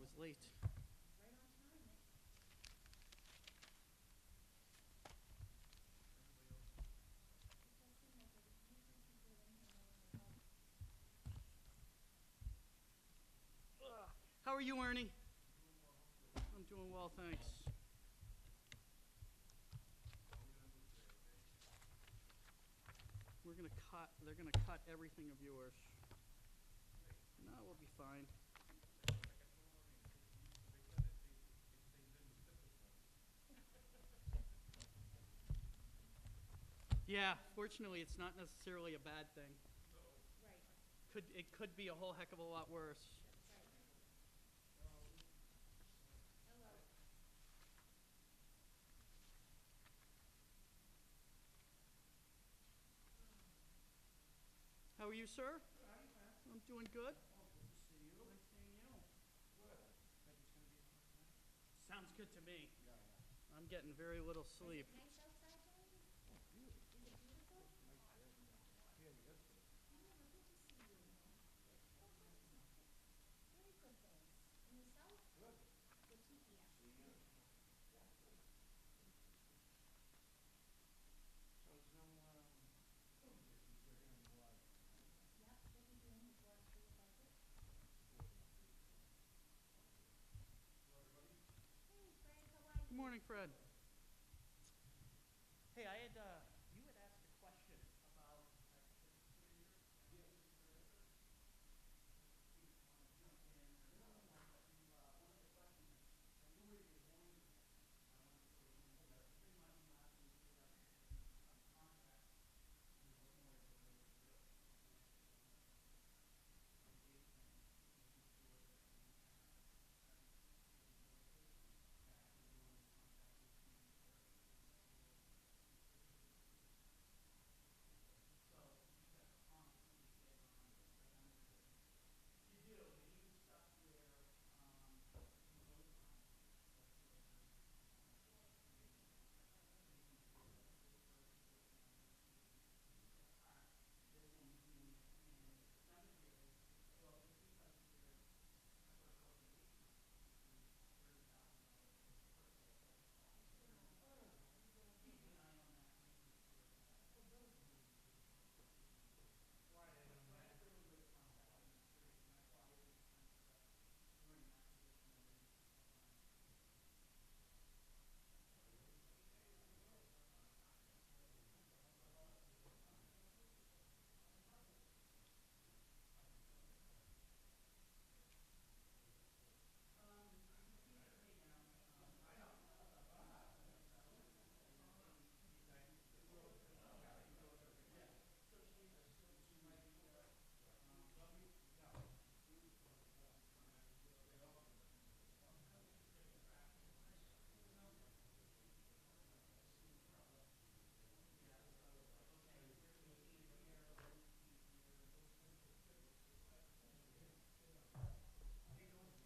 was late. How are you, Ernie? I'm doing well, thanks. They're gonna cut everything of yours. No, we'll be fine. Yeah, fortunately, it's not necessarily a bad thing. It could be a whole heck of a lot worse. How are you, sir? I'm doing good. Nice seeing you. Sounds good to me. I'm getting very little sleep. Nice outside, Tony? Is it beautiful? Oh, good to see you. Oh, awesome. Very good, thanks. And yourself? Good. Good to hear. Yep, what we doing before after your budget? Hey, Fred, how are you? Good morning, Fred. Hey, you had asked a question about,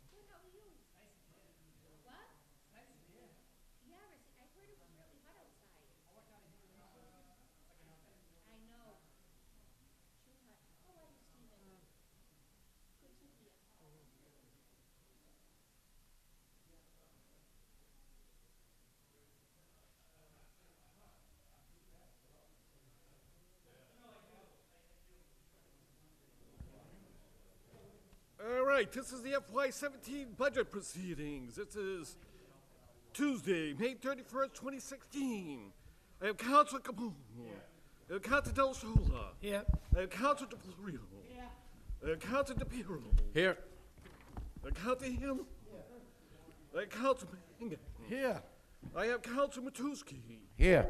Good, how are you? What? Yeah, I heard it was really hot outside. I know. Too hot. How are you, Stephen? Good to hear. All right, this is the FY17 budget proceedings. This is Tuesday, May 31st, 2016. I have Councilor Capone. I have Councilor Del Sola. Here. I have Councilor DeFlorio. I have Councilor DePiero. Here. I have Councilor Hill. I have Councilor Mangan. Here. I have Councilor Matusky. Here.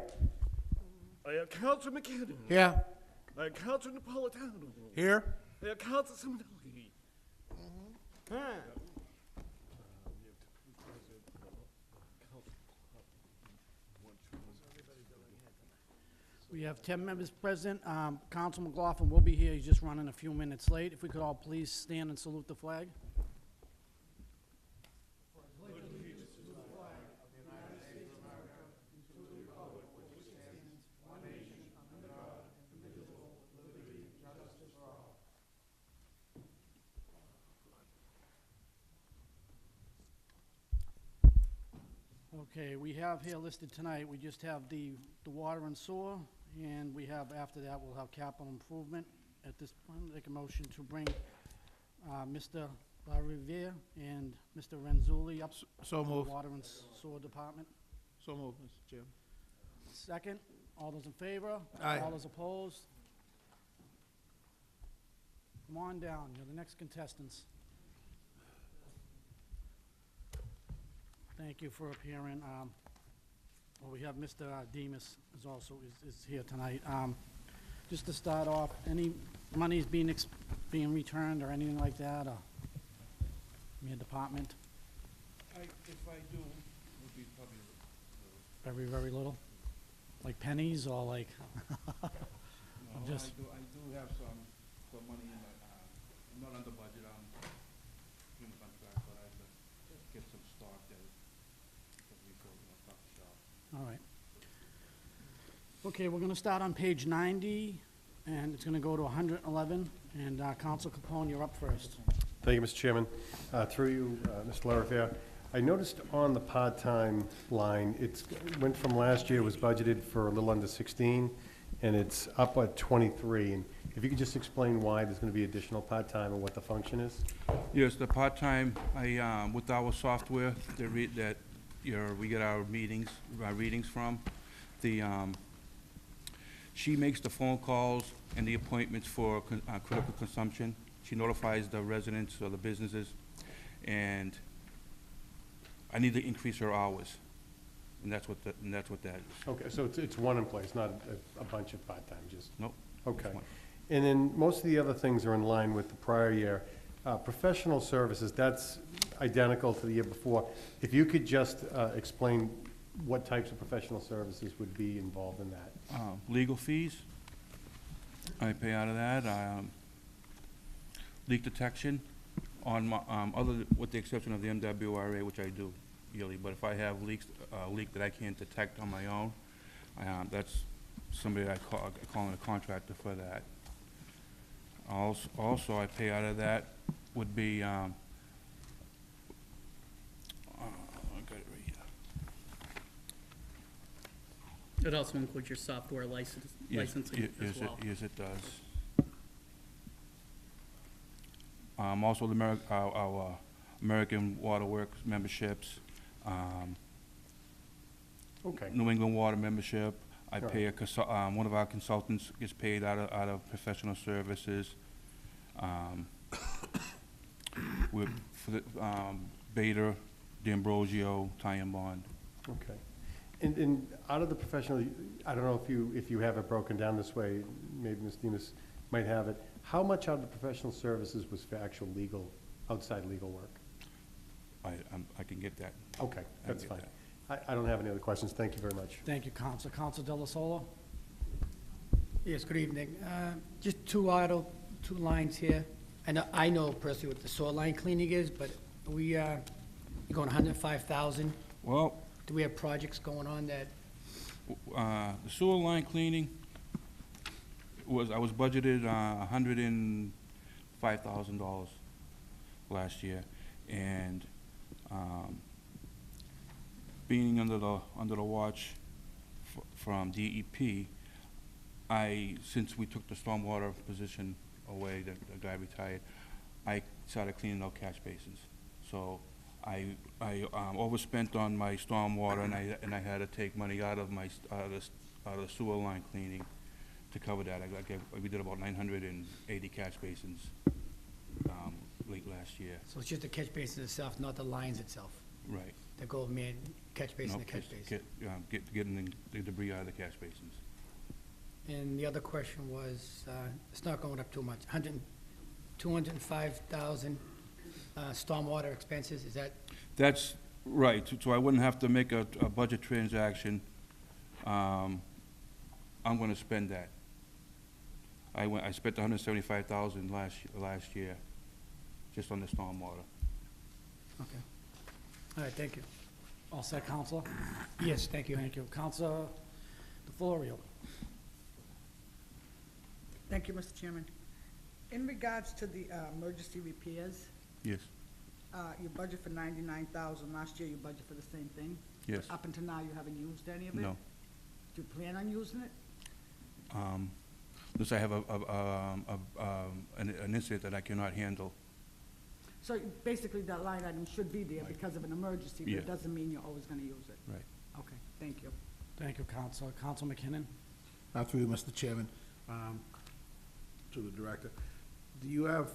I have Councilor McKinnon. Here. I have Councilor Napolitano. Here. I have Councilor Simonelli. We have 10 members present. Council McLaughlin will be here. He's just running a few minutes late. If we could all please stand and salute the flag. Okay, we have here listed tonight, we just have the water and sewer, and we have, after that, we'll have capital improvement. At this point, make a motion to bring Mr. LaRiviere and Mr. Renzulli up. So from move. the Water and Sewer Department. So move, Mr. Chairman. Second, all those in favor? Aye. All those opposed? Come on down, you're the next contestants. Thank you for appearing. Well, we have Mr. Demus is also, is here tonight. Just to start off, any monies being returned or anything like that, or from your department? If I do, would be probably Very, very little? Like pennies or like, no, just- I do have some money in my, I'm not under budget, I'm in contract, but I'd like to get some stock that we go, stock shop. all right. Okay, we're gonna start on page 90, and it's gonna go to 111, and Counsel Capone, you're up first. Thank you, Mr. Chairman. Through you, Mr. LaRiviere, I noticed on the part-time line, it went from last year, was budgeted for a little under 16, and it's up at 23. And if you could just explain why there's going to be additional part-time and what the function is? Yes, the part-time, with our software, we get our readings from, she makes the phone calls and the appointments for critical consumption. She notifies the residents or the businesses, and I need to increase her hours, and that's what that is. Okay, so it's one in place, not a bunch of part-time, just, Nope. okay. just one. And then most of the other things are in line with the prior year. Professional services, that's identical to the year before. If you could just explain what types of professional services would be involved in that? Legal fees, I pay out of that. Leak detection, on my, with the exception of the MWRA, which I do yearly, but if I have leak that I can't detect on my own, that's somebody that I call in a contractor for that. Also, I pay out of that would be, I got it right here. It also includes your software licensing as well. Yes, it does. Also, our American Water Works memberships, Okay. New England Water membership. I Right. pay one of our consultants gets paid out of professional services. With for the Bader, D'Ambrosio, Ty and Bond. Okay. And out of the professional, I don't know if you have it broken down this way, maybe Ms. Demus might have it. How much out of the professional services was for actual legal, outside legal work? I can get that. Okay, that's get fine. I don't have any other questions. Thank you very much. Thank you, Counsel. Counsel De La Sola? Yes, good evening. Just two lines here. I know personally what the sewer line cleaning is, but you're going 105,000. Well, Do we have projects going on that, the sewer line cleaning I was budgeted $105,000 last year, and being under the watch from DEP, since we took the stormwater position away, the guy retired, I started cleaning out catch basins. So I overspent on my stormwater, and I had to take money out of the sewer line cleaning to cover that. We did about 980 catch basins late last year. so it's just the catch basin itself, not the lines itself? Right. The Gold Man catch basin, Nope, the catch just basin? getting the debris out of the catch basins. And the other question was, it's not going up too much, 205,000 stormwater expenses, is that, That's right, so I wouldn't have to make a budget transaction. I'm gonna spend that. I spent 175,000 last year, just on the stormwater. okay. All right, thank you. All set, Counselor? Yes, thank you. Thank you. Counselor DeFlorio? Thank you, Mr. Chairman. In regards to the emergency repairs, Yes. you budget for 99,000, last year you budget for the same thing? Yes. Up until now, you haven't used any of it? No. Do you plan on using it? Unless I have an incident that I cannot handle. So basically, that line item should be there because of an emergency, but Yeah. it doesn't mean you're always gonna use it. Right. Okay, thank you. Thank you, Counselor. Counselor McKinnon? Through you, Mr. Chairman, to the director. Do you have,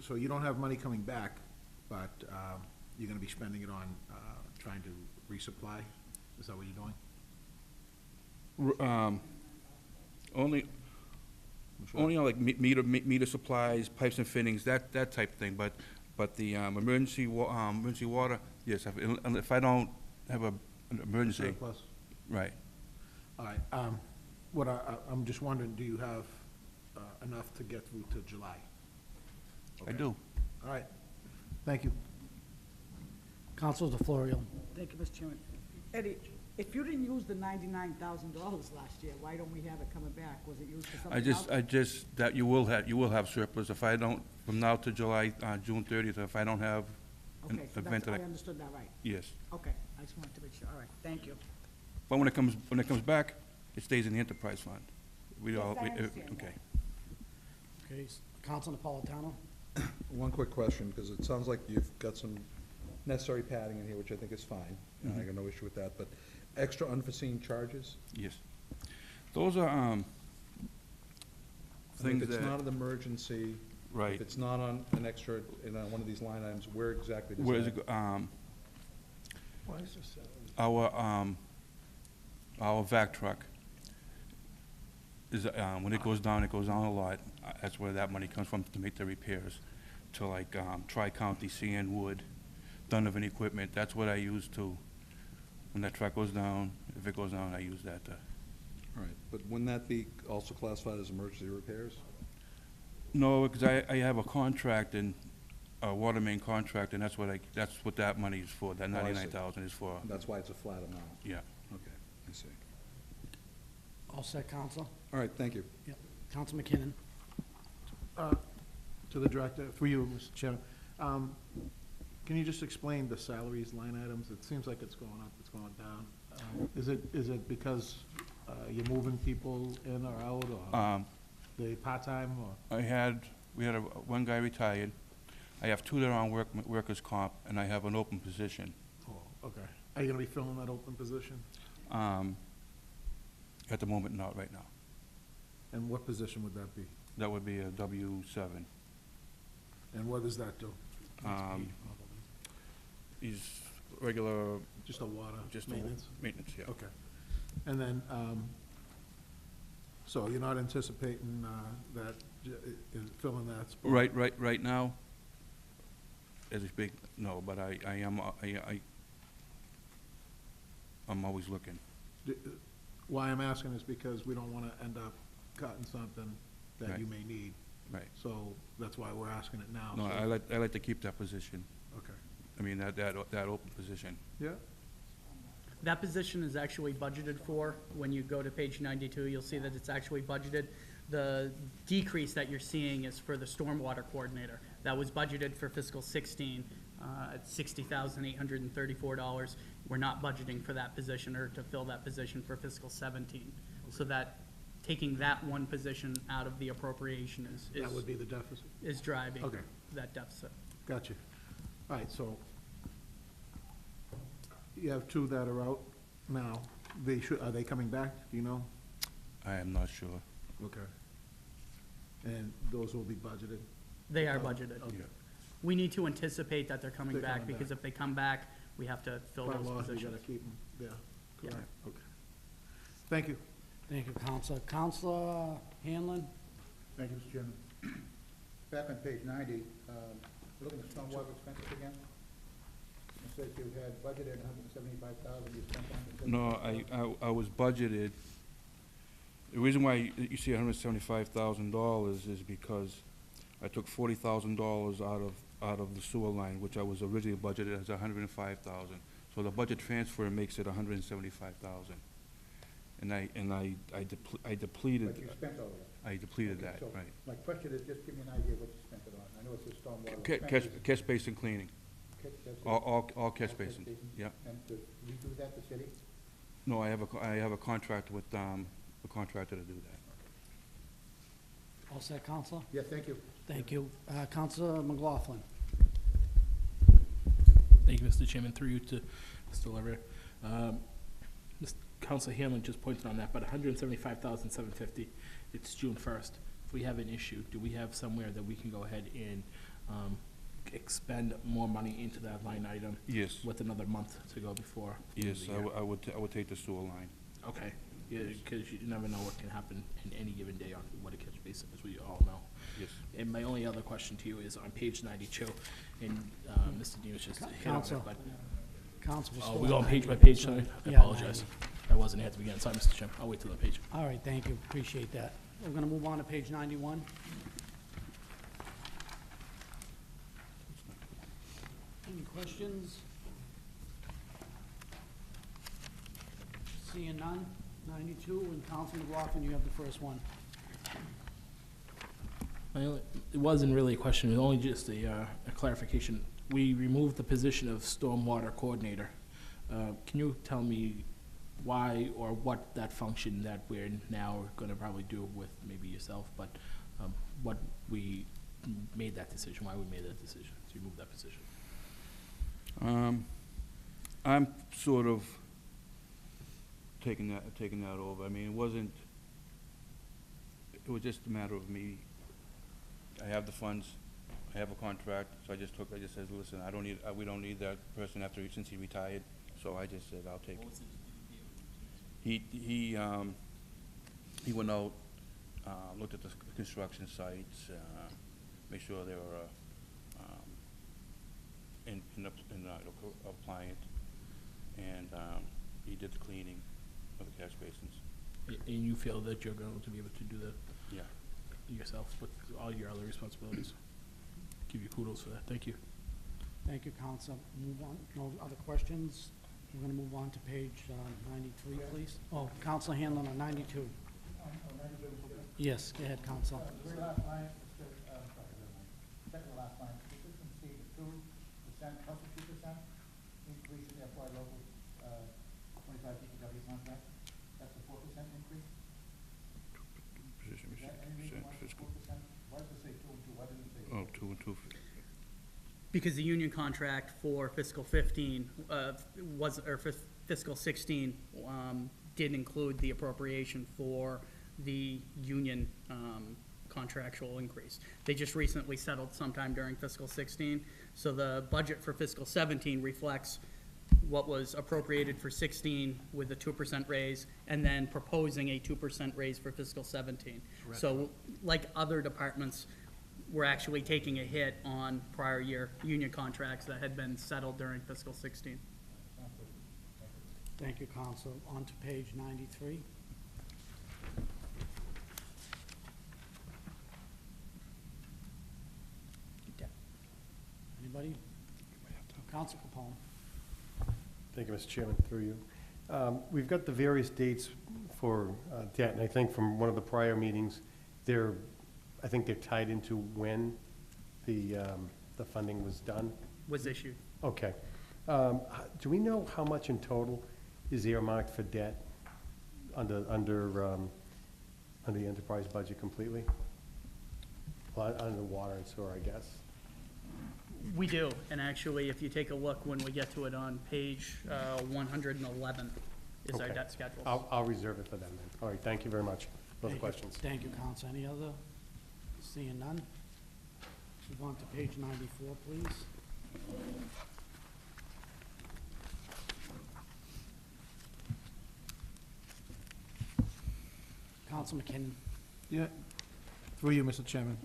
so you don't have money coming back, but you're gonna be spending it on trying to resupply? Is that what you're doing? Only on like meter supplies, pipes and fittings, that type of thing, but the emergency water, yes, if I don't have an emergency, Surplus? right. All right, I'm just wondering, do you have enough to get through to July? I Okay. do. All right, thank you. Counselor DeFlorio? Thank you, Mr. Chairman. Eddie, if you didn't use the $99,000 last year, why don't we have it coming back? Was it used for something else? That you will have surplus, if I don't, from now to July, June 30th, if I don't have an Okay, so event that's, that I understood that right. yes. Okay, I just wanted to make sure, all right, thank you. But when it comes back, it stays in the enterprise fund. We Yes, all, I understand okay. Okay, Counselor Napolitano? One quick question, because it sounds like you've got some necessary padding in here, which I think is fine. I got no issue with that, but extra unforeseen charges? Yes. Those are, I mean, things If it's not that, an emergency, right. if it's not on an extra, in one of these line items, where exactly does that? Where is it, Why is this? our vac truck is, when it goes down a lot. That's where that money comes from to make the repairs. To like, Tri-County sand, wood, Donovan equipment, that's what I use to, when that truck goes down, if it goes down, I use that to. All right, but wouldn't that be also classified as emergency repairs? No, because I have a contract and, a water main contract, and that's what that money is for, that Oh, I see. 99,000 is for, That's why it's a flat amount. yeah. Okay, I see. All set, Counselor? All right, thank you. Yep. Counselor McKinnon? To the director, through you, Mr. Chairman, can you just explain the salaries line items? It seems like it's going up, it's going down. Is it because you're moving people in or out, or they part-time, or? We had one guy retired. I have two that are on workers' comp, and I have an open position. Oh, okay. Are you gonna be filling that open position? At the moment, not right now. And what position would that be? That would be a W-7. And what does that do? He's regular, Just a water just maintenance? maintenance, yeah. Okay. And then, so you're not anticipating that, filling that spot? Right now, as a big, no, but I'm always looking. Why I'm asking is because we don't wanna end up cutting something that Right. you may need. Right. So that's why we're asking it now. No, so- I like to keep that position. Okay. I mean, that open position. Yeah? That position is actually budgeted for. When you go to page 92, you'll see that it's actually budgeted. The decrease that you're seeing is for the stormwater coordinator. That was budgeted for fiscal 16 at $60,834. We're not budgeting for that position or to fill that position for fiscal 17. So that, taking that one position out of the appropriation That would be the deficit? is driving Okay. that deficit. Gotcha. All right, so you have two that are out now. Are they coming back? Do you know? I am not sure. Okay. And those will be budgeted? They are budgeted. Okay. We need to anticipate that they're coming They're back, coming because back. if they come back, we have to fill By those law, we positions. gotta keep them, yeah. Yeah. Correct. Okay. Thank you. Thank you, Counselor. Counselor Hanlon? Thank you, Mr. Chairman. Back on page 90, looking at stormwater expenses again. It says you had budgeted 175,000, you spent 175,000. No, I was budgeted, the reason why you see $175,000 is because I took $40,000 out of the sewer line, which I was originally budgeted as 105,000. So the budget transfer makes it 175,000. And I depleted, But you spent all of that. I depleted Okay, that, so right. My question is, just give me an idea of what you spent it on. I know it says stormwater Catch, expenses. catch basin cleaning, That's it. all catch basins, yeah. And do we do that, the city? No, I have a contract with, a contractor to do that. All set, Counselor? Yes, thank you. Thank you. Counselor McLaughlin? Thank you, Mr. Chairman. Through you to Mr. Lever. Councilor Hanlon just pointed on that, but $175,750, it's June 1st. If we have an issue, do we have somewhere that we can go ahead and expend more money into that line item Yes, with another month to go before? the end of yes, the year? I would take the sewer line. Okay, yeah, because you never know what can happen in any given day on what a catch basin, as we all know. Yes. And my only other question to you is on page 92, and Mr. Demus just hit on Counsel. it, but, Counsel, we're oh, still we go on page by 90. page, sorry? I Yeah, apologize. 90. I wasn't here at the beginning, sorry, Mr. Chairman. I'll wait till the page. All right, thank you, appreciate that. We're gonna move on to page 91. Any questions? Seeing none, 92, and Councilman McLaughlin, you have the first one. It wasn't really a question, it was only just a clarification. We removed the position of stormwater coordinator. Can you tell me why or what that function that we're now gonna probably do with maybe yourself, but what we made that decision, why we made that decision to remove that position? I'm sort of taking that over. I mean, it was just a matter of me. I have the funds, I have a contract, so I just said, listen, we don't need that person since he retired, so I just said, I'll take it. He went out, looked at the construction sites, make sure they were, compliant, and, he did the cleaning of the catch basins. And you feel that you're going to be able to do that Yeah. yourself with all your other responsibilities? Give you kudos for that, thank you. Thank you, Counsel. Move on, no other questions? We're gonna move on to page 93, please. Oh, Counsel Hanlon on 92. Yes, go ahead, Counsel. Very last line, second to last line, consistency, the 2% plus the 2% increase in the FY local 25 DPW contract. That's a 4% increase? Position, Is that any reason why it's 4%? Why does it say 2 and 2? Why didn't it say? Oh, 2 and 2. Because the union contract for fiscal 15 fiscal 16 did include the appropriation for the union contractual increase. They just recently settled sometime during fiscal 16, so the budget for fiscal 17 reflects what was appropriated for 16 with a 2% raise, and then proposing a 2% raise for fiscal 17. So like other departments, we're actually taking a hit on prior year union contracts that had been settled during fiscal 16. Thank you, Counsel. On to page 93. Anybody? Counsel Capone. Thank you, Mr. Chairman, through you. We've got the various dates for debt, and I think from one of the prior meetings, I think they're tied into when the funding was done. Was issued. Okay. Do we know how much in total is earmarked for debt under the enterprise budget completely? Well, under water and sewer, I guess. We do, and actually, if you take a look when we get to it on page 111 is our Okay. debt schedule. I'll reserve it for them then. All right, thank you very much. No other Thank you. questions. Thank you, Counsel. Any other? Seeing none. Move on to page 94, please. Counsel McKinnon. Yeah, through you, Mr. Chairman.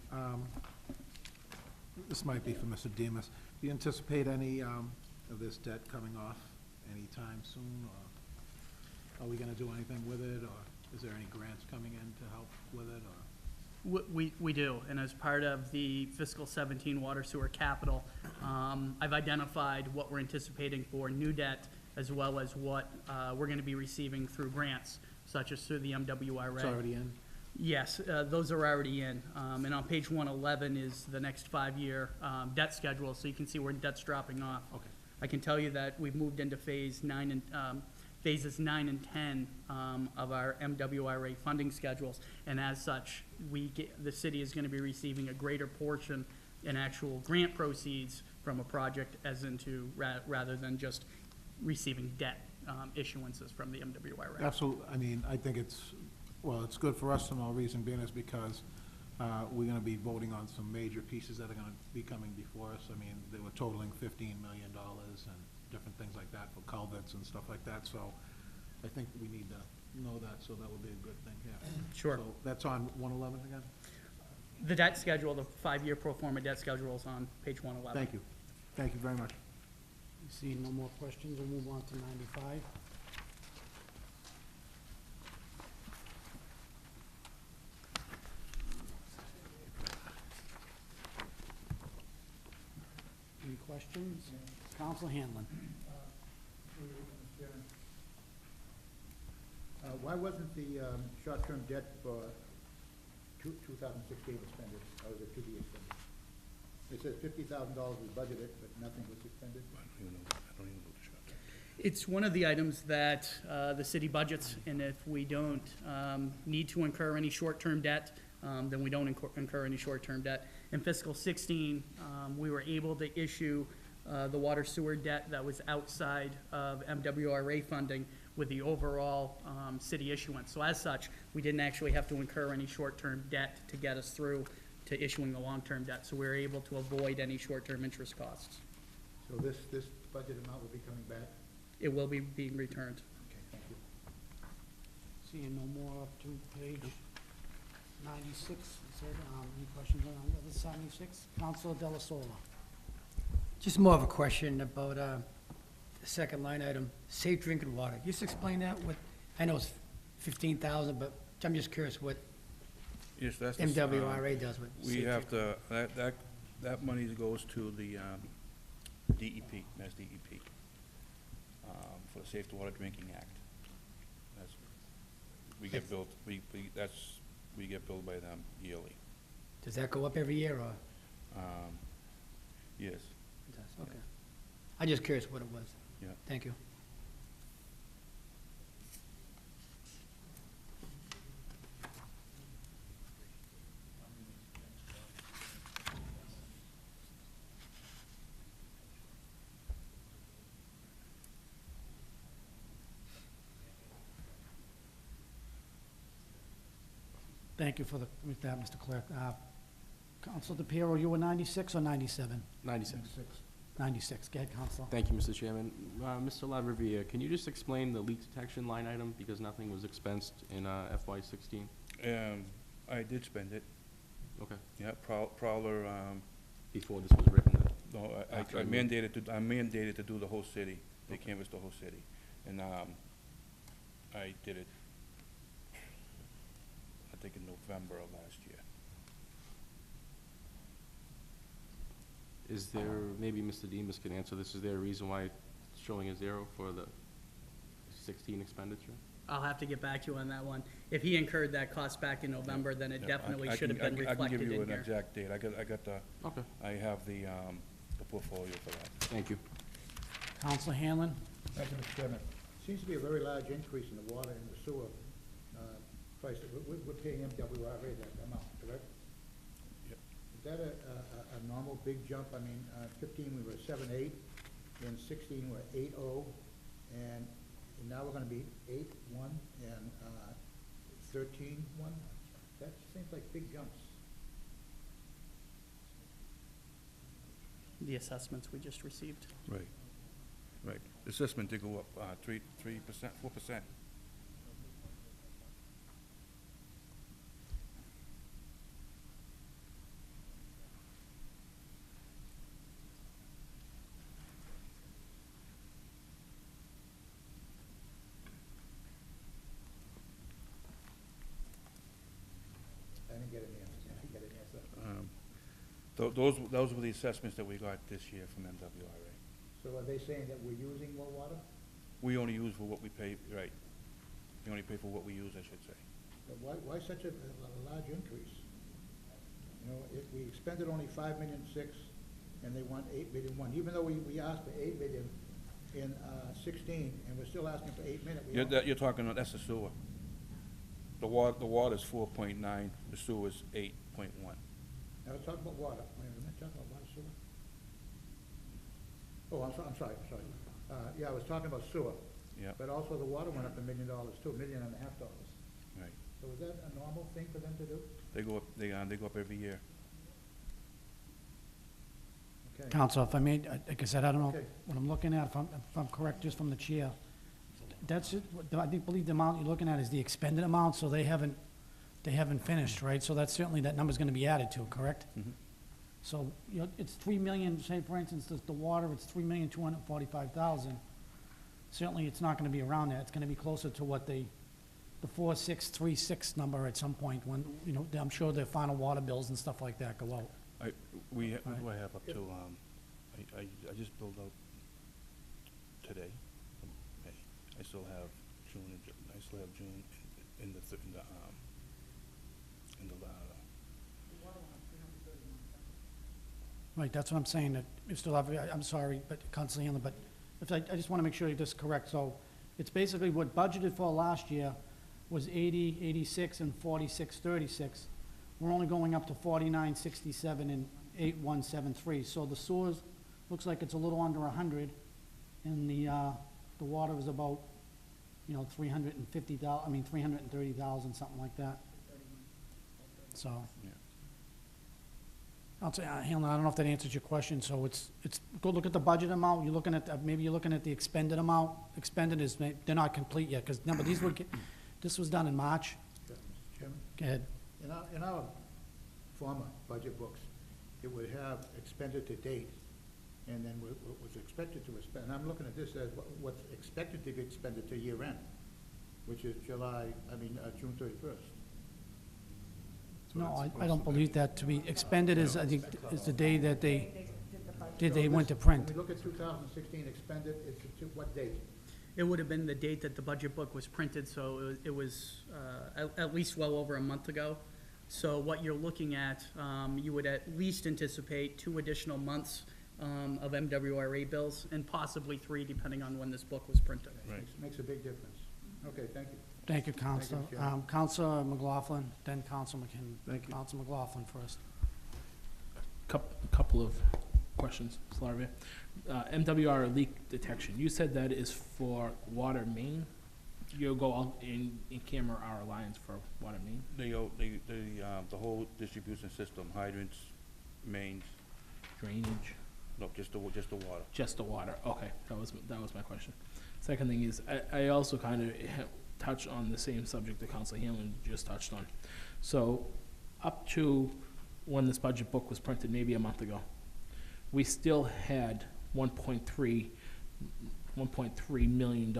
This might be for Mr. Demus. Do you anticipate any of this debt coming off anytime soon, or are we gonna do anything with it, or is there any grants coming in to help with it, or? We do, and as part of the fiscal 17 water sewer capital, I've identified what we're anticipating for new debt, as well as what we're gonna be receiving through grants, such as through the MWRA. It's already in? Yes, those are already in. And on page 111 is the next 5-year debt schedule, so you can see where debt's dropping off. Okay. I can tell you that we've moved into phases 9 and 10 of our MWRA funding schedules, and as such, the city is going to be receiving a greater portion in actual grant proceeds from a project as into, rather than just receiving debt issuances from the MWRA. Absolutely, I mean, I think it's, well, it's good for us, and all reason being is because we're gonna be voting on some major pieces that are gonna be coming before us. I mean, they were totaling $15 million and different things like that for culverts and stuff like that, so I think we need to know that, so that would be a good thing, yeah. Sure. So that's on 111 again? The debt schedule, the 5-year pro forma debt schedule is on page 111. Thank you. Thank you very much. Seeing no more questions, we'll move on to 95. Any questions? Counsel Hanlon. Why wasn't the short-term debt for 2016 expended, or was it to be expended? It says $50,000 was budgeted, but nothing was expended. I don't even know the shot. It's one of the items that the city budgets, and if we don't need to incur any short-term debt, then we don't incur any short-term debt. In fiscal 16, we were able to issue the water sewer debt that was outside of MWRA funding with the overall city issuance. So as such, we didn't actually have to incur any short-term debt to get us through to issuing the long-term debt. So we were able to avoid any short-term interest costs. So this budget amount will be coming back? It will be being returned. Okay, thank you. Seeing no more up to page 96. Any questions on the other 76? Counsel De La Sola. Just more of a question about the second line item, safe drinking water. Just explain that, I know it's 15,000, but I'm just curious what Yes, that's. MWRA does with We safe have drinking. to, that money goes to the DEP, Mass DEP, for the Safe Water Drinking Act. That's, we get billed, we get billed by them yearly. Does that go up every year, or? Yes. It does, okay. I'm just curious what it was. Yeah. Thank you. Thank you with that, Mr. Clerk. Counsel DePiero, you were 96 or 97? 96. 96. Go ahead, Counsel. Thank you, Mr. Chairman. Mr. LaRivia, can you just explain the leak detection line item, because nothing was expensed in FY16? I did spend it. Okay. Yeah, Prowler, Before this was written? no, After I I moved. I'm mandated to do the whole city. They canvassed the whole city. And, I did it, I think in November of last year. Is there, maybe Mr. Demus can answer this, is there a reason why it's showing a 0 for the 16 expenditure? I'll have to get back to you on that one. If he incurred that cost back in November, then it Yeah, definitely I should have can- been I can reflected give you in an here. exact date. I got the, Okay, I have the portfolio for that. thank you. Counsel Hanlon. Thank you, Mr. Chairman. Seems to be a very large increase in the water and the sewer prices. We're paying MWRA that amount, correct? Yep. Is that a normal big jump? I mean, 15, we were 7.8, in 16, we're 8.0, and now we're gonna be 8.1 and 13.1? That seems like big jumps. The assessments we just received. Right, right. The assessment did go up 3%, 4%. I didn't get an answer. I didn't get an answer. Those were the assessments that we got this year from MWRA. So are they saying that we're using more water? We only use for what we pay, right. We only pay for what we use, I should say. But why such a large increase? You know, if we expended only 5,600,000 and they want 8,100,000, even though we asked for 8 million in 16, and we're still asking for 8 million. You're talking, that's the sewer. The water's 4.9, the sewer's 8.1. Now, let's talk about water. Wait a minute, talk about water sewer? Oh, I'm sorry. Yeah, I was talking about sewer. Yeah. But also the water went up $1 million too, $1.5 million. Right. So is that a normal thing for them to do? They go up every year. Okay. Counsel, if I may, like I said, I don't know Okay. what I'm looking at, if I'm correct, just from the chair. That's it, believe the amount you're looking at is the expended amount, so they haven't finished, right? So that's certainly, that number's gonna be added to, correct? Mhm. So, you know, it's 3 million, say for instance, the water, it's 3,245,000. Certainly, it's not gonna be around that, it's gonna be closer to what the 4,636 number at some point, when, you know, I'm sure the final water bills and stuff like that go out. What do I have up to, I just built out today, May. I still have June in the Right, that's what I'm saying, that you still have, I'm sorry, but Council Hanlon, but if I just want to make sure this is correct, so it's basically what budgeted for last year was 80, 86, and 46, 36. We're only going up to 49, 67, and 8173, so the sewers, looks like it's a little under 100, and the water is about, you know, 330,000, something like that. So. Yeah. I'll say, Hanlon, I don't know if that answers your question, so it's, go look at the budget amount, you're looking at, maybe you're looking at the expended amount. Expended is, they're not complete yet, because, remember, this was done in March. Mr. Chairman? Go ahead. In our former budget books, it would have expended to date, and then what was expected to expend. And I'm looking at this as what's expected to be expended to year end, which is June 31st. No, I don't believe that to be, expended is, I think, is the day that they went to print. When we look at 2016 expended, it's to what date? It would have been the date that the budget book was printed, so it was at least well over a month ago. So what you're looking at, you would at least anticipate 2 additional months of MWRA bills, and possibly 3, depending on when this book was printed. Right. Makes a big difference. Okay, thank you. Thank you, Counselor. Thank you, Chairman. Counselor McLaughlin, then Counselor McKinnon. Thank you. Counselor McLaughlin first. Couple of questions, Slavia. MWR leak detection, you said that is for water main? You'll go out in camera our lines for water main? The whole distribution system, hydrants, mains, Drainage? no, just the water. Just the water, okay, that was my question. Second thing is, I also kind of touch on the same subject that Councilor Hanlon just touched on. So, up to when this budget book was printed, maybe a month ago, we still had $1.3 million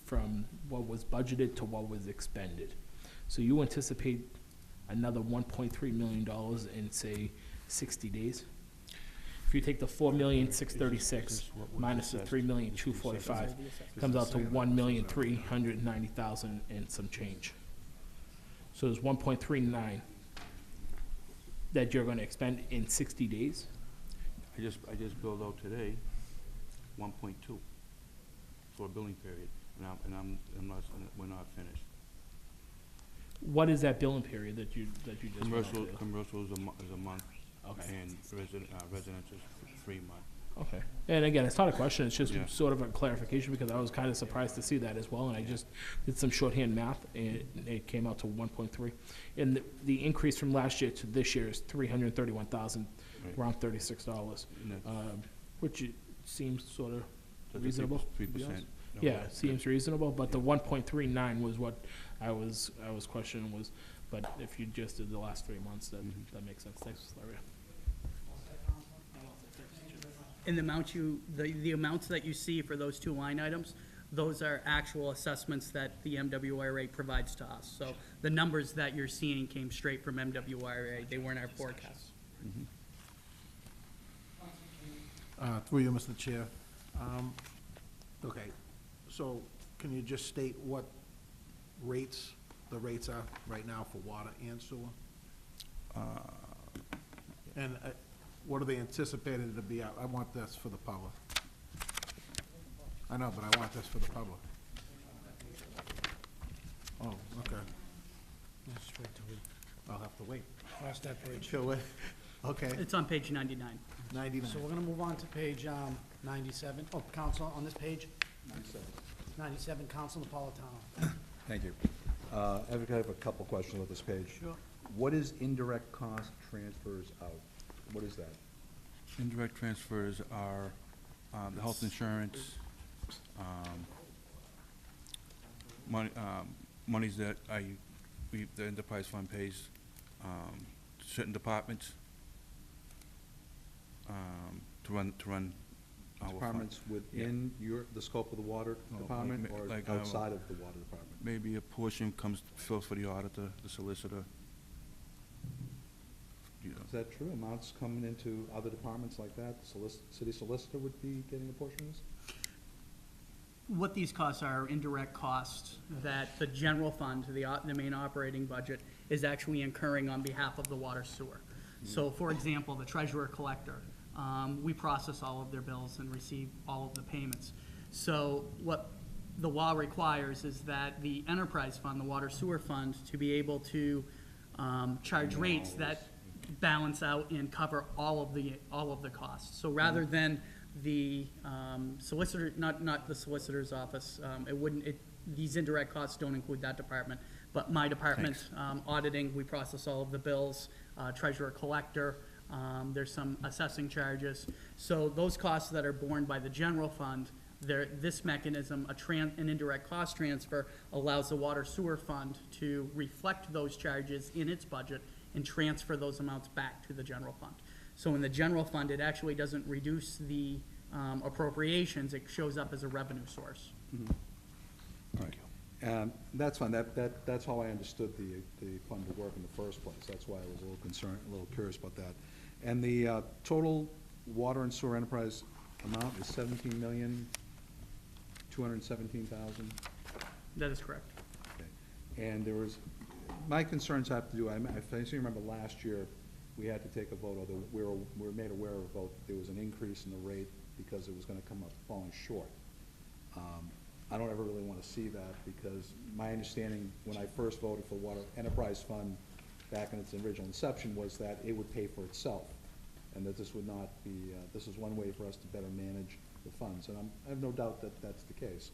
from what was budgeted to what was expended. So you anticipate another $1.3 million in, say, 60 days? If you take the 4,636,000 minus the 3,245,000, comes out to 1,390,000 and some change. So there's 1.39 that you're gonna expend in 60 days? I just billed out today 1.2 for a billing period, and we're not finished. What is that billing period that you just went Commercial over? is a month, Okay. and residential is 3 months. Okay. And again, it's not a question, it's just sort of a clarification, because I was kind of surprised to see that as well, and I just did some shorthand math, and it came out to 1.3. And the increase from last year to this year is 331,000, Right. around $36, And that's- which it seems sort of that's a reasonable. to be 3%. honest. No, Yeah, it seems reasonable, but the 1.39 was what I was questioning was, but if you just did the last 3 months, that makes sense. Thanks, Larry. And the amounts that you see for those 2 line items, those are actual assessments that the MWRA provides to us. So the numbers that you're seeing came straight from MWRA, they weren't our forecasts. Through you, Mr. Chair. Okay, so can you just state what rates the rates are right now for water and sewer? Uh, And what are they anticipated to be out? I want this for the public. I know, but I want this for the public. Oh, okay. Let's wait till we I'll have to wait. cross that bridge. Till we- Okay, It's on page 99. 99. So we're gonna move on to page 97. Oh, Council, on this page? 97, Council Napolitano. Thank you. I have a couple questions on this page. Sure. What is indirect cost transfers out? What is that? Indirect transfers are the health insurance, monies that the enterprise fund pays certain departments to run our fund. Departments within the scope of the water No, department or like, outside of the water department? Maybe a portion fills for the auditor, the solicitor. You know, Is that true? Amounts coming into other departments like that? The city solicitor would be getting a portion of this? What these costs are indirect costs that the general fund, the main operating budget, is actually incurring on behalf of the water sewer. So, for example, the treasurer collector, we process all of their bills and receive all of the payments. So what the law requires is that the enterprise fund, the water sewer fund, to be able to charge rates that balance out and cover all of the costs. So rather than the solicitor, not the solicitor's office, these indirect costs don't include that department, but my department, auditing, we process all of the bills, treasurer collector, there's some assessing charges. So those costs that are borne by the general fund, this mechanism, an indirect cost transfer, allows the water sewer fund to reflect those charges in its budget and transfer those amounts back to the general fund. So in the general fund, it actually doesn't reduce the appropriations, it shows up as a revenue source. All right. That's fine. That's how I understood the fund to work in the first place. That's why I was a little concerned, a little curious about that. And the total water and sewer enterprise amount is $17,217,000? That is correct. Okay. And there was, my concerns have to do, I seem to remember last year, we had to take a vote, although we were made aware of a vote, there was an increase in the rate because it was gonna come up falling short. I don't ever really wanna see that, because my understanding, when I first voted for Water Enterprise Fund back in its original inception, was that it would pay for itself, and that this would not be, this is one way for us to better manage the funds, and I have no doubt that that's the case.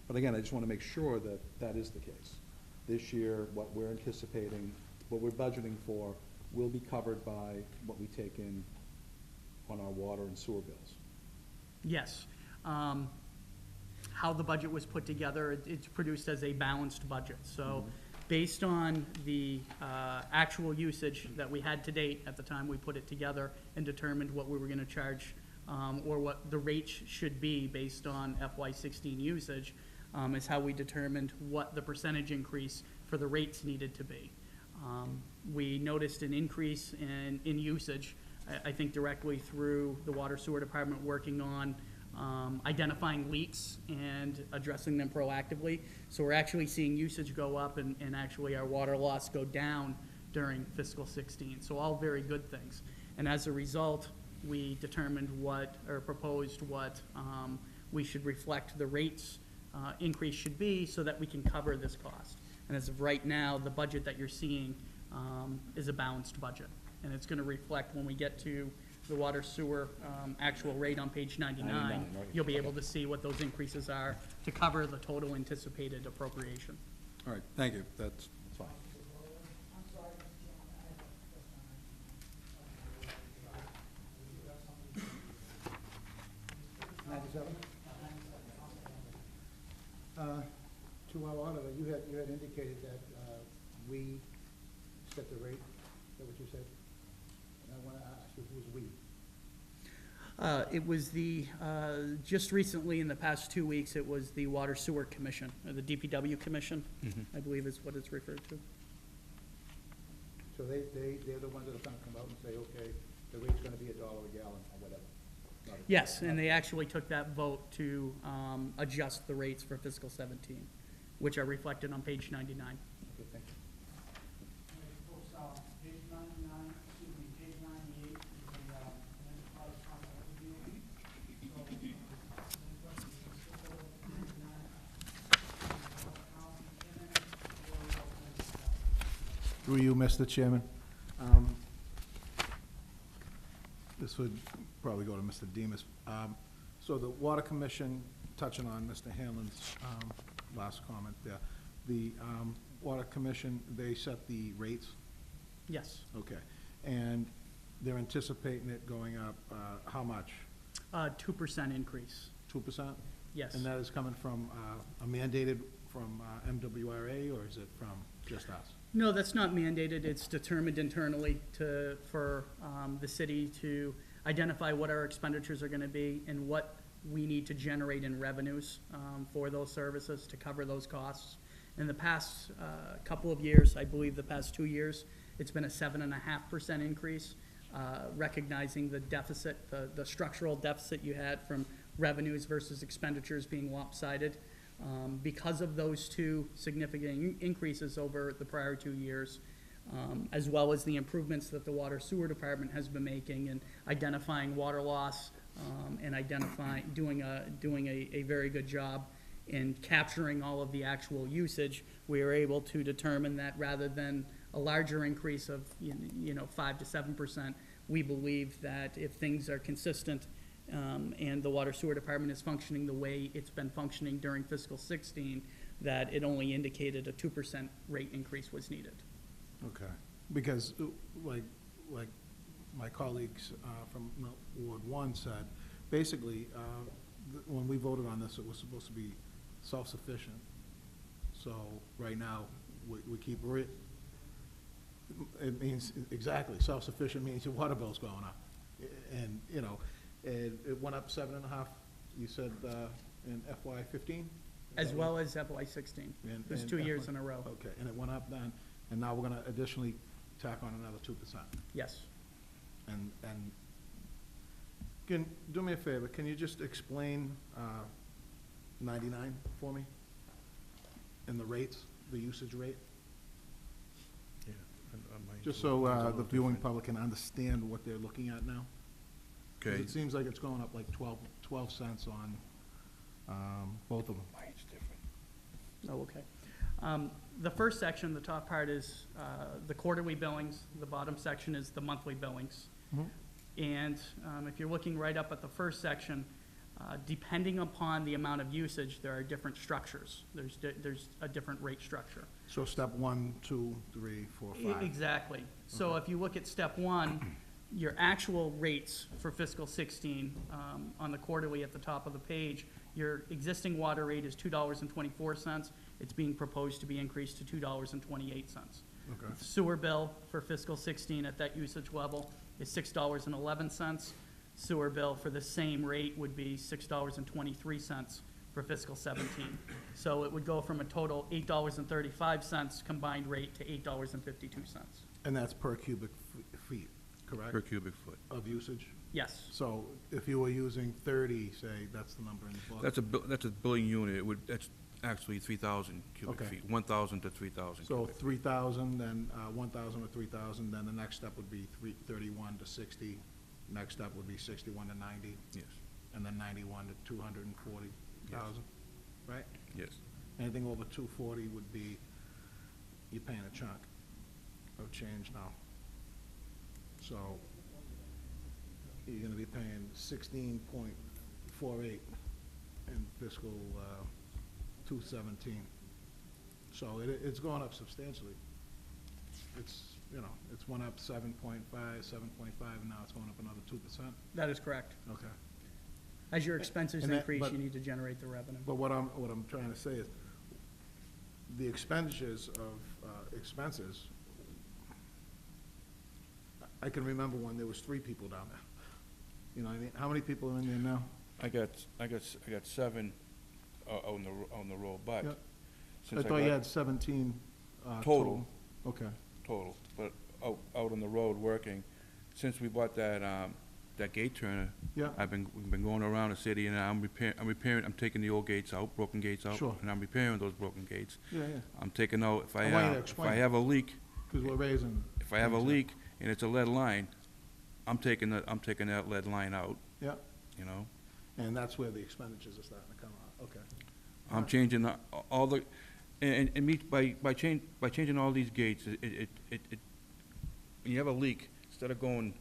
But again, I just wanna make sure that that is the case. This year, what we're anticipating, what we're budgeting for, will be covered by what we take in on our water and sewer bills. Yes. How the budget was put together, it's produced as a balanced budget. So based on the actual usage that we had to date at the time we put it together and determined what we were gonna charge, or what the rates should be based on FY16 usage, is how we determined what the percentage increase for the rates needed to be. We noticed an increase in usage, I think directly through the water sewer department working on identifying leaks and addressing them proactively. So we're actually seeing usage go up and actually our water loss go down during fiscal 16. So all very good things. And as a result, we determined proposed what we should reflect the rates increase should be so that we can cover this cost. And as of right now, the budget that you're seeing is a balanced budget. And it's gonna reflect when we get to the water sewer actual rate on page 99, 99, right. you'll be able to see what those increases are to cover the total anticipated appropriation. All right, thank you, that's fine. I'm sorry, Mr. Chairman, I have a question. 97? To our auditor, you had indicated that we set the rate, is that what you said? And I want to ask you, who's we? It was just recently, in the past 2 weeks, it was the Water Sewer Commission, or the DPW Commission, I believe is what it's referred to. So they're the ones that are going to come out and say, okay, the rate's going to be $1 a gallon or whatever. Yes, and they actually took that vote to adjust the rates for fiscal 17, which are reflected on page 99. Okay, thank you. Through you, Mr. Chairman. This would probably go to Mr. Demus. So the Water Commission, touching on Mr. Hanlon's last comment there, the Water Commission, they set the rates? Yes. Okay. And they're anticipating it going up, how much? 2% increase, 2%? yes. And that is coming from, a mandated from MWRA, or is it from just us? No, that's not mandated. It's determined internally for the city to identify what our expenditures are gonna be and what we need to generate in revenues for those services to cover those costs. In the past couple of years, I believe the past 2 years, it's been a 7.5% increase, recognizing the deficit, the structural deficit you had from revenues versus expenditures being lopsided. Because of those two significant increases over the prior 2 years, as well as the improvements that the Water Sewer Department has been making in identifying water loss, and doing a very good job in capturing all of the actual usage, we are able to determine that rather than a larger increase of, 5 to 7%, we believe that if things are consistent, and the Water Sewer Department is functioning the way it's been functioning during fiscal 16, that it only indicated a 2% rate increase was needed. Okay. Because, like my colleagues from Ward 1 said, basically, when we voted on this, it was supposed to be self-sufficient. So right now, we keep it means, exactly, self-sufficient means your water bill's going up. And, it went up 7.5, you said, in FY 15? As well as FY 16. And- It was and 2 years FY in a row. Okay, and it went up then, and now we're gonna additionally tack on another 2%. Yes. And do me a favor, can you just explain 99 for me? And the rates, the usage rate? Just so the viewing public can understand what they're looking at now. 'Cause Okay. it seems like it's going up like 12 cents on both of them. It's different. Oh, okay. The first section, the top part is the quarterly billings. The bottom section is the monthly billings. Mhm. And if you're looking right up at the first section, depending upon the amount of usage, there are different structures. There's a different rate structure. So step 1, 2, 3, 4, 5. Exactly. So if you look at step 1, your actual rates for fiscal 16, on the quarterly at the top of the page, your existing water rate is $2.24. It's being proposed to be increased to $2.28. Okay. Sewer bill for fiscal 16 at that usage level is $6.11. Sewer bill for the same rate would be $6.23 for fiscal 17. So it would go from a total $8.35 combined rate to $8.52. And that's per cubic feet, correct? Per cubic foot. Of usage? Yes. So if you were using 30, say, that's the number in the book? That's a billing unit. That's actually 3,000 cubic Okay. feet, 1,000 to 3,000 So cubic. 3,000, then 1,000 to 3,000, then the next step would be 31 to 60. Next step would be 61 to 90, Yes, and then 91 to 240,000, right? yes. Anything over 240 would be, you're paying a chunk of change now. So you're gonna be paying 16.48 in fiscal 217. So it's going up substantially. It's, it's went up 7.5, and now it's going up another 2%. That is correct. Okay. As your expenses And that- increase, but- you need to generate the revenue. But what I'm trying to say is, the expenditures of expenses, I can remember when there was 3 people down there. You know what I mean? How many people are in there now? I got 7 on the roll, but Yeah. since I thought you got had 17 Total. Okay. total, but out on the road working, since we bought that gate turner, Yeah. we've been going around the city, and I'm taking the old gates out, broken gates out. Sure. And I'm repairing those broken gates. Yeah, yeah. I'm taking out, if I I want you to explain. have a leak, Because we're raising. if I have a things up. leak and it's a lead line, I'm taking that lead line out, Yeah, you know? and that's where the expenditures are starting to come out. Okay. I'm changing all the, by changing all these gates, when you have a leak, instead of going,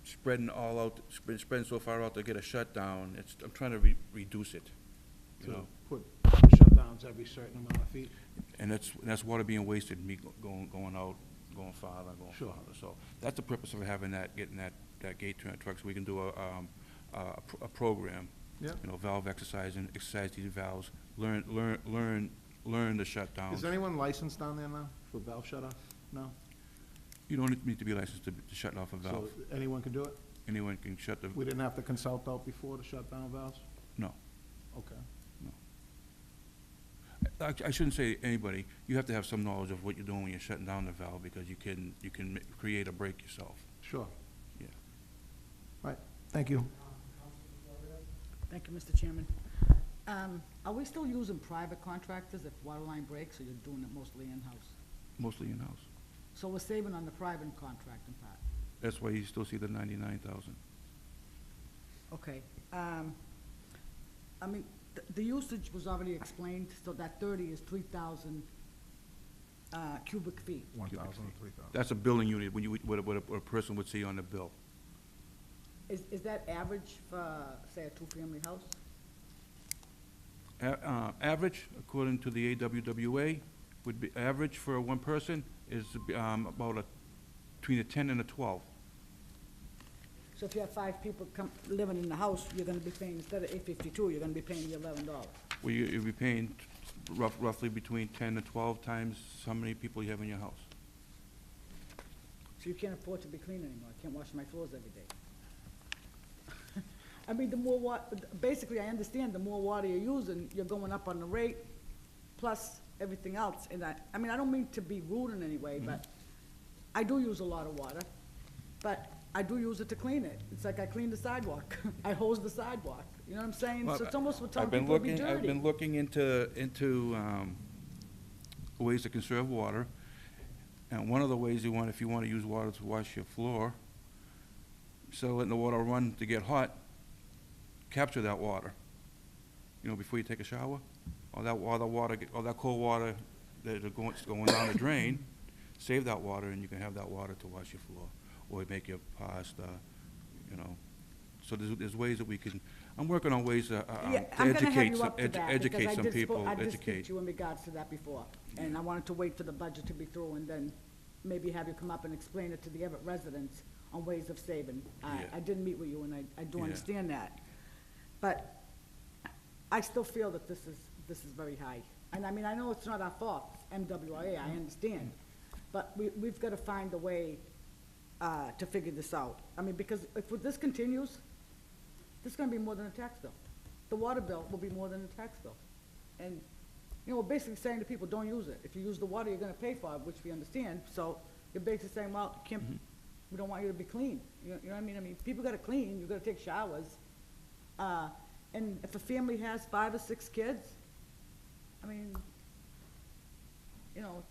spreading all out, spreading so far out to get a shutdown, I'm trying to reduce it, you To know? put shutdowns every certain amount of feet? And that's water being wasted, me going out, going farther, going Sure. farther. So that's the purpose of having that, getting that gate turn truck, so we can do a program. Yeah. You know, valve exercising, exercise these valves, learn the shutdowns. Is anyone licensed down there now for valve shut-off? No? You don't need to be licensed to shut off a valve. So anyone can do it? Anyone can shut the, We didn't have to consult out before to shut down valves? no. Okay. I shouldn't say anybody. You have to have some knowledge of what you're doing when you're shutting down the valve, because you can create a break yourself. Sure. Yeah. Right, thank you. Thank you, Mr. Chairman. Are we still using private contractors if water line breaks, or you're doing it mostly in-house? Mostly in-house. So we're saving on the private contracting part. That's why you still see the 99,000. Okay. I mean, the usage was already explained, so that 30 is 3,000 cubic feet. 1,000 or 3,000? That's a billing unit, what a person would see on the bill. Is that average for, say, a two-family house? Average, according to the AWWA, would be, average for one person is about between a 10 and a 12. So if you have 5 people living in the house, you're gonna be paying, instead of $8.52, you're gonna be paying the $11. Well, you'll be paying roughly between 10 to 12 times how many people you have in your house. So you can't afford to be clean anymore. I can't wash my floors every day. I mean, the more basically, I understand the more water you're using, you're going up on the rate, plus everything else. And I mean, I don't mean to be rude in any way, but I do use a lot of water, but I do use it to clean it. It's like I clean the sidewalk. I hose the sidewalk. You know what I'm saying? So it's almost we're telling people to be dirty. I've been looking into ways to conserve water. And one of the ways if you want to use water to wash your floor, instead of letting the water run to get hot, capture that water. You know, before you take a shower, all that cold water that are going down the drain, save that water, and you can have that water to wash your floor or make your pasta. You know, so there's ways that we can. I'm working on ways to I'm gonna have you up to that, educate because some people. I did speak Educate. to you in regards to that before, and I wanted to wait for the budget to be through and then maybe have you come up and explain it to the Everett residents on ways of saving. Yeah. I did meet with you, and I do Yeah. understand that. But I still feel that this is very high. And I mean, I know it's not our fault, it's MWIA, I understand. But we've got to find a way to figure this out. I mean, because if this continues, this is gonna be more than a tax bill. The water bill will be more than a tax bill. And, you know, we're basically saying to people, don't use it. If you use the water, you're gonna pay for it, which we understand. So you're basically saying, well, Kim, we don't want you to be clean. You know what I mean? I mean, people gotta clean, you gotta take showers. And if a family has 5 or 6 kids, I mean, you know,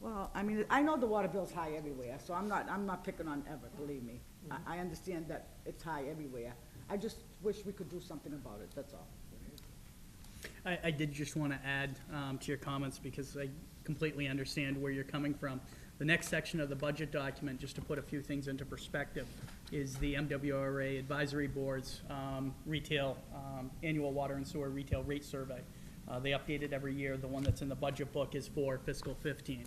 well, I mean, I know the water bill's high everywhere, so I'm not picking on Everett, believe me. I understand that it's high everywhere. I just wish we could do something about it, that's all. I did just want to add to your comments, because I completely understand where you're coming from. The next section of the budget document, just to put a few things into perspective, is the MWRA Advisory Board's retail, annual water and sewer retail rate survey. They update it every year. The one that's in the budget book is for fiscal 15.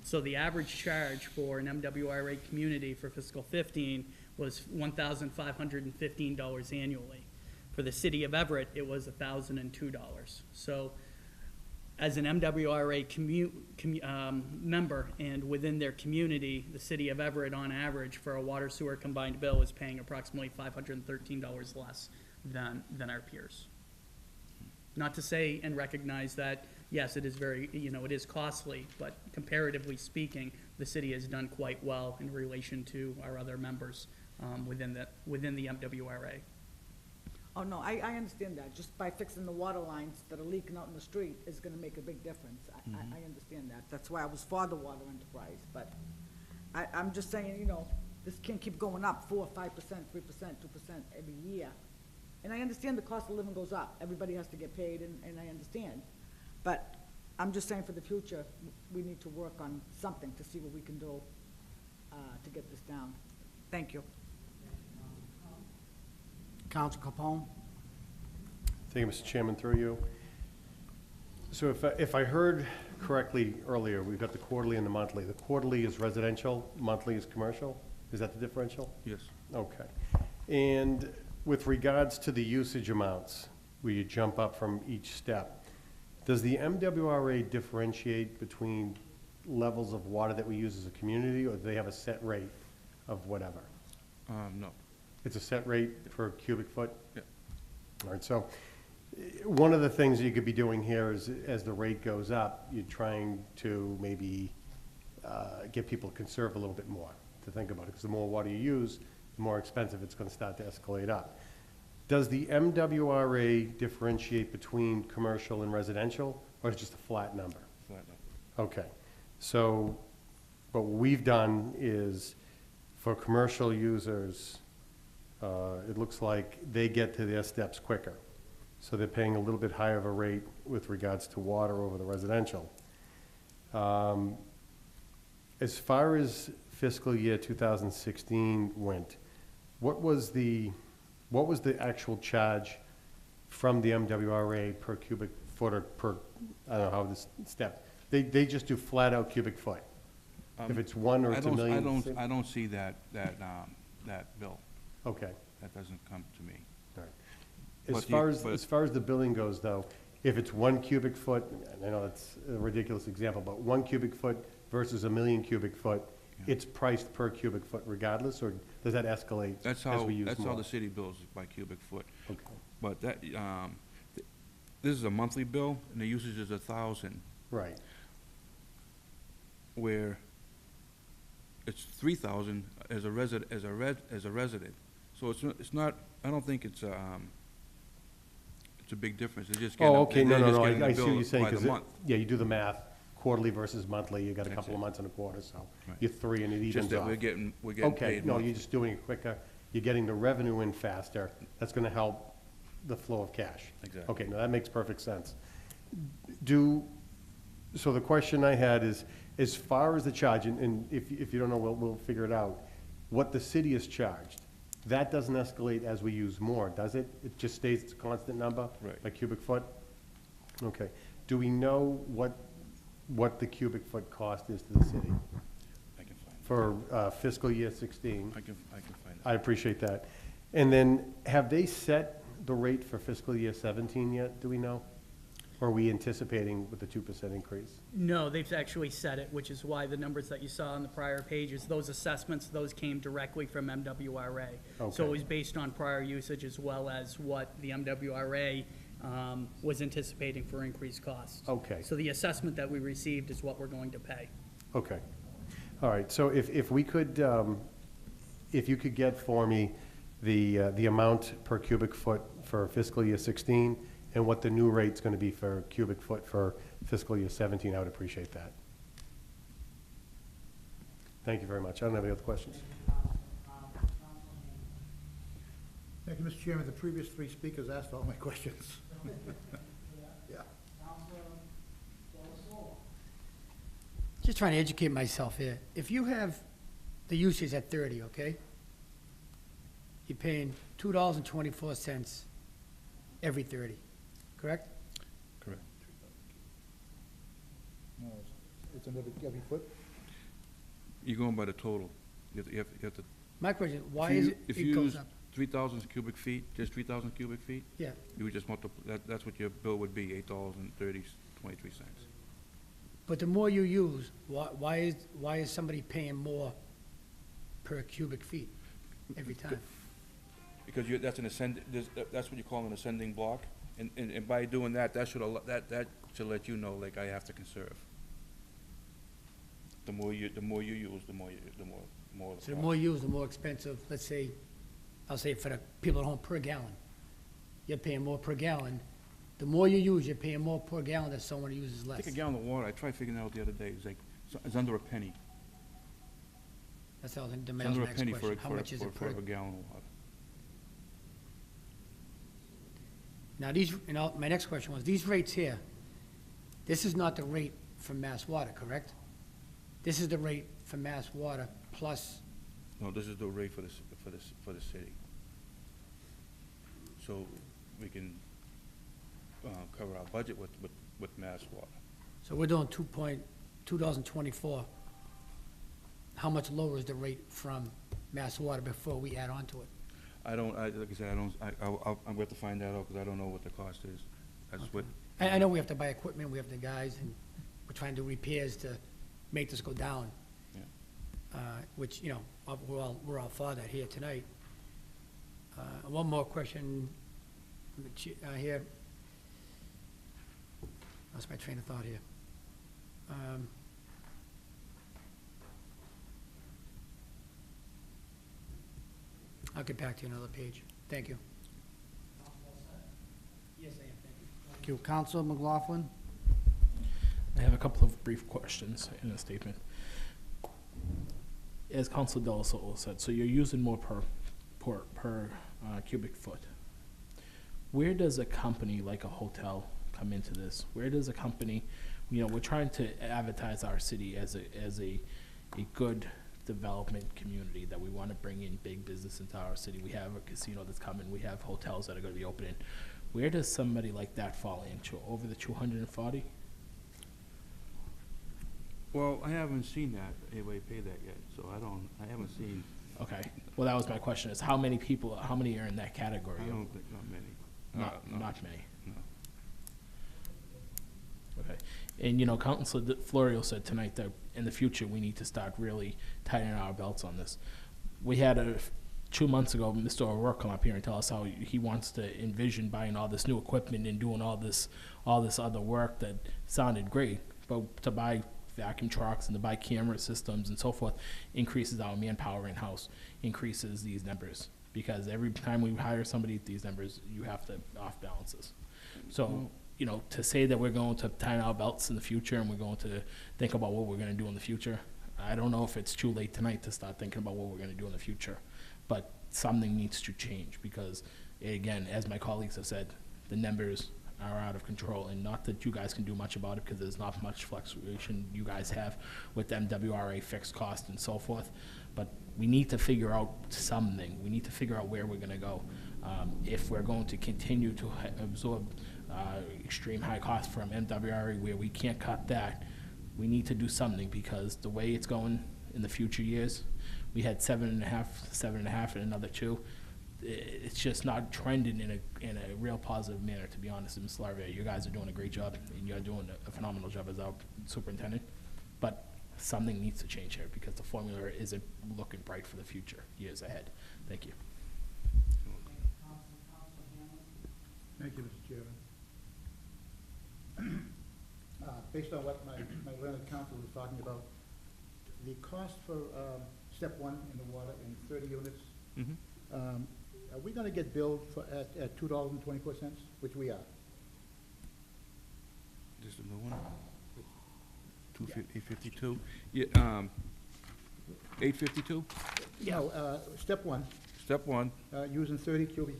So the average charge for an MWRA community for fiscal 15 was $1,515 annually. For the city of Everett, it was $1,002. So as an MWRA member and within their community, the city of Everett, on average, for a water sewer combined bill, is paying approximately $513 less than our peers. Not to say and recognize that, yes, it is very, you know, it is costly, but comparatively speaking, the city has done quite well in relation to our other members within the MWRA. Oh, no, I understand that. Just by fixing the water lines that are leaking out in the street is gonna make a big difference. I understand that. That's why I was for the water enterprise, but I'm just saying, you know, this can't keep going up 4%, 5%, 3%, 2% every year. And I understand the cost of living goes up, everybody has to get paid, and I understand. But I'm just saying for the future, we need to work on something to see what we can do, to get this down. Thank you. Council Capone? Thank you, Mr. Chairman, through you. So if I heard correctly earlier, we've got the quarterly and the monthly. The quarterly is residential, monthly is commercial? Is that the differential? Yes. Okay. And with regards to the usage amounts, where you jump up from each step, does the MWRA differentiate between levels of water that we use as a community, or do they have a set rate of whatever? No. It's a set rate per cubic foot? Yeah. All right, so one of the things you could be doing here is, as the rate goes up, you're trying to maybe get people to conserve a little bit more, to think about it, because the more water you use, the more expensive it's going to start to escalate up. Does the MWRA differentiate between commercial and residential, or is it just a flat number? Flat number. Okay, so what we've done is, for commercial users, it looks like they get to their steps quicker. So they're paying a little bit higher of a rate with regards to water over the residential. As far as fiscal year 2016 went, what was the actual charge from the MWRA per cubic foot, or per, I don't know how this step? They just do flat out cubic foot. If it's one or it's a million? I don't see that bill. Okay. That doesn't come to me. All right. But As far as the billing goes, though, if it's 1 cubic foot, and I know that's a ridiculous example, but 1 cubic foot versus a million cubic foot, it's priced per cubic foot regardless, or does that escalate That's as how, we use more? that's how the city bills is by cubic foot. Okay. But that, this is a monthly bill, and the usage is 1,000, Right, where it's 3,000 as a resident. So it's not, I don't think it's a big difference. They're just getting, oh, okay, no, they're just no, getting I the see what bill you're saying, by the 'cause month. yeah, you do the math, quarterly versus monthly, you got a That's couple of it. months in a quarter, so Right. you're 3 and it evens Just that off. we're getting Okay, paid no, monthly. you're just doing it quicker, you're getting the revenue in faster, that's gonna help the flow of cash. Exactly. Okay, no, that makes perfect sense. So the question I had is, as far as the charge, and if you don't know, we'll figure it out, what the city is charged, that doesn't escalate as we use more, does it? It just stays its constant number? Right. By cubic foot? Okay. Do we know what the cubic foot cost is to the city I can find it. for fiscal year 16? I can find it. I appreciate that. And then, have they set the rate for fiscal year 17 yet, do we know? Or are we anticipating with the 2% increase? No, they've actually set it, which is why the numbers that you saw on the prior pages, those assessments, those came directly from MWRA. So Okay. it was based on prior usage as well as what the MWRA was anticipating for increased costs. Okay. So the assessment that we received is what we're going to pay. Okay. All right, so if we could, if you could get for me the amount per cubic foot for fiscal year 16, and what the new rate's gonna be for cubic foot for fiscal year 17, I would appreciate that. Thank you very much. I don't have any other questions. Thank you, Mr. Chairman. The previous 3 speakers asked all my questions. Yeah. Just trying to educate myself here. If you have the usage at 30, okay? You're paying $2.24 every 30, correct? Correct. No, it's every foot? You're going by the total. You have to. My question, why if you- is it, If it you goes use up? 3,000 cubic feet, just 3,000 cubic feet, Yeah, you would just multiply, that's what your bill would be, $8.23. but the more you use, why is somebody paying more per cubic feet every time? Because that's an that's what you call an ascending block, and by doing that, that should let you know, like, I have to conserve. The more you use, the more the So the cost. more you use, the more expensive, let's say, I'll say for the people at home per gallon. You're paying more per gallon. The more you use, you're paying more per gallon than someone who uses less. Take a gallon of water, I tried figuring it out the other day, it's under a penny. That's all, the It's mail's under a next penny for question. How much is it per? a gallon of water. Now, these, my next question was, these rates here, this is not the rate from Mass Water, correct? This is the rate for Mass Water plus, No, this is the rate for the city. So we can, cover our budget with Mass Water. so we're doing 2024. How much lower is the rate from Mass Water before we add on to it? Like I said, I'm going to find that out, because I don't know what the cost is. That's what, I know we have to buy equipment, we have the guys, and we're trying to do repairs to make this go down. Yeah. Which, we're all for that here tonight. One more question, here. Lost my train of thought here. I'll get back to you another page. Thank you. Yes, I am, thank you. Thank you. Counsel McLaughlin? I have a couple of brief questions in a statement. As Council Delasola said, so you're using more per cubic foot. Where does a company like a hotel come into this? Where does a company, we're trying to advertise our city as a good development community, that we want to bring in big business into our city. We have a casino that's coming. We have hotels that are going to be opening. Where does somebody like that fall into? Over the 240? well, I haven't seen that, anybody pay that yet, so I haven't seen, Okay. Well, that was my question, is how many are in that category? I don't think, not many. No. Not many. No. Okay. And, Councilor Florio said tonight that in the future, we need to start really tightening our belts on this. We had 2 months ago, Mr. O'Rourke come up here and tell us how he wants to envision buying all this new equipment and doing all this other work that sounded great, but to buy vacuum trucks and to buy camera systems and so forth increases our manpower in-house, increases these numbers. Because every time we hire somebody at these numbers, you have to off balances. So, to say that we're going to tighten our belts in the future and we're going to think about what we're going to do in the future, I don't know if it's too late tonight to start thinking about what we're going to do in the future. But something needs to change because, again, as my colleagues have said, the numbers are out of control. And not that you guys can do much about it because there's not much fluctuation you guys have with MWRA fixed cost and so forth. But we need to figure out something. We need to figure out where we're going to go. If we're going to continue to absorb extreme high costs from MWRA where we can't cut that, we need to do something because the way it's going in the future years, we had 7.5, and another 2. It's just not trending in a real positive manner, to be honest. Ms. Larvey, you guys are doing a great job, and you're doing a phenomenal job as our superintendent. But something needs to change here because the formula isn't looking bright for the future, years ahead. Thank you. Thank you, Mr. Chairman. Based on what my learned counsel was talking about, the cost for step 1 in the water in 30 units, are we gonna get billed at $2.24, which we are? This is the new one? 852? Yeah, 852? No, step 1, Step 1, using 30 cubic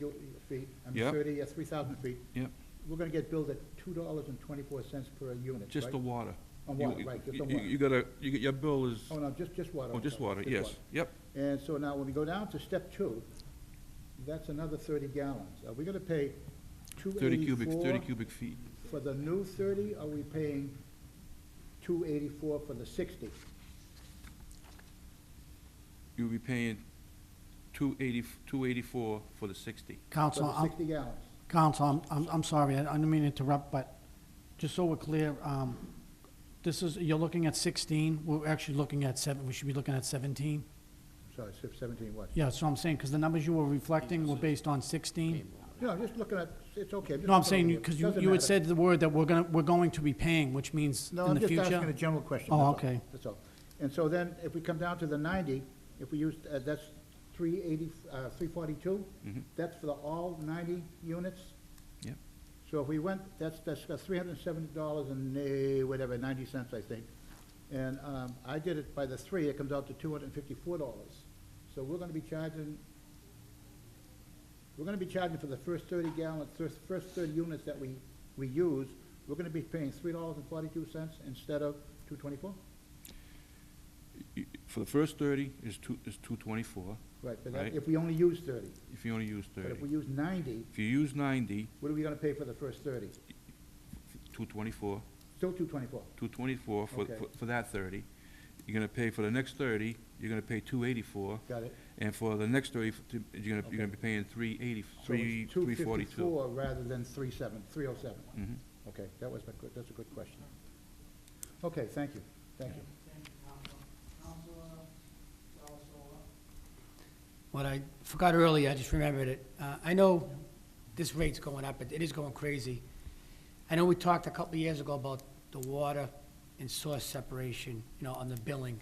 feet, Yep. 3,000 feet. Yep. We're gonna get billed at $2.24 per unit, just right? the water. On water, right, just on water. Your bill is, Oh, no, just water. oh, I'm just sorry, water, yes, yep. And so now, when we go down to step 2, that's another 30 gallons. Are we gonna pay 30 284 cubic feet. for the new 30, or are we paying 284 for the 60? You'll be paying 284 for the 60. For Counsel, the 60 gallons? Counsel, I'm sorry, I didn't mean to interrupt, but just so we're clear, you're looking at 16, we're actually looking at we should be looking at 17? Sorry, 17 what? Yeah, so I'm saying, because the numbers you were reflecting were based on 16? No, I'm just looking at, it's okay. No, I'm saying, because you had said the word that we're going to be paying, which means No, in I'm the just future? asking a general question. Oh, that's all, okay. That's all. And so then, if we come down to the 90, if we use, that's 342? That's for the all 90 units? Yep. So if we went, that's $370 and whatever, 90 cents, I think. And I did it by the 3, it comes out to $254. So we're gonna be charging we're gonna be charging for the first 30 gallons, first 30 units that we use, we're gonna be paying $3.42 instead of $2.24? For the first 30 is $2.24, Right, but Right. if we only use 30, if you only use but 30. if we use 90, If you use 90, what are we gonna pay for the first 30? $2.24, Still $2.24? $2.24 Okay. for that 30. You're gonna pay for the next 30, you're gonna pay $2.84, Got it? and for the next 30, you're gonna be paying So it's $3.42. $2.54 rather than $3.07. Mhm. Okay, that's a good question. Okay, thank you, thank you. What I forgot earlier, I just remembered it. I know this rate's going up, but it is going crazy. I know we talked a couple of years ago about the water and source separation, on the billing.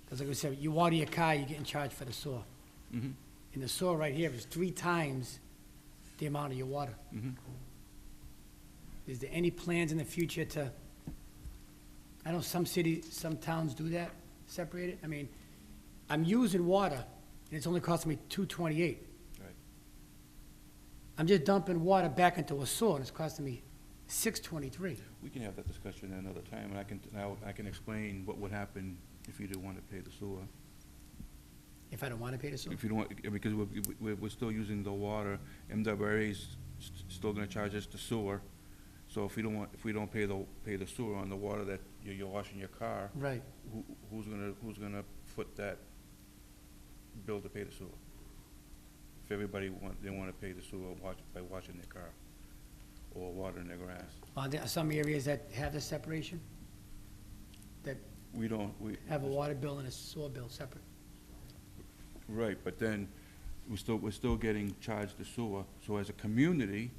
Because like we said, you water your car, you're getting charged for the sewer. Mhm. And the sewer right here is 3 times the amount of your water. Mhm. Is there any plans in the future to, I know some cities, some towns do that, separate it? I mean, I'm using water, and it's only costing me $2.28. Right. I'm just dumping water back into a sewer, and it's costing me $6.23. We can have that discussion another time, and I can explain what would happen if you didn't want to pay the sewer. If I don't want to pay the sewer? If you don't, because we're still using the water, MWRA's still gonna charge us the sewer. So if we don't pay the sewer on the water that you're washing your car, Right. who's gonna foot that bill to pay the sewer? If everybody they wanna pay the sewer by washing their car or watering their grass. Are there some areas that have the separation? That We don't, have a water bill and a sewer bill separate? right, but then we're still getting charged the sewer. So as a community,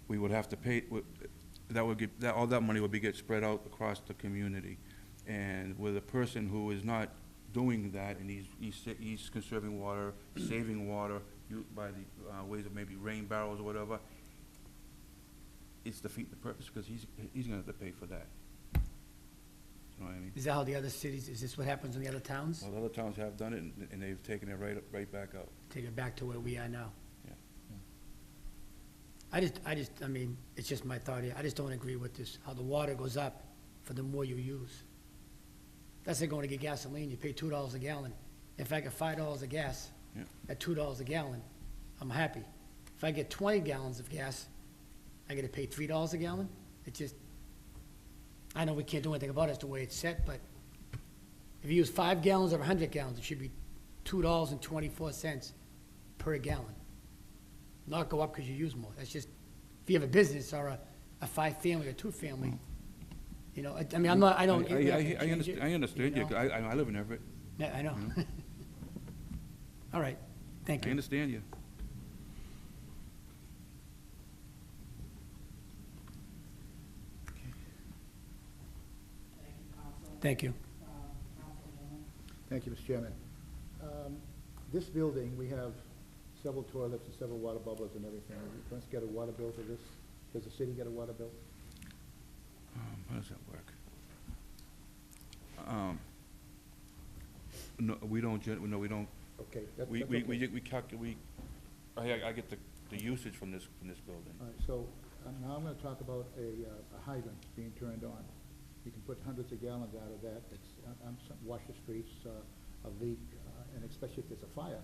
we would have to pay, all that money would get spread out across the community. And with a person who is not doing that, and he's conserving water, saving water, by the ways of maybe rain barrels or whatever, it's defeating the purpose, because he's gonna have to pay for that. You know what I mean? Is that how the other cities, is this what happens in the other towns? Well, other towns have done it, and they've taken it right back up. Take it back to where we are now? Yeah. I mean, it's just my thought here. I just don't agree with this, how the water goes up for the more you use. That's like going to get gasoline, you pay $2 a gallon. If I get $5 of gas, Yeah. at $2 a gallon, I'm happy. If I get 20 gallons of gas, I gotta pay $3 a gallon? It just, I know we can't do anything about it, it's the way it's set, but if you use 5 gallons or 100 gallons, it should be $2.24 per gallon. Not go up because you use more. That's just, if you have a business or a 5-family or 2-family, I mean, I'm not, I don't. I understand you. I live in Everett. Yeah, I know. All right, thank I you. understand you. Thank you. Thank you, Mr. Chairman. This building, we have several toilets and several water bubblers and everything. Are we going to get a water bill for this? Does the city get a water bill? How does that work? No, we don't, we don't, Okay, that's we okay. calculate, I get the usage from this building. All right, so now I'm going to talk about a hydrant being turned on. You can put hundreds of gallons out of that. Wash the streets, a leak, and especially if there's a fire,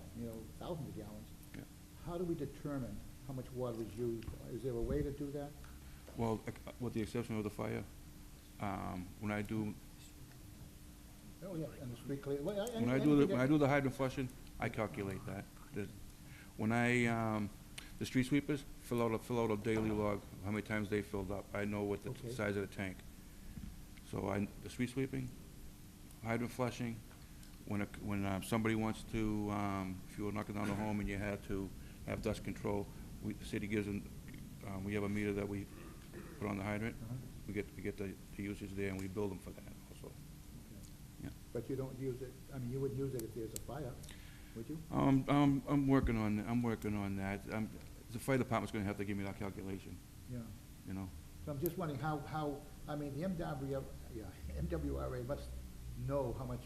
thousands of gallons. Yeah. How do we determine how much water is used? Is there a way to do that? Well, with the exception of the fire, when I do, Oh, yeah, and the street clear. when I do the hydrant flushing, I calculate that. When the street sweepers fill out a daily log, how many times they filled up. I know what the Okay. size of the tank. So the street sweeping, hydrant flushing, when somebody wants to, if you were knocking down a home and you had to have dust control, the city gives them, we have a meter that we put on the hydrant. Uh-huh. We get the usage there, and we bill them for that also. Yeah. But you don't use it, I mean, you wouldn't use it if there's a fire, would you? I'm working on that. The fire department's gonna have to give me that calculation, Yeah. you know? So I'm just wondering how, I mean, the MWRA must know how much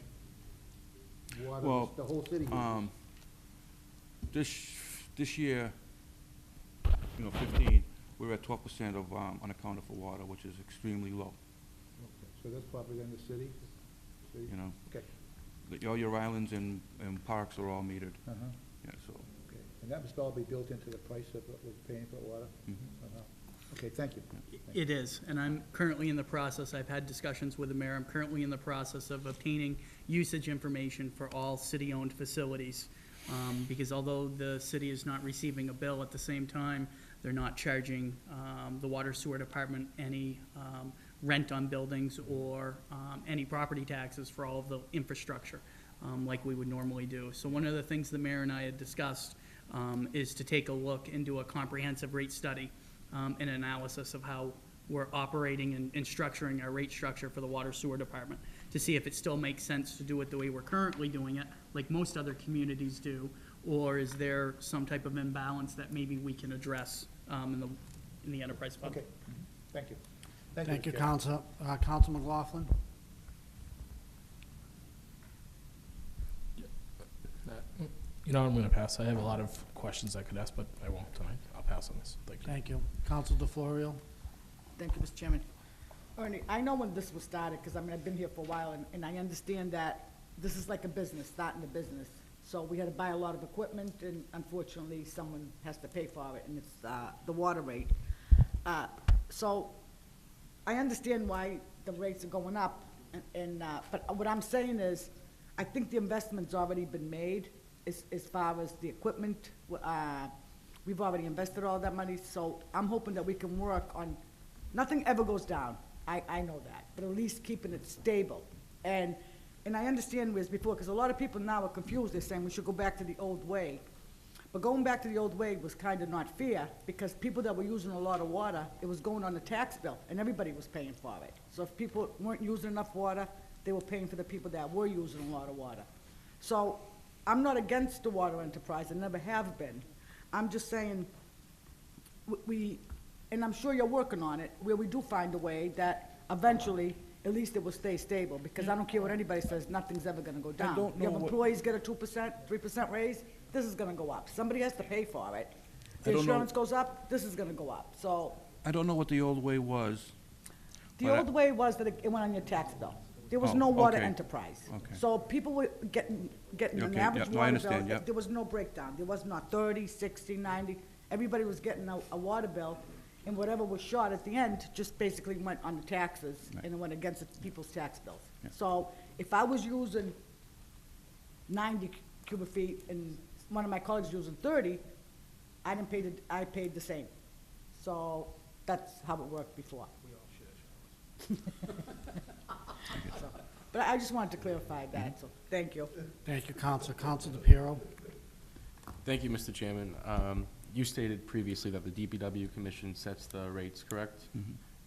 water Well, the whole city uses. This year, 15, we're at 12% of unaccounted for water, which is extremely low, Okay, so that's probably in the city? City? you know? Okay. All your islands and parks are all metered, Uh-huh, yeah, so. okay. And that must all be built into the price of what we're paying for water? Mhm. Uh-huh. Okay, thank you. It is, and I'm currently in the process, I've had discussions with the mayor, I'm currently in the process of obtaining usage information for all city-owned facilities. Because although the city is not receiving a bill, at the same time, they're not charging the water sewer department any rent on buildings or any property taxes for all of the infrastructure, like we would normally do. So one of the things the mayor and I had discussed is to take a look into a comprehensive rate study and analysis of how we're operating and structuring our rate structure for the water sewer department, to see if it still makes sense to do it the way we're currently doing it, like most other communities do, or is there some type of imbalance that maybe we can address in the enterprise fund? Okay, thank you. Thank you, Chair. Counsel. Counsel McLaughlin? You know, I'm gonna pass. I have a lot of questions I could ask, but I won't tonight. I'll pass on this. Thank you. Thank you. Counsel DeFlorio? Thank you, Mr. Chairman. Ernie, I know when this was started, because I mean, I've been here for a while, and I understand that this is like a business, starting a business. So we had to buy a lot of equipment, and unfortunately, someone has to pay for it, and it's the water rate. So I understand why the rates are going up, but what I'm saying is, I think the investment's already been made as far as the equipment. We've already invested all that money, so I'm hoping that we can work on, nothing ever goes down, I know that, but at least keeping it stable. And I understand whereas before, because a lot of people now are confused, they're saying we should go back to the old way. But going back to the old way was kind of not fair, because people that were using a lot of water, it was going on the tax bill, and everybody was paying for it. So if people weren't using enough water, they were paying for the people that were using a lot of water. So I'm not against the water enterprise, I never have been. I'm just saying, and I'm sure you're working on it, where we do find a way that eventually, at least it will stay stable, because I don't care what anybody says, nothing's ever gonna go down. don't You know have what- employees get a 2%, 3% raise, this is gonna go up. Somebody has to pay for it. I The don't know- insurance goes up, this is gonna go up. So, I don't know what the old way was. the But I- old way was that it went on your tax bill. There was Oh, no water okay. enterprise. Okay. So people were getting an Okay, average yeah, no, I water understand, bill, yep. there was no breakdown. There was not 30, 60, 90. Everybody was getting a water bill, and whatever was short at the end just basically went on the taxes, Right. and it went against the people's tax bills. Yeah. So if I was using 90 cubic feet and one of my colleagues using 30, I paid the same. So that's how it worked before. So, but I just wanted to clarify that, so, thank you. Thank you, Counsel. Counsel DePiero? Thank you, Mr. Chairman. You stated previously that the DPW Commission sets the rates, correct?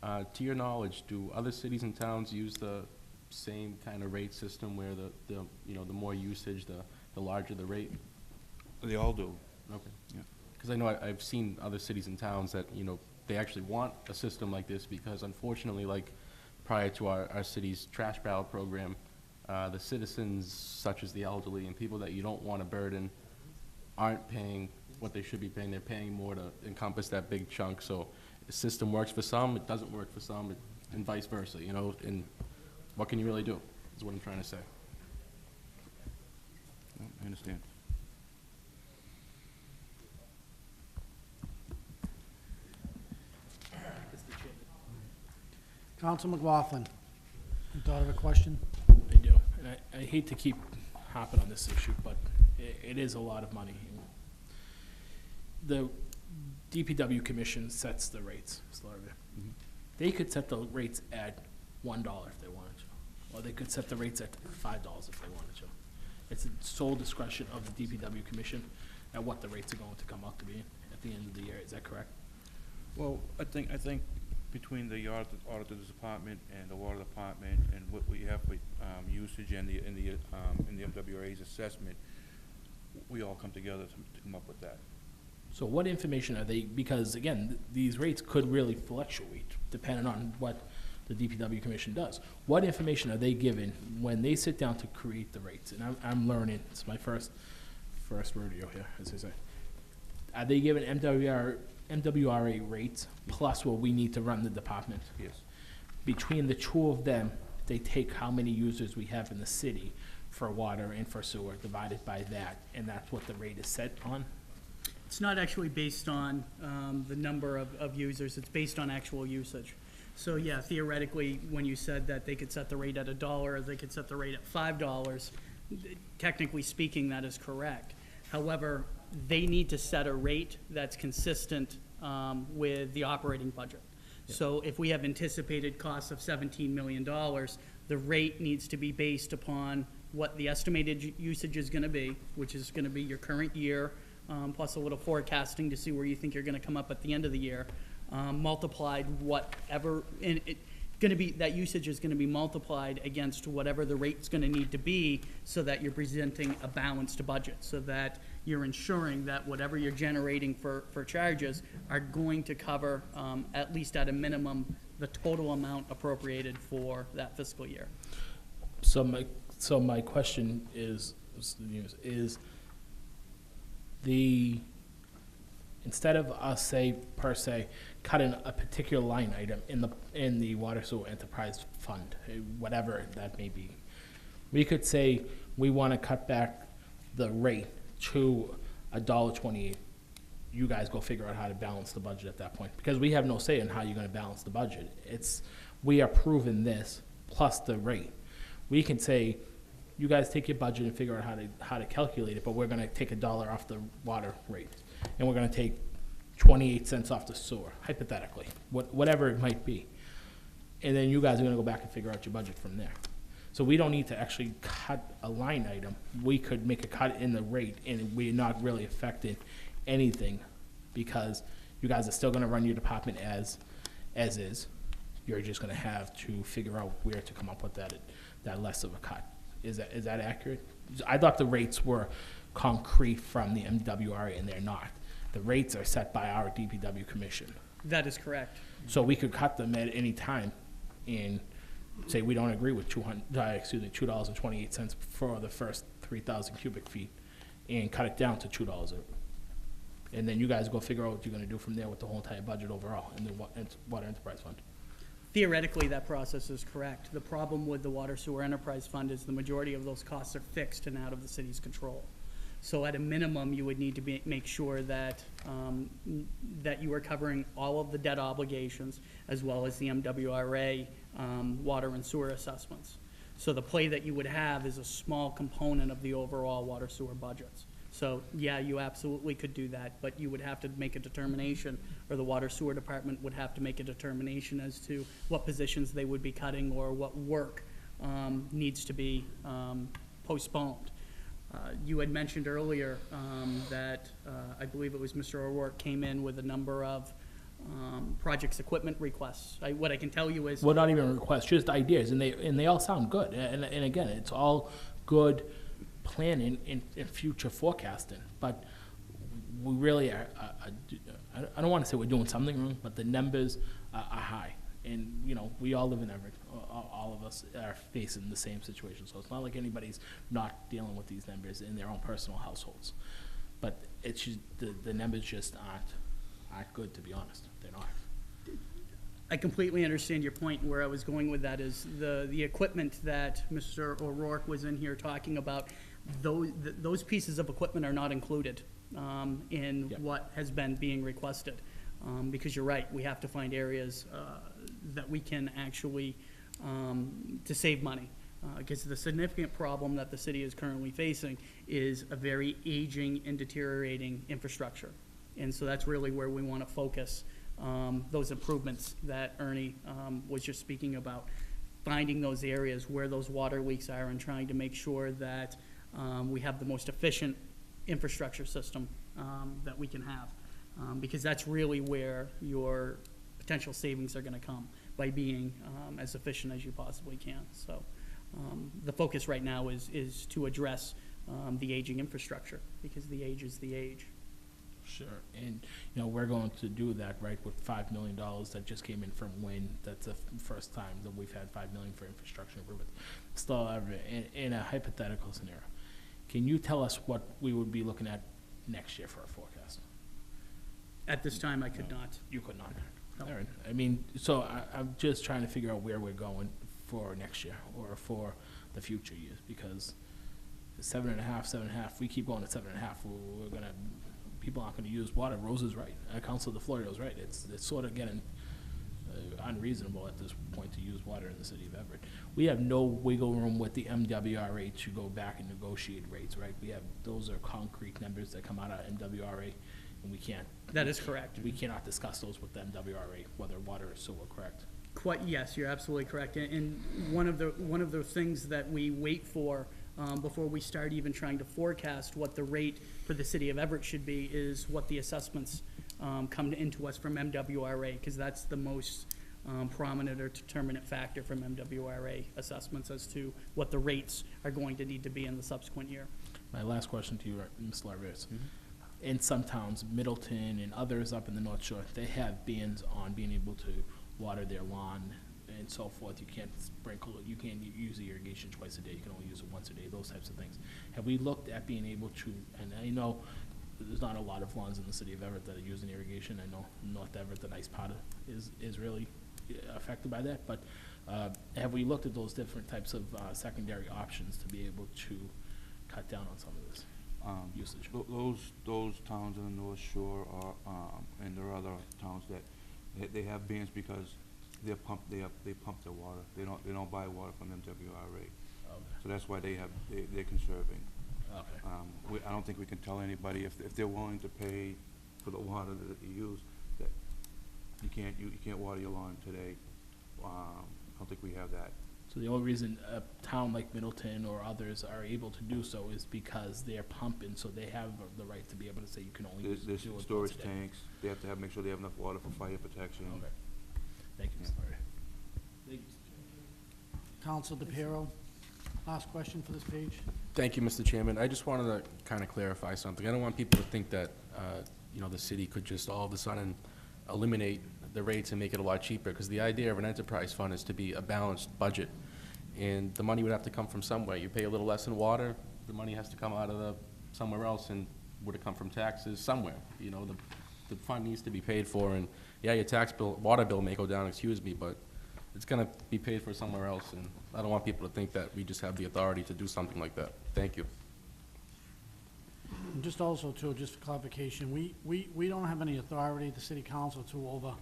To your knowledge, do other cities and towns use the same kind of rate system where the more usage, the larger the rate? They all do. Okay. Yeah. Because I know I've seen other cities and towns that, they actually want a system like this because unfortunately, like prior to our city's trash barrel program, the citizens such as the elderly and people that you don't want to burden aren't paying what they should be paying. They're paying more to encompass that big chunk. So the system works for some, it doesn't work for some, and vice versa, and what can you really do, is what I'm trying to say. Yeah, I understand. Counsel McLaughlin? You thought of a question? I do. And I hate to keep hopping on this issue, but it is a lot of money. The DPW Commission sets the rates, Mr. Larrabee. They could set the rates at $1 if they wanted to, or they could set the rates at $5 if they wanted to. It's the sole discretion of the DPW Commission at what the rates are going to come out to be at the end of the year. Is that correct? Well, I think between the auditor's department and the water department and what we have with usage and the MWRA's assessment, we all come together to come up with that. So what information are they, because again, these rates could really fluctuate depending on what the DPW Commission does. What information are they given when they sit down to create the rates? And I'm learning, it's my first rodeo here, as they say. Are they given MWR MWRA rates plus what we need to run the department. Yes. Between the two of them, they take how many users we have in the city for water and for sewer, divided by that, and that's what the rate is set on. It's not actually based on the number of users, it's based on actual usage. So yeah, theoretically, when you said that they could set the rate at $1, or they could set the rate at $5, technically speaking, that is correct. However, they need to set a rate that's consistent with the operating budget. So if we have anticipated costs of $17 million, the rate needs to be based upon what the estimated usage is gonna be, which is gonna be your current year, plus a little forecasting to see where you think you're gonna come up at the end of the year, multiplied whatever, and that usage is gonna be multiplied against whatever the rate's gonna need to be, so that you're presenting a balanced budget, so that you're ensuring that whatever you're generating for charges are going to cover, at least at a minimum, the total amount appropriated for that fiscal year. So my question is instead of us, say, per se, cutting a particular line item in the water sewer enterprise fund, whatever that may be, we could say we want to cut back the rate to $1.28. You guys go figure out how to balance the budget at that point, because we have no say in how you're going to balance the budget. We are approving this plus the rate. We can say, you guys take your budget and figure out how to calculate it, but we're gonna take $1 off the water rate, and we're gonna take 28 cents off the sewer, hypothetically, whatever it might be. And then you guys are gonna go back and figure out your budget from there. So we don't need to actually cut a line item. We could make a cut in the rate, and we're not really affecting anything, because you guys are still gonna run your department as is. You're just gonna have to figure out where to come up with that less of a cut. Is that accurate? I thought the rates were concrete from the MWRA, and they're not. The rates are set by our DPW commission. That is correct. So we could cut them at any time and say we don't agree with $2.28 for the first 3,000 cubic feet, and cut it down to $2. And then you guys go figure out what you're gonna do from there with the whole entire budget overall in the water enterprise fund. Theoretically, that process is correct. The problem with the Water Sewer Enterprise Fund is the majority of those costs are fixed and out of the city's control. So at a minimum, you would need to make sure that, that you are covering all of the debt obligations, as well as the MWRA water and sewer assessments. So the play that you would have is a small component of the overall water sewer budgets. So, yeah, you absolutely could do that, but you would have to make a determination, or the water sewer department would have to make a determination as to what positions they would be cutting, or what work needs to be postponed. You had mentioned earlier that I believe it was Mr. O'Rourke came in with a number of projects equipment requests. What I can tell you is. Well, not even requests, just ideas, and they all sound good. And again, it's all good planning and future forecasting, but we really are, I don't want to say we're doing something wrong, but the numbers are high. And, you know, we all live in Everett. All of us are facing the same situation. So it's not like anybody's not dealing with these numbers in their own personal households. But it's just, the numbers just aren't good, to be honest. They're not. I completely understand your point. Where I was going with that is the equipment that Mr. O'Rourke was in here talking about, those pieces of equipment are not included in what has been being requested. Because you're right, we have to find areas that we can actually, to save money. Because the significant problem that the city is currently facing is a very aging and deteriorating infrastructure. And so that's really where we want to focus those improvements that Ernie was just speaking about. Finding those areas where those water leaks are, and trying to make sure that we have the most efficient infrastructure system that we can have. Because that's really where your potential savings are gonna come, by being as efficient as you possibly can. So the focus right now is to address the aging infrastructure, because the age is the age. Sure, and, you know, we're going to do that, right, with $5 million that just came in from WIN. That's the first time that we've had $5 million for infrastructure improvement. Still, in a hypothetical scenario, can you tell us what we would be looking at next year for our forecast? At this time, I could not. You could not. All right. I mean, so I'm just trying to figure out where we're going for next year or for the future years, because 7.5, we keep going at 7.5, we're gonna, people aren't gonna use water. Rose is right. Councilor DeFlorio's right. It's sort of getting unreasonable at this point to use water in the city of Everett. We have no wiggle room with the MWRA to go back and negotiate rates, right? Those are concrete numbers that come out of MWRA, and we can't. That is correct. We cannot discuss those with the MWRA, whether water is sewer, correct? Quite, yes, you're absolutely correct. And one of the things that we wait for before we start even trying to forecast what the rate for the city of Everett should be is what the assessments come into us from MWRA, because that's the most prominent or determinant factor from MWRA assessments as to what the rates are going to need to be in the subsequent year. My last question to you, Ms. Larvis. In some towns, Middleton and others up in the North Shore, they have bans on being able to water their lawn and so forth. You can't sprinkle, you can't use the irrigation twice a day, you can only use it once a day, those types of things. Have we looked at being able to, and I know there's not a lot of lawns in the city of Everett that are using irrigation. I know North Everett, the nice part is really affected by that, but have we looked at those different types of secondary options to be able to cut down on some of this usage? Those towns in the North Shore are, and there are other towns that they have bans because they pump their water. They don't buy water from MWRA. So that's why they're conserving. Okay. I don't think we can tell anybody if they're willing to pay for the water that you use, that you can't water your lawn today. I don't think we have that. So the only reason a town like Middleton or others are able to do so is because they're pumping, so they have the right to be able to say you can only do There's it once a storage day. tanks. They have to make sure they have enough water for fire protection. Okay. Thank you, Mr. Larry. Thank you, Mr. Chairman. Council DePiero, last question for this page. Thank you, Mr. Chairman. I just wanted to kind of clarify something. I don't want people to think that, the city could just all of a sudden eliminate the rates and make it a lot cheaper, because the idea of an enterprise fund is to be a balanced budget, and the money would have to come from somewhere. You pay a little less in water, the money has to come out of somewhere else, and would it come from taxes? Somewhere. The fund needs to be paid for, and yeah, your water bill may go down, excuse me, but it's gonna be paid for somewhere else, and I don't want people to think that we just have the authority to do something like that. Thank you. And just also too, just for clarification, we don't have any authority, the city council, to over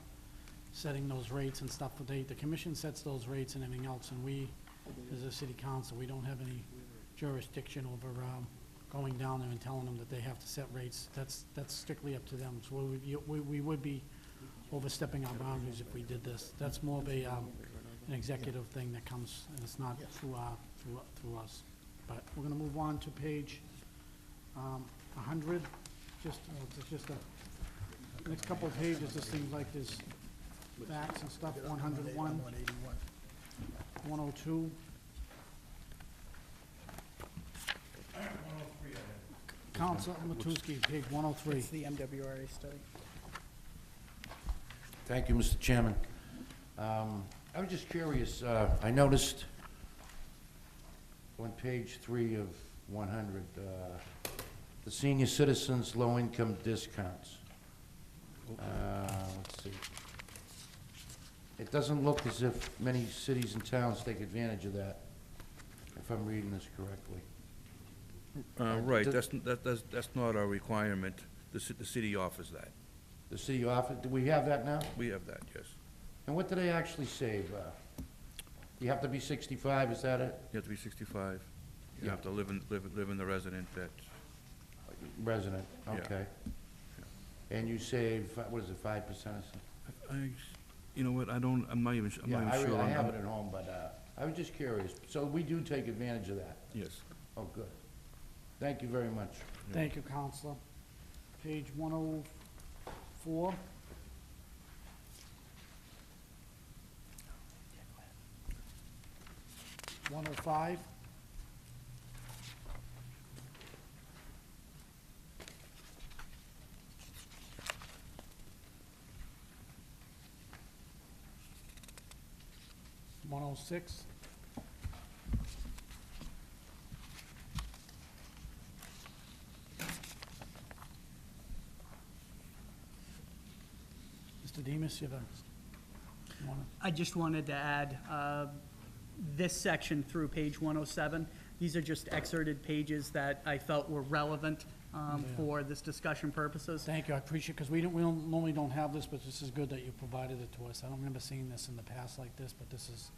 setting those rates and stuff. The commission sets those rates and everything else, and we, as a city council, we don't have any jurisdiction over going down there and telling them that they have to set rates. That's strictly up to them. So we would be overstepping our boundaries if we did this. That's more of an executive thing that comes, and it's not through us. But we're gonna move on to page 100. Just the next couple of pages, this seems like there's facts and stuff. 101, 102. Council Matusky, page 103. It's the MWRA study. Thank you, Mr. Chairman. I was just curious, I noticed on page 3 of 100, the senior citizens low-income discounts. Let's see. It doesn't look as if many cities and towns take advantage of that, if I'm reading this correctly. Right, Does- that's not our requirement. The city offers that. The city offer, do we have that now? We have that, yes. And what do they actually save? You have to be 65, is that it? You have to be 65. You Yeah. have to live in the resident that, Resident, Yeah. okay. And you save, what is it, 5% or something? you know what, I'm not even sure. Yeah, I have it at home, but I was just curious. So we do take advantage of that? Yes. Oh, good. Thank you very much. Thank you, Counselor. Page 104. $105. $106. Demus, you wanna? I just wanted to add, this section through page 107, these are just excerpted pages that I felt were relevant for this discussion purposes. Thank you, I appreciate, because we normally don't have this, but this is good that you provided it to us. I don't remember seeing this in the past like this, but this is,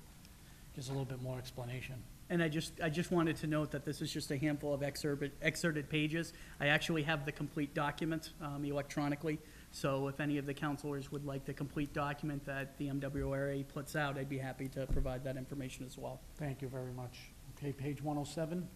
gives a little bit more explanation. And I just wanted to note that this is just a handful of excerpted pages. I actually have the complete document electronically, so if any of the counselors would like the complete document that the MWRA puts out, I'd be happy to provide that information as well. Thank you very much. Okay, page 107.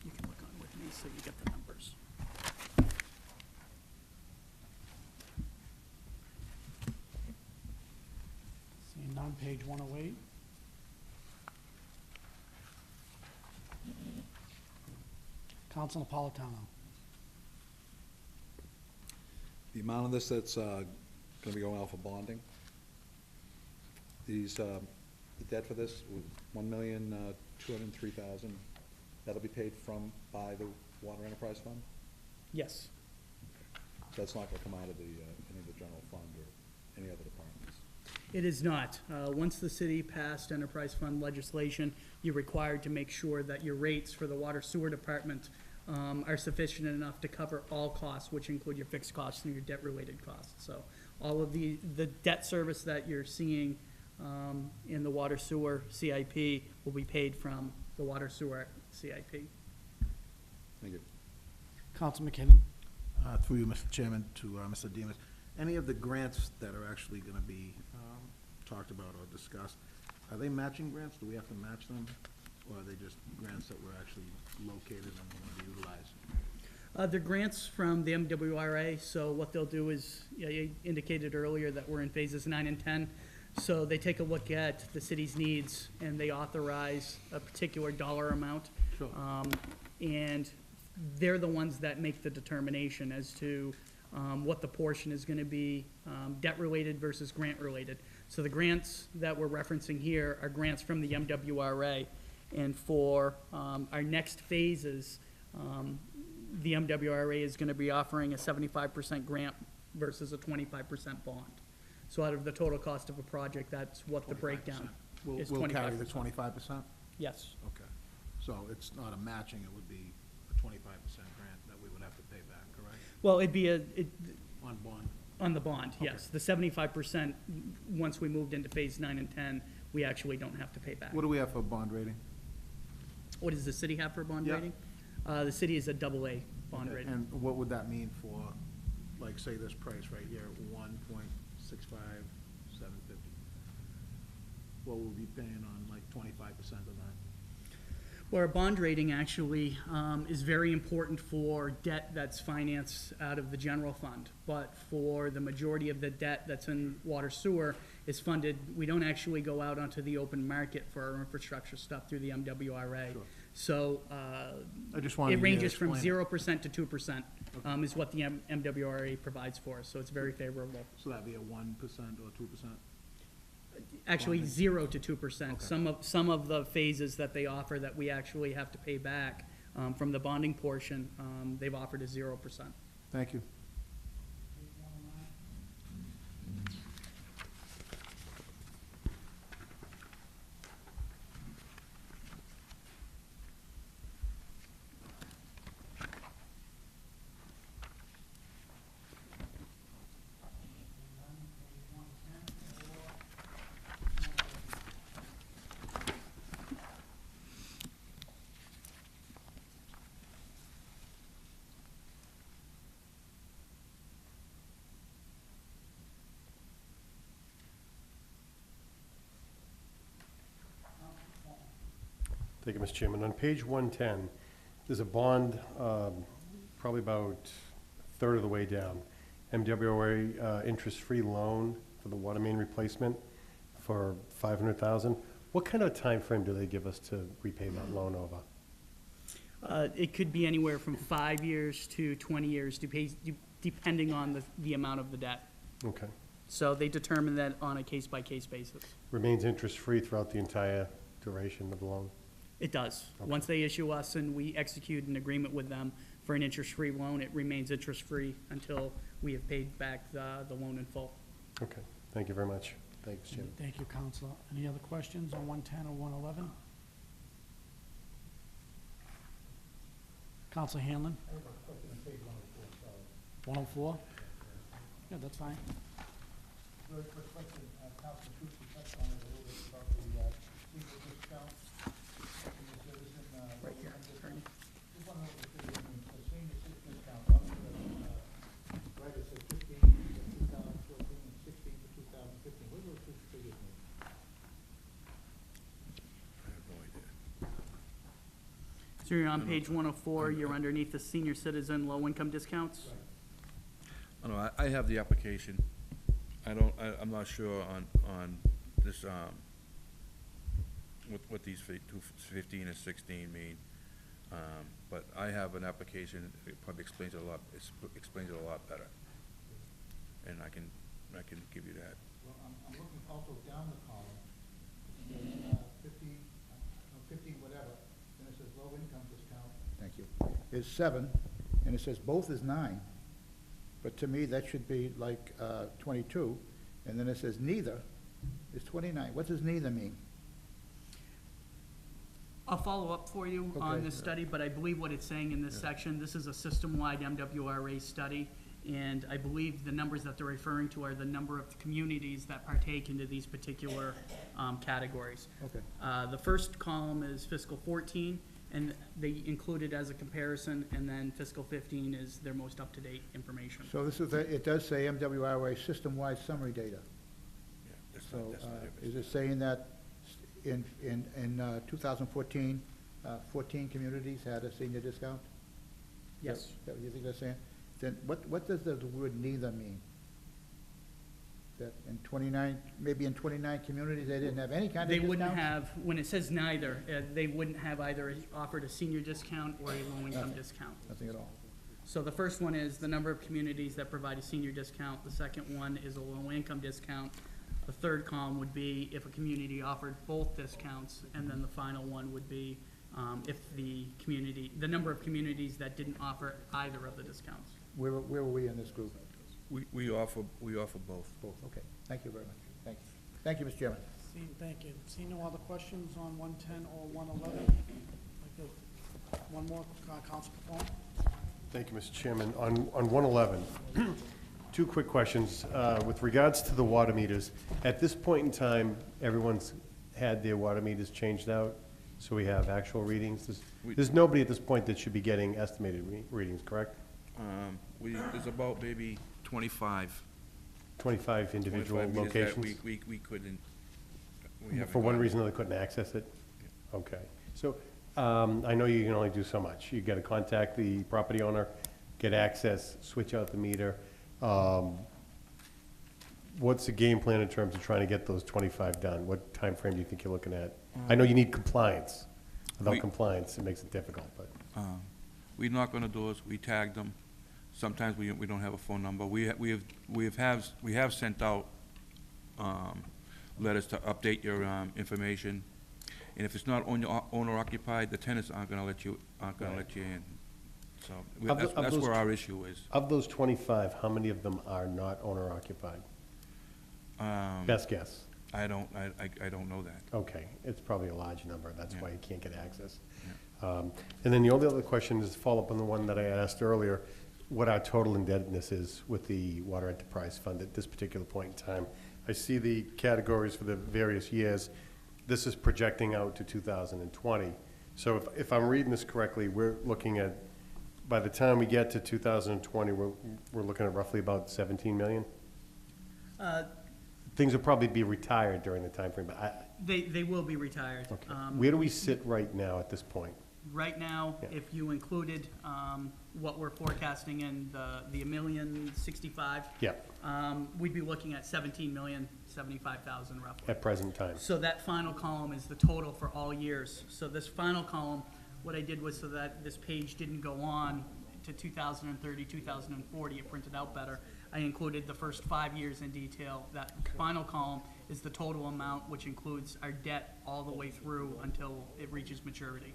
You can look on with me so you get the numbers. Seeing none, page 108. Council Napolitano. The amount of this that's gonna be going out for bonding, these, the debt for this, $1,203,000, that'll be paid by the Water Enterprise Fund? Yes. That's not gonna come out of any of the general fund or any other departments? It is not. Once the city passed enterprise fund legislation, you're required to make sure that your rates for the water sewer department are sufficient enough to cover all costs, which include your fixed costs and your debt-related costs. So all of the debt service that you're seeing in the water sewer CIP will be paid from the water sewer CIP. Thank you. Council McKinnon. Through you, Mr. Chairman, to Mr. Demus, any of the grants that are actually gonna be talked about or discussed, are they matching grants? Do we have to match them? Or are they just grants that were actually located and going to be utilized? They're grants from the MWRA, so what they'll do is, you indicated earlier that we're in phases 9 and 10. So they take a look at the city's needs and they authorize a particular dollar amount. Sure. And they're the ones that make the determination as to what the portion is gonna be, debt-related versus grant-related. So the grants that we're referencing here are grants from the MWRA. And for our next phases, the MWRA is gonna be offering a 75% grant versus a 25% bond. So out of the total cost of a project, that's what the breakdown is, 25%. We'll carry the 25%? Yes. Okay. So it's not a matching, it would be a 25% grant that we would have to pay back, correct? Well, it'd be On bond? on the bond, yes. The 75%, once we moved into phase 9 and 10, we actually don't have to pay back. What do we have for bond rating? What does the city have for bond Yeah. rating? The city is a AA bond Okay, rating. And what would that mean for, like, say this price right here, 1.65750? What would we be paying on like 25% of that? Well, our bond rating actually is very important for debt that's financed out of the general fund. But for the majority of the debt that's in water sewer is funded, we don't actually go out onto the open market for our infrastructure stuff through the MWRA. Sure. So I just wanted it you to ranges from explain it. 0% to 2% is what the MWRA provides for us. So it's very favorable. So that'd be a 1% or 2%? Actually, Bonding. 0 to 2%. Okay. Some of the phases that they offer that we actually have to pay back from the bonding portion, they've offered a 0%. Thank you. Thank you, Mr. Chairman. On page 110, there's a bond, probably about a third of the way down. MWRA interest-free loan for the water main replacement for $500,000. What kind of time frame do they give us to repay that loan over? It could be anywhere from 5 years to 20 years, depending on the amount of the debt. Okay. So they determine that on a case-by-case basis. Remains interest-free throughout the entire duration of the loan? It does. Once they issue us and we execute an agreement with them for an interest-free loan, it remains interest-free until we have paid back the loan in full. Okay, thank you very much. Thanks, Jim. Thank you, Counselor. Any other questions on 110 or 111? Counselor Hanlon? I have a question on page 104, sorry. 104? Yeah, that's fine. Very quick question, Councilor Tucci touched on it a little bit about the senior discount. Senior citizen, Right here, discount. attorney. Just want to know what the senior citizen discount, up to the, right, it says 15 for 2014 and 16 for 2015. What do those two figures mean? So you're on page 104, you're underneath the senior citizen low-income discounts? I don't know, I have the application. I'm not sure on this, what these 15 and 16 mean. But I have an application, it probably explains it a lot, explains it a lot better. And I can give you that. Well, I'm looking also down the column, it says 15 whatever, then it says low income discount. Thank you. It's 7, and it says both is 9, but to me, that should be like 22, and then it says neither is 29. What does neither mean? I'll follow up for you on Okay. this study, but I believe what it's saying in this section, this is a system-wide MWRA study, and I believe the numbers that they're referring to are the number of communities that partake into these particular categories. Okay. The first column is fiscal 14, and they include it as a comparison, and then fiscal 15 is their most up-to-date information. So this is, it does say MWRA system-wide summary data. Yeah, that's So not difference. is it saying that in 2014, 14 communities had a senior discount? Yes. Is that what you think they're saying? Then what does the word neither mean? That in 29, maybe in 29 communities, they didn't have any kind of They discount? wouldn't have, when it says neither, they wouldn't have either offered a senior discount or a low-income Nothing. discount. Nothing at all. So the first one is the number of communities that provide a senior discount. The second one is a low-income discount. The third column would be if a community offered both discounts, and then the final one would be if the number of communities that didn't offer either of the discounts. Where were we in this group? We offer both. Both, okay. Thank you very much. Thank you. Thank you, Mr. Chairman. Thank you. See no other questions on 110 or 111? One more, Counsel Capone? Thank you, Mr. Chairman. On 111, two quick questions. With regards to the water meters, at this point in time, everyone's had their water meters changed out, so we have actual readings. There's nobody at this point that should be getting estimated readings, correct? There's about maybe 25. 25 individual 25 meters that locations? we couldn't, we haven't For one gotten. reason or another, couldn't access it? Okay. So, I know you can only do so much. You gotta contact the property owner, get access, switch out the meter. What's the game plan in terms of trying to get those 25 done? What time frame do you think you're looking at? I know you need compliance. Without We- compliance, it makes it difficult, but, We knock on the doors, we tag them. Sometimes we don't have a phone number. We have sent out letters to update your information. And if it's not owner occupied, the tenants aren't gonna let you in. So Of the- of that's those where our issue is. of those 25, how many of them are not owner occupied? Best guess. I don't know that. Okay, it's probably a large number, that's Yeah. why you can't get access. And then the only other question is to follow up on the one that I asked earlier, what our total indebtedness is with the Water Enterprise Fund at this particular point in time. I see the categories for the various years. This is projecting out to 2020. So if I'm reading this correctly, we're looking at, by the time we get to 2020, we're looking at roughly about 17 million? Things will probably be retired during the timeframe, but They will be retired. okay. Where do we sit right now at this point? Right now, Yeah. if you included what we're forecasting in the $1,065,000, Yeah, we'd be looking at $17,075,000 roughly. at present time. So that final column is the total for all years. So this final column, what I did was so that this page didn't go on to 2030, 2040, it printed out better. I included the first 5 years in detail. That final column is the total amount, which includes our debt all the way through until it reaches maturity.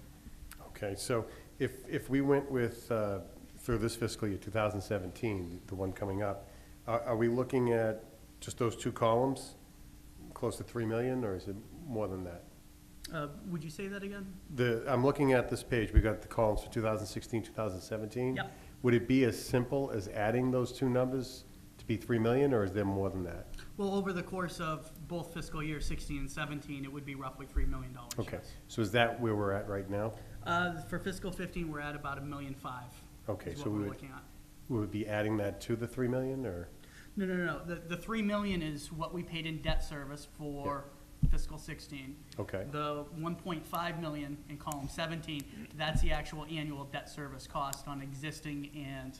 Okay, so if we went with, through this fiscal year, 2017, the one coming up, are we looking at just those two columns, close to 3 million, or is it more than that? Would you say that again? I'm looking at this page, we got the columns for 2016, 2017. Yep. Would it be as simple as adding those two numbers to be 3 million, or is there more than that? Well, over the course of both fiscal years 16 and 17, it would be roughly $3 million. Okay, yes. so is that where we're at right now? For fiscal 15, we're at about $1.5 million. Okay, is so what we we're would, looking at. we would be adding that to the 3 million, or? No. The $3 million is what we paid in debt service for fiscal 16. Okay, The 1.5 million in column 17, that's the actual annual debt service cost on existing and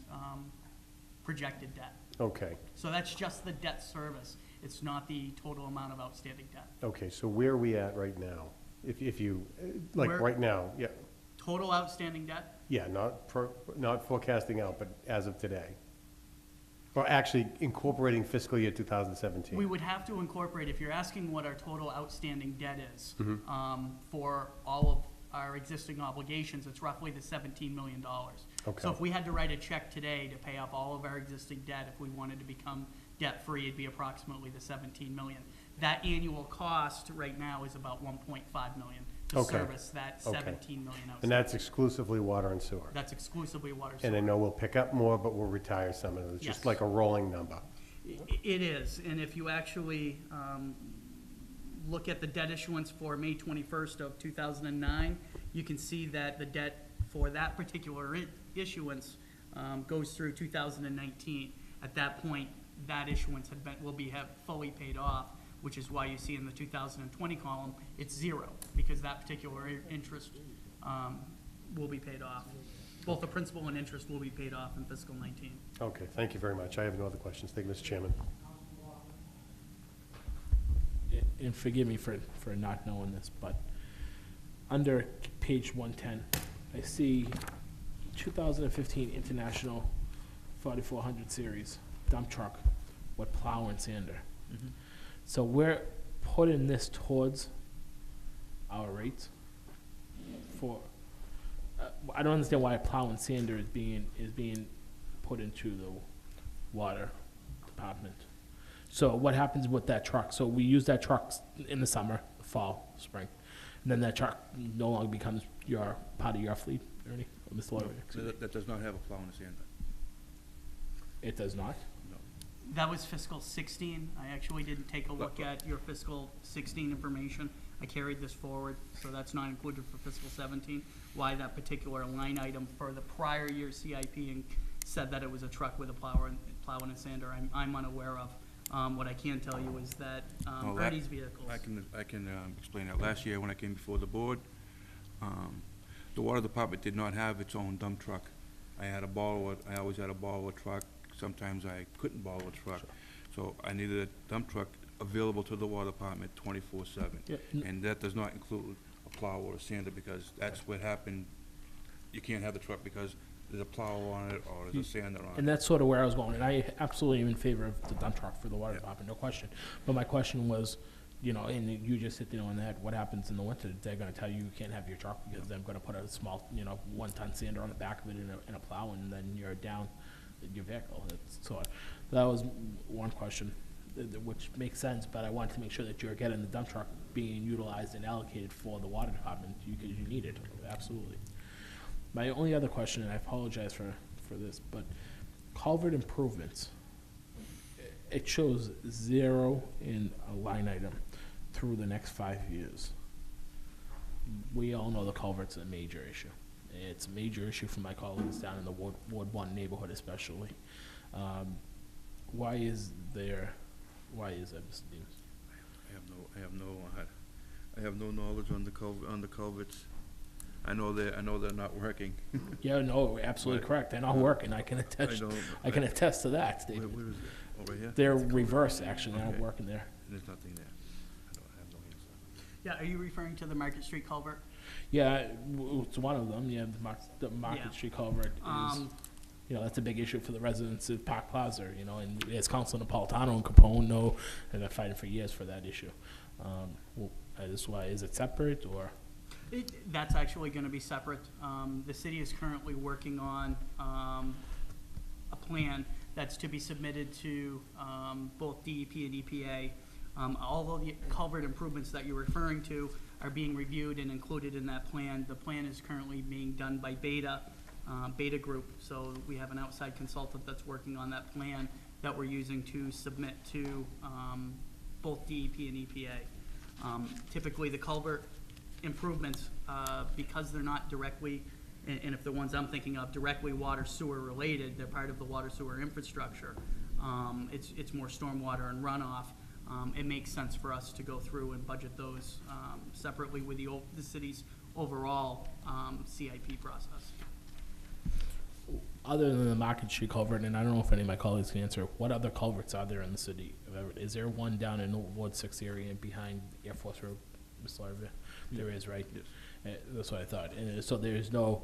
projected debt. okay, So that's just the debt service. It's not the total amount of outstanding debt. okay, so where are we at right now? If you, like, Where- right now, yeah, Total outstanding debt, yeah, not forecasting out, but as of today. Or actually incorporating fiscal year 2017. we would have to incorporate, if you're asking what our total outstanding debt is, for all of our existing obligations, it's roughly the $17 million. Okay. So if we had to write a check today to pay off all of our existing debt, if we wanted to become debt-free, it'd be approximately the 17 million. That annual cost right now is about 1.5 million to Okay. service that Okay. 17 million And outstanding. that's exclusively water and sewer. That's exclusively water And I sewer. know we'll pick up more, but we'll retire some of it. It's just Yes. like a rolling number. It is, and if you actually look at the debt issuance for May 21st of 2009, you can see that the debt for that particular issuance goes through 2019. At that point, that issuance will have fully paid off, which is why you see in the 2020 column, it's zero, because that particular interest will be paid off. Both the principal and interest will be paid off in fiscal 19. Okay, thank you very much. I have no other questions. Thank you, Mr. Chairman. And forgive me for not knowing this, but under page 110, I see 2015 International 4400 series dump truck with plow and sander. So we're putting this towards our rates for, I don't understand why a plow and sander is being put into the water department. So what happens with that truck? So we use that truck in the summer, fall, spring, and then that truck no longer becomes part of your fleet, Ernie, or Mr. Lawyer? That does not have a plow and a sander. It does not? That was fiscal 16. I actually didn't take a look at your fiscal 16 information. I carried this forward, so that's not included for fiscal 17. Why that particular line item for the prior year CIP and said that it was a truck with a plow and a sander, I'm unaware of. What I can tell you is that Well, that- Ernie's vehicles. I can explain that. Last year, when I came before the board, the water department did not have its own dump truck. I always had a borrow truck. Sometimes I couldn't borrow a truck. So I needed a dump truck available to the water department 24/7. Yeah, And that does not include a plow or a sander, because that's what happened. You can't have the truck because there's a plow on it or there's a sander on it. And that's sort of where I was going, and I absolutely am in favor of the dump truck for the water Yeah. department, no question. But my question was, and you just hit on that, what happens in the winter? They're gonna tell you can't have your truck because they're gonna put a small, 1-ton sander on the back of it and a plow, and then you're down your vehicle. So that was one question, which makes sense, but I wanted to make sure that you're getting the dump truck being utilized and allocated for the water department, because you need it, absolutely. My only other question, and I apologize for this, but culvert improvements, it shows 0 in a line item through the next 5 years. We all know the culvert's a major issue. It's a major issue for my colleagues down in the Ward 1 neighborhood especially. Why is that, Mr. Demus? I have no knowledge on the culverts. I know they're not working. Yeah, no, absolutely Right. correct. They're not working. I can attest. know, I can attest to that, David. Where is it? Over here? They're reverse, actually. They're not Okay. working there. There's nothing there. I have no answer. Yeah, are you referring to the Market Street culvert? Yeah, it's one of them. Yeah, the Market Yeah. Street culvert is. You know, that's a big issue for the residents of Park Plaza, you know, and as Councilor Napolitano and Capone know, and they're fighting for years for that issue. This why, is it separate, or? That's actually gonna be separate. The city is currently working on, a plan that's to be submitted to, both DEP and EPA. All of the culvert improvements that you're referring to are being reviewed and included in that plan. The plan is currently being done by Beta Group. So we have an outside consultant that's working on that plan that we're using to submit to, both DEP and EPA. Typically, the culvert improvements, because they're not directly, and if the ones I'm thinking of, directly water sewer related, they're part of the water sewer infrastructure. It's more stormwater and runoff. It makes sense for us to go through and budget those separately with the city's overall CIP process. Other than the Market Street culvert, and I don't know if any of my colleagues can answer, what other culverts are there in the city of Everett? Is there one down in the Ward 6 area and behind Air Force Road, Mr. Larrabee? There is, right? That's what I thought. And so there's no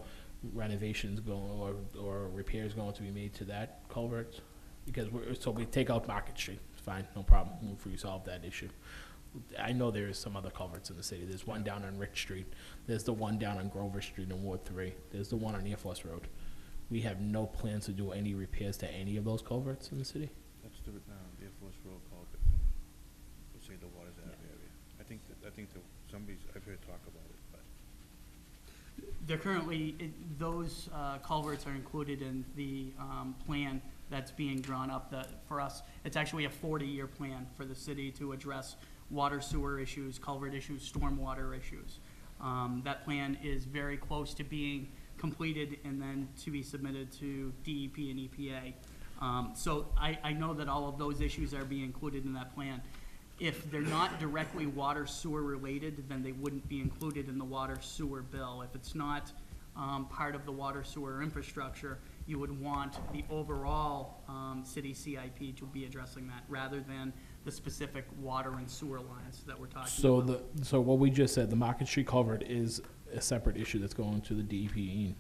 renovations going or repairs going to be made to that culvert? Because so we take out Market Street, fine, no problem, we'll resolve that issue. I know there is some other culverts in the city. There's one down on Rich Street. There's the one down on Grover Street in Ward 3. There's the one on Air Force Road. We have no plans to do any repairs to any of those culverts in the city? That's the Air Force Road culvert. Let's say the water's out of area. I think somebody's, I've heard talk about it, but. They're currently, those culverts are included in the plan that's being drawn up for us. It's actually a 40-year plan for the city to address water sewer issues, culvert issues, stormwater issues. That plan is very close to being completed and then to be submitted to DEP and EPA. So I know that all of those issues are being included in that plan. If they're not directly water sewer related, then they wouldn't be included in the water sewer bill. If it's not part of the water sewer infrastructure, you would want the overall city CIP to be addressing that rather than the specific water and sewer lines that we're talking about. So what we just said, the Market Street culvert is a separate issue that's going to the DEP and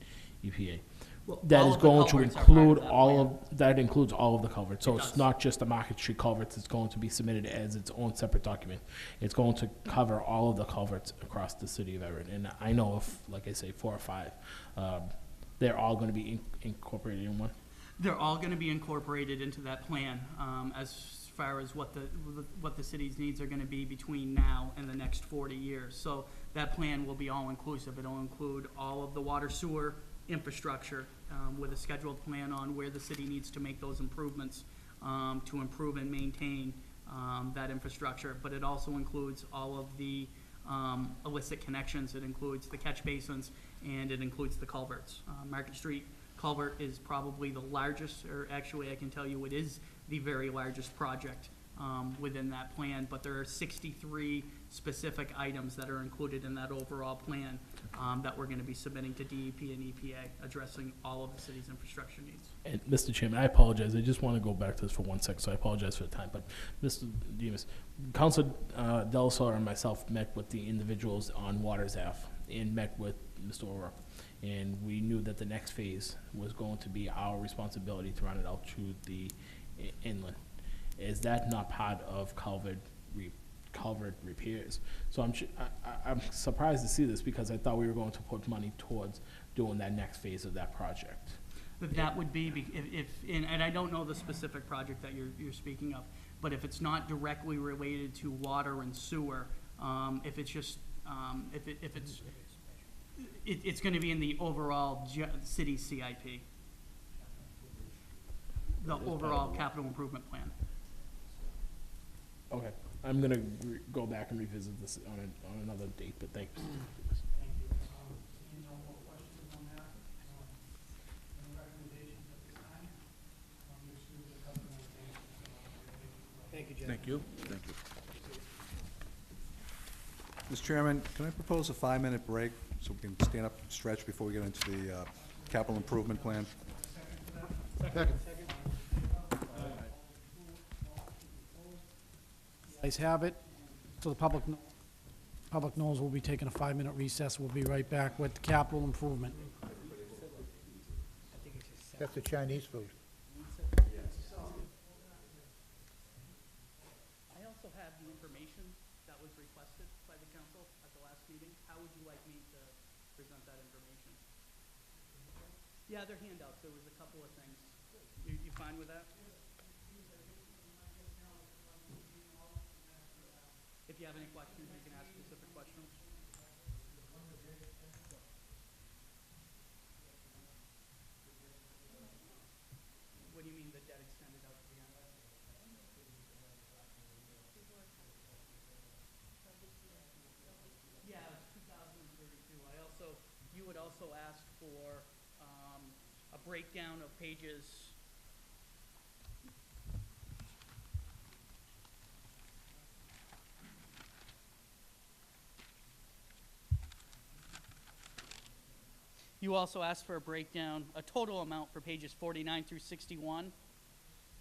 EPA. Well, That all is of the going to culverts are part of include that all plan. of, that includes all of the culverts. So It it's does. not just the Market Street culverts, it's going to be submitted as its own separate document. It's going to cover all of the culverts across the city of Everett. And I know of, like I say, 4 or 5. They're all gonna be incorporated in one. They're all gonna be incorporated into that plan, as far as what the city's needs are gonna be between now and the next 40 years. So that plan will be all inclusive. It'll include all of the water sewer infrastructure, with a scheduled plan on where the city needs to make those improvements, to improve and maintain, that infrastructure. But it also includes all of the, illicit connections. It includes the catch basins, and it includes the culverts. Market Street culvert is probably the largest, or actually I can tell you it is the very largest project within that plan, but there are 63 specific items that are included in that overall plan that we're gonna be submitting to DEP and EPA, addressing all of the city's infrastructure needs. And Mr. Chairman, I apologize, I just want to go back to this for 1 second, so I apologize for the time, but Mr. Demus, Councilor Delasola and myself met with the individuals on Waters Ave and met with Mr. O'Rourke, and we knew that the next phase was going to be our responsibility to run it out to the inland. Is that not part of culvert repairs? So I'm surprised to see this, because I thought we were going to put money towards doing that next phase of that project. But that would be, and I don't know the specific project that you're speaking of, but if it's not directly related to water and sewer, if it's just, it's gonna be in the overall city CIP. The overall capital improvement plan. Okay, I'm gonna go back and revisit this on another date, but thanks. Thank you. Seeing no more questions on that, any recommendations at this time? Just move the company. Thank you, Jeff. Thank you. Thank you. Mr. Chairman, can I propose a 5-minute break so we can stand up and stretch before we get into the capital improvement plan? Guys have it, so the public knows we'll be taking a 5-minute recess. We'll be right back with capital improvement. I think it's just That's the Chinese food. I also have the information that was requested by the council at the last meeting. How would you like me to present that information? Yeah, they're handouts. There was a couple of things. You fine with that? If you have any questions, you can ask specific questions. What do you mean the debt extended out to the end? Yeah, it's 2032. You would also ask for a breakdown of pages. You also asked for a breakdown, a total amount for pages 49 through 61.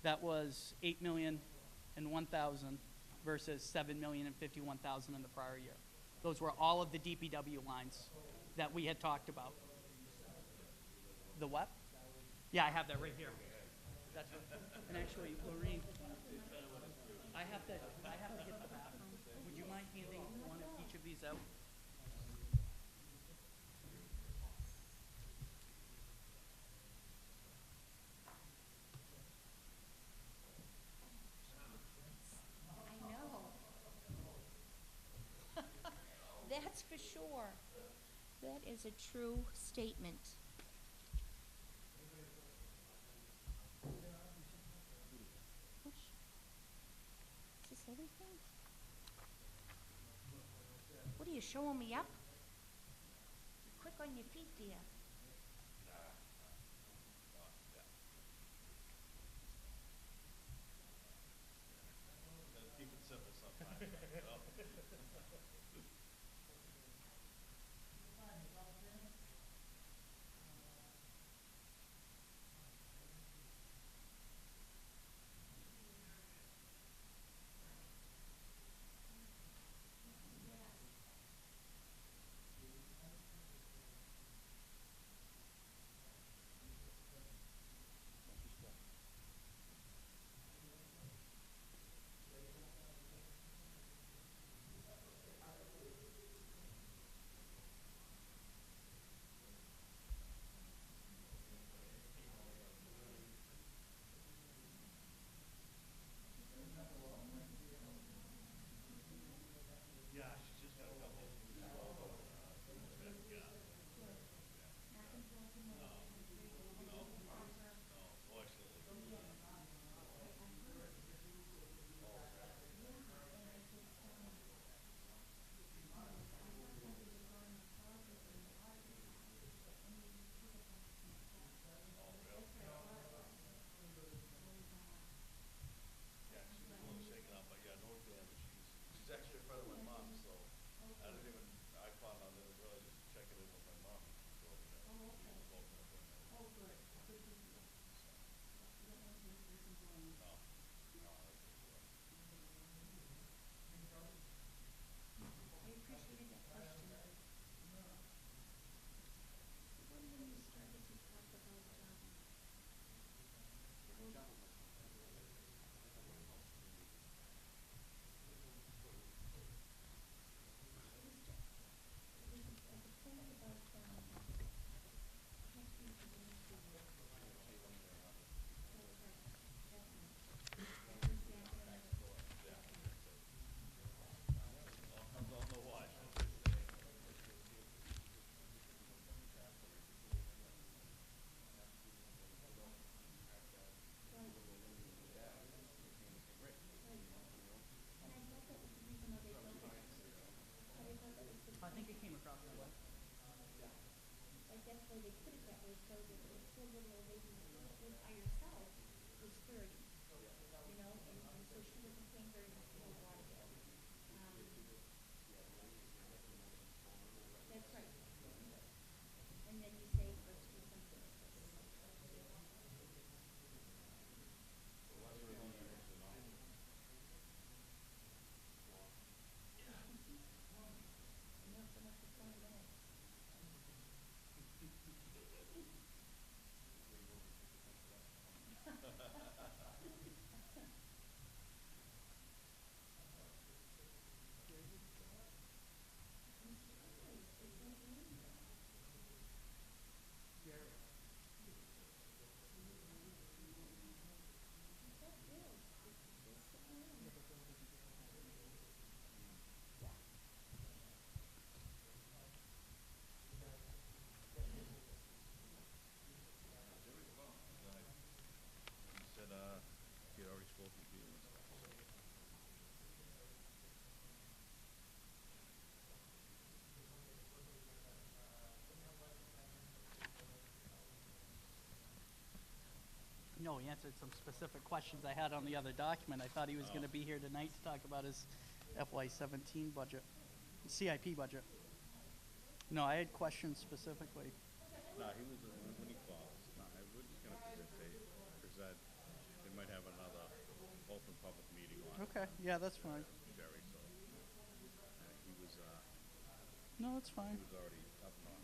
That was 8,001,000 versus 7,051,000 in the prior year. Those were all of the DPW lines that we had talked about. The what? Yeah, I have that right here. That's right. And actually, Lorraine, I have to hit the bathroom. Would you mind handing one of each of these out? I know. That's for sure. That is a true statement. Push. Is this everything? What are you showing me up? Quick on your feet, dear. I appreciated that question. When you started to talk about, I think it came across that way. like that's why they put it that way, so that the poor little old lady was by herself was 30, you know, and so she wasn't paying very much for her water bill. That's right. And then you say, let's do something like this. Not so much for 20 minutes. know he answered some specific questions I had on the other document. I thought he was gonna be here tonight to talk about his FY17 budget, CIP budget. No, I had questions specifically. No, he was, when he calls, no, we're just gonna present, they might have another open public meeting on Okay, yeah, that's fine. Jerry, so, he was No, that's fine. already up and on.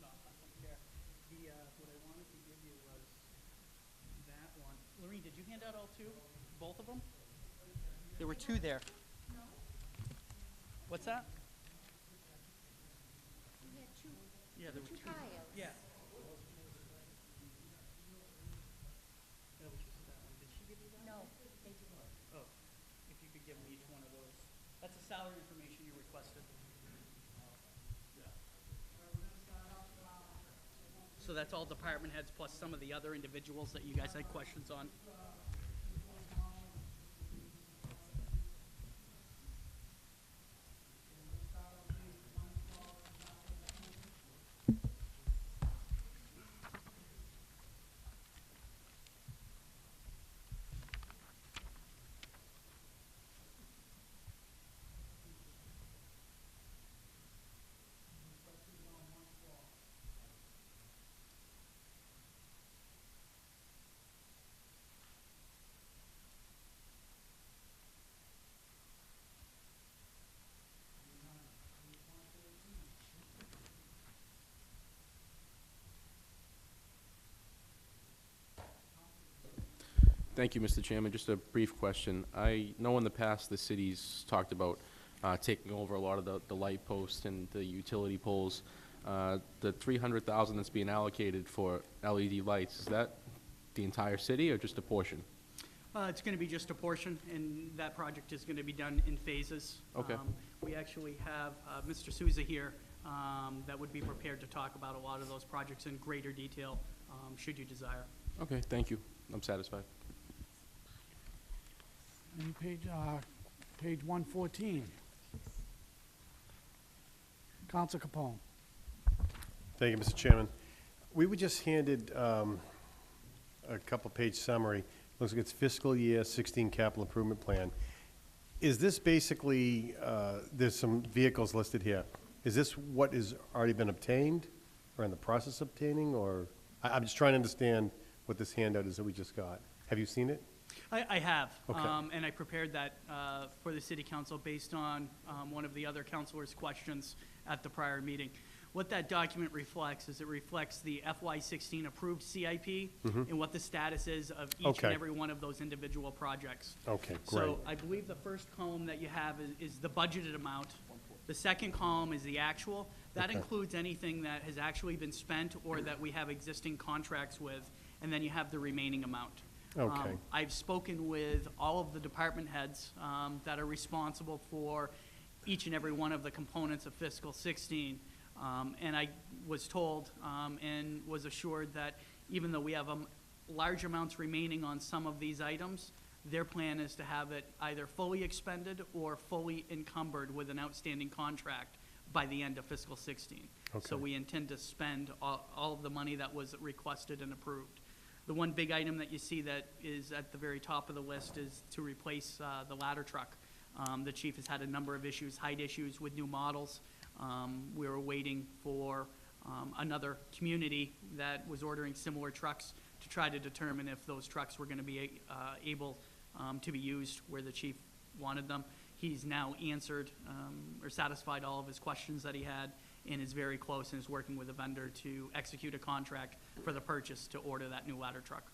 No, I don't care. What I wanted to give you was that one. Lorraine, did you hand out all two? Both of them? There were two there. What's that? We had two, Yeah, there were two two. piles. Yeah. That was just that one. Did she give you that? No, they didn't. Oh, if you could give me each one of those. That's the salary information you requested. So that's all department heads plus some of the other individuals that you guys had questions on. Thank you, Mr. Chairman. Just a brief question. I know in the past the city's talked about taking over a lot of the light posts and the utility poles. The 300,000 that's being allocated for LED lights, is that the entire city or just a portion? It's gonna be just a portion, and that project is gonna be done in phases. Okay. We actually have Mr. Souza here that would be prepared to talk about a lot of those projects in greater detail, should you desire. Okay, thank you. I'm satisfied. And page 114. Counsel Capone. Thank you, Mr. Chairman. We were just handed a couple-page summary. Looks like it's fiscal year 16 capital improvement plan. Is this basically, there's some vehicles listed here. Is this what has already been obtained or in the process of obtaining, or? I'm just trying to understand what this handout is that we just got. Have you seen it? I have, Okay. and I prepared that for the city council based on one of the other councilors' questions at the prior meeting. What that document reflects is it reflects the FY16 approved CIP and what the status is of each Okay. and every one of those individual projects. Okay, great. So I believe the first column that you have is the budgeted amount. The second column is the actual. That Okay. includes anything that has actually been spent or that we have existing contracts with, and then you have the remaining amount. Okay. I've spoken with all of the department heads that are responsible for each and every one of the components of fiscal 16. And I was told and was assured that even though we have large amounts remaining on some of these items, their plan is to have it either fully expended or fully encumbered with an outstanding contract by the end of fiscal 16. So Okay. we intend to spend all of the money that was requested and approved. The one big item that you see that is at the very top of the list is to replace the ladder truck. The chief has had a number of issues, height issues with new models. We were waiting for another community that was ordering similar trucks to try to determine if those trucks were going to be able to be used where the chief wanted them. He's now answered or satisfied all of his questions that he had, and is very close and is working with a vendor to execute a contract for the purchase to order that new ladder truck.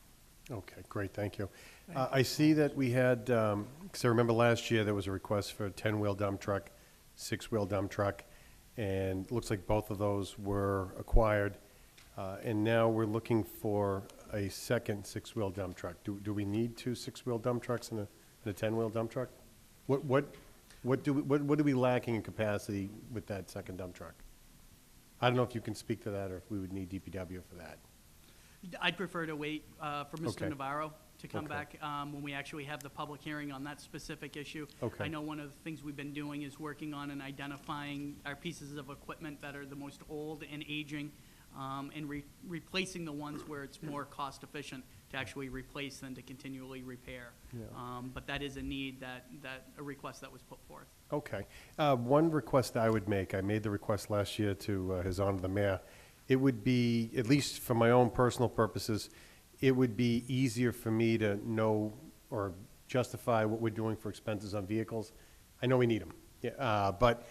Okay, great, thank you. I see that we had, because I remember last year, there was a request for a 10-wheel dump truck, 6-wheel dump truck, and it looks like both of those were acquired. And now we're looking for a second 6-wheel dump truck. Do we need 2 6-wheel dump trucks and a 10-wheel dump truck? What are we lacking in capacity with that second dump truck? I don't know if you can speak to that, or if we would need DPW for that. I'd prefer to wait for Mr. Okay. Navarro to come Okay. back when we actually have the public hearing on that specific issue. Okay. I know one of the things we've been doing is working on and identifying our pieces of equipment that are the most old and aging, and replacing the ones where it's more cost efficient to actually replace than to continually repair. Yeah. But that is a need a request that was put forth. Okay. One request I would make, I made the request last year to His Honor the Mayor. It would be, at least for my own personal purposes, it would be easier for me to know or justify what we're doing for expenses on vehicles. I know we need them, but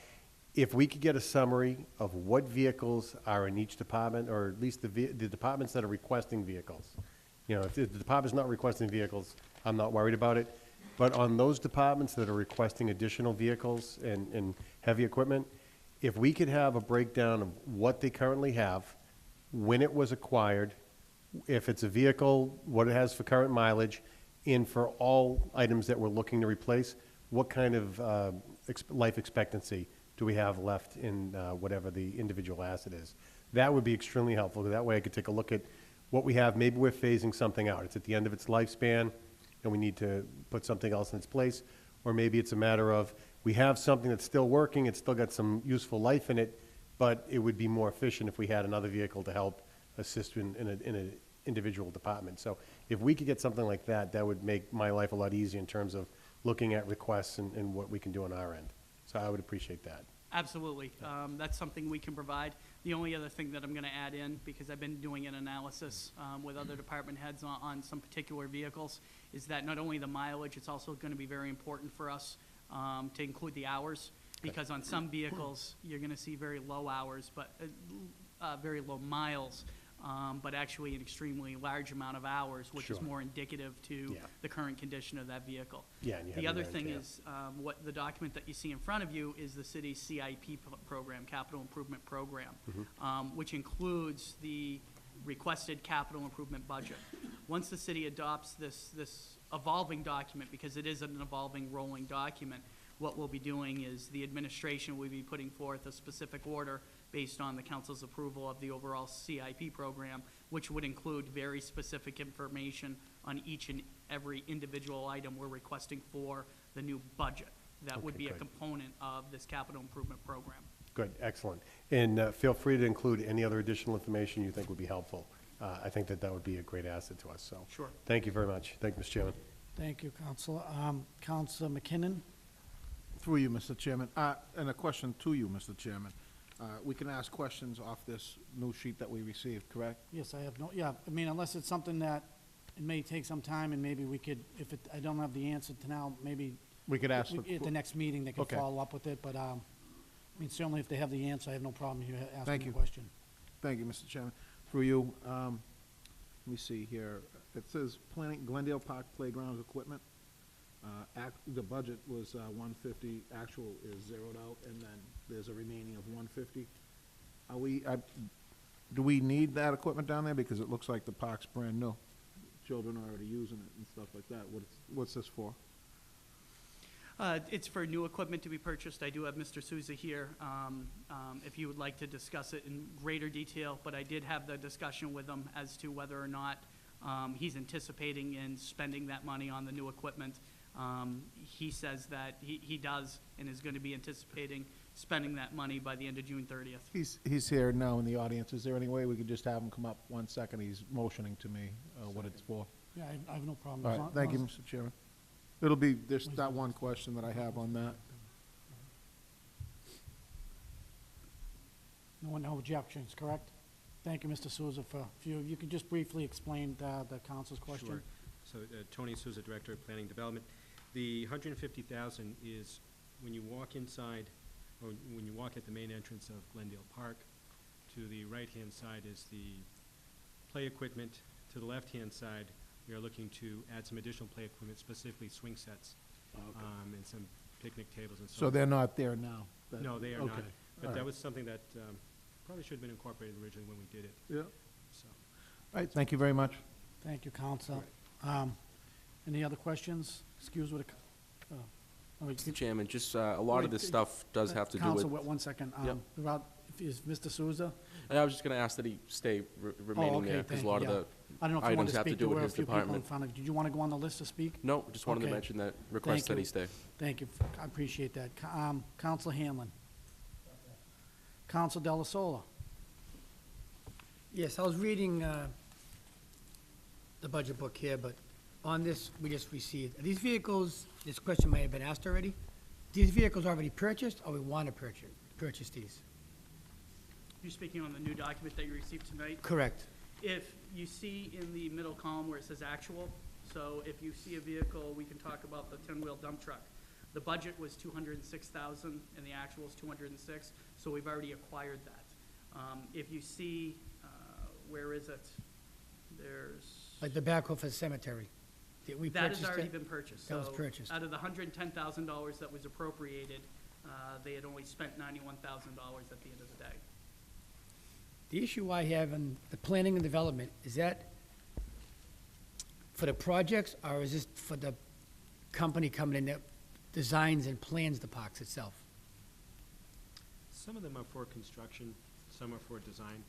if we could get a summary of what vehicles are in each department, or at least the departments that are requesting vehicles. You know, if the department's not requesting vehicles, I'm not worried about it. But on those departments that are requesting additional vehicles and heavy equipment, if we could have a breakdown of what they currently have, when it was acquired, if it's a vehicle, what it has for current mileage, and for all items that we're looking to replace, what kind of life expectancy do we have left in whatever the individual asset is? That would be extremely helpful. That way I could take a look at what we have. Maybe we're phasing something out. It's at the end of its lifespan, and we need to put something else in its place. Or maybe it's a matter of, we have something that's still working, it's still got some useful life in it, but it would be more efficient if we had another vehicle to help assist in an individual department. So if we could get something like that, that would make my life a lot easier in terms of looking at requests and what we can do on our end. So I would appreciate that. Absolutely. That's something we can provide. The only other thing that I'm going to add in, because I've been doing an analysis with other department heads on some particular vehicles, is that not only the mileage, it's also going to be very important for us to include the hours, because on some vehicles, you're going to see very low hours, but very low miles, but actually an extremely large amount of hours, which is Sure. more indicative to Yeah. the current condition of that vehicle. Yeah, and you have The other the thing rent, is, what the document that you see in front of you is the city's CIP program, Capital Improvement Program, which includes the requested capital improvement budget. Once the city adopts this evolving document, because it is an evolving rolling document, what we'll be doing is the administration will be putting forth a specific order based on the council's approval of the overall CIP program, which would include very specific information on each and every individual item we're requesting for the new budget. That would Okay, be a good. component of this capital improvement program. Good, excellent. And feel free to include any other additional information you think would be helpful. I think that would be a great asset to us, so. Sure. Thank you very much. Thank you, Mr. Chairman. Thank you, Counselor. Counselor McKinnon? Through you, Mr. Chairman. And a question to you, Mr. Chairman. We can ask questions off this new sheet that we received, correct? Yes, I have no, yeah, I mean, unless it's something that it may take some time, and maybe we could, if it, I don't have the answer to now, maybe We could ask. at the next meeting, they could Okay. follow up with it, but, I mean, certainly if they have the answer, I have no problem you Thank asking you. the question. Thank you, Mr. Chairman. Through you, let me see here. It says planning Glendale Park Playground Equipment. The budget was 150, actual is zeroed out, and then there's a remaining of 150. Do we need that equipment down there? Because it looks like the park's brand new. Children are already using it and stuff like that. What's this for? It's for new equipment to be purchased. I do have Mr. Souza here, if you would like to discuss it in greater detail, but I did have the discussion with him as to whether or not he's anticipating in spending that money on the new equipment. He says that he does and is going to be anticipating spending that money by the end of June 30th. He's here now in the audience. Is there any way we could just have him come up 1 second? He's motioning to me what it's for. Yeah, I have no problem. All As right, long- thank you, as- Mr. Chairman. It'll be, there's that one question that I have on that. No objections, correct? Thank you, Mr. Souza, for, if you could just briefly explain the council's question? Sure. So, Tony Souza, Director of Planning Development. The 150,000 is when you walk inside when you walk at the main entrance of Glendale Park, to the right-hand side is the play equipment. To the left-hand side, we are looking to add some additional play equipment, specifically swing sets, and some picnic tables and so So forth. they're not there now? That- No, they are not. okay, But all that right. was something that probably should have been incorporated originally when we did it, Yeah. so. All right, thank you very much. Thank you, Counsel. Any other questions? Excuse me. Mr. Chairman, just a lot of this stuff does have to do with. Counsel, wait 1 second. Yep. Is Mr. Souza? I was just going to ask that he stay remaining Oh, okay, there, because thank a lot you, of yeah. the I don't know if you want items to have to speak. do There with were a his few people in department. front of you. Did you want to go on the list to speak? No, just wanted to Okay. mention that, request that you. he stay. Thank you. I appreciate that. Counsel Hanlon. Counsel Della Sola. Yes, I was reading the budget book here, but on this, we just received, are these vehicles, this question may have been asked already, these vehicles already purchased, or we want to purchase these? You're speaking on the new document that you received tonight? Correct. If you see in the middle column where it says actual, so if you see a vehicle, we can talk about the 10-wheel dump truck. The budget was 206,000 and the actual is 206, so we've already acquired that. If you see, where is it? There's. Like the backhoe for the cemetery? Did we That purchase has already that? been purchased. That was So purchased. Out of the $110,000 that was appropriated, they had only spent $91,000 at the end of the day. The issue I have in the planning and development, is that for the projects, or is this for the company coming in that designs and plans the parks itself? Some of them are for construction, some are for design.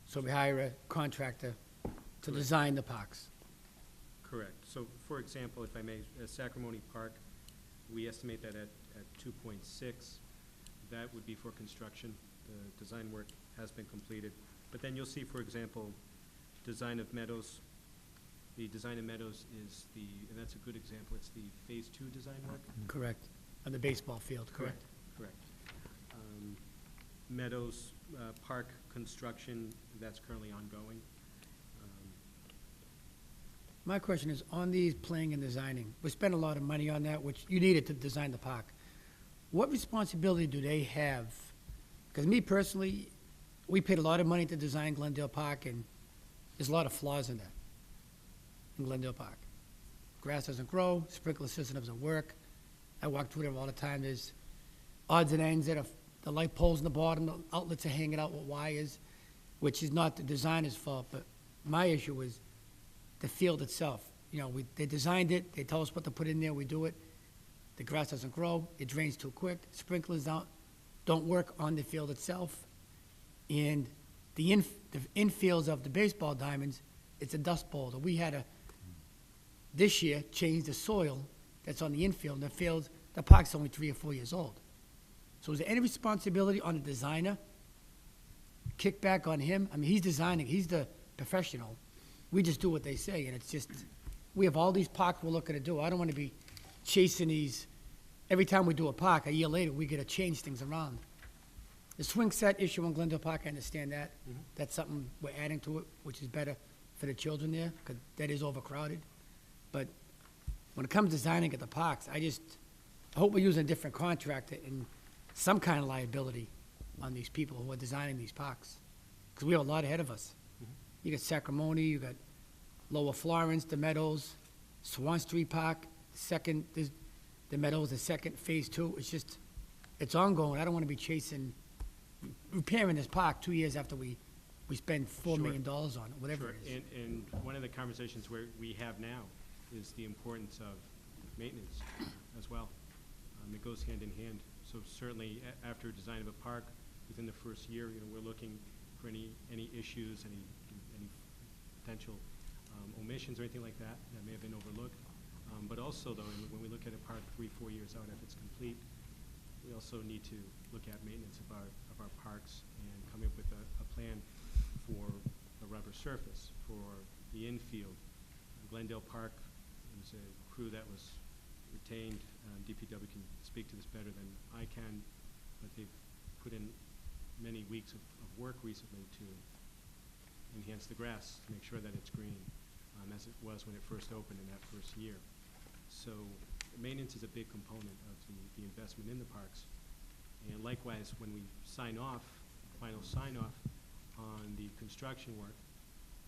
So we hire a contractor to Correct. design the parks? Correct. So, for example, if I may, Sacramone Park, we estimate that at 2.6. That would be for construction. The design work has been completed. But then you'll see, for example, design of Meadows. The design of Meadows is and that's a good example, it's the Phase 2 design work. Correct. On the baseball field, correct? Correct. Meadows Park construction, that's currently ongoing. My question is, on these planning and designing, we spent a lot of money on that, which you needed to design the park. What responsibility do they have? Because me personally, we paid a lot of money to design Glendale Park, and there's a lot of flaws in that, in Glendale Park. Grass doesn't grow, sprinkler system doesn't work. I walk through there all the time. There's odds and ends that are, the light poles in the bottom, the outlets are hanging out with wires, which is not the designer's fault, but my issue is the field itself. You know, they designed it, they tell us what to put in there, we do it. The grass doesn't grow, it drains too quick, sprinklers don't work on the field itself. And the infields of the baseball diamonds, it's a dust bowl. We had to, this year, change the soil that's on the infield. The fields, the park's only 3 or 4 years old. So is there any responsibility on the designer? Kickback on him? I mean, he's designing, he's the professional. We just do what they say, and it's just, we have all these parks we're looking to do. I don't want to be chasing these, every time we do a park, a year later, we got to change things around. The swing set issue in Glendale Park, I understand that. That's something we're adding to it, which is better for the children there, because that is overcrowded. But when it comes to designing at the parks, I hope we're using a different contractor and some kind of liability on these people who are designing these parks. Because we have a lot ahead of us. You got Sacramone, you got Lower Florence, the Meadows, Swan Street Park, the Meadows, the second, Phase 2. It's just, it's ongoing. I don't want to be chasing, repairing this park 2 years after we spend $4 million on it, whatever it is. And one of the conversations where we have now is the importance of maintenance as well. It goes hand in hand. So certainly, after design of a park, within the first year, we're looking for any issues, any potential omissions or anything like that that may have been overlooked. But also, though, when we look at a park 3-4 years out after it's complete, we also need to look at maintenance of our parks and come up with a plan for a rubber surface, for the infield. Glendale Park, there was a crew that was retained. DPW can speak to this better than I can, but they've put in many weeks of work recently to enhance the grass, to make sure that it's green, as it was when it first opened in that first year. So maintenance is a big component of the investment in the parks, likewise, when we sign off, final sign-off on the construction work,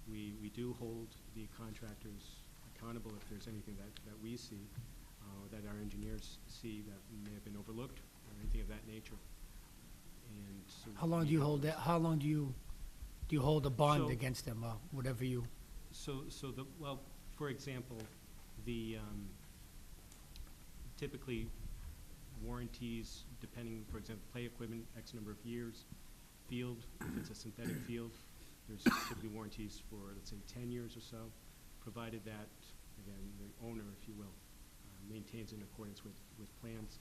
we do hold the contractors accountable if there's anything that we see, or that our engineers see that may have been overlooked, or anything of that nature. And so. How long do we you help hold them. that, how long do you hold a bond So- against them, or whatever you? So well, for example, the, typically warranties, depending, for example, play equipment, X number of years, field, if it's a synthetic field, there's typically warranties for, let's say, 10 years or so, provided that, again, the owner, if you will, maintains in accordance with plans.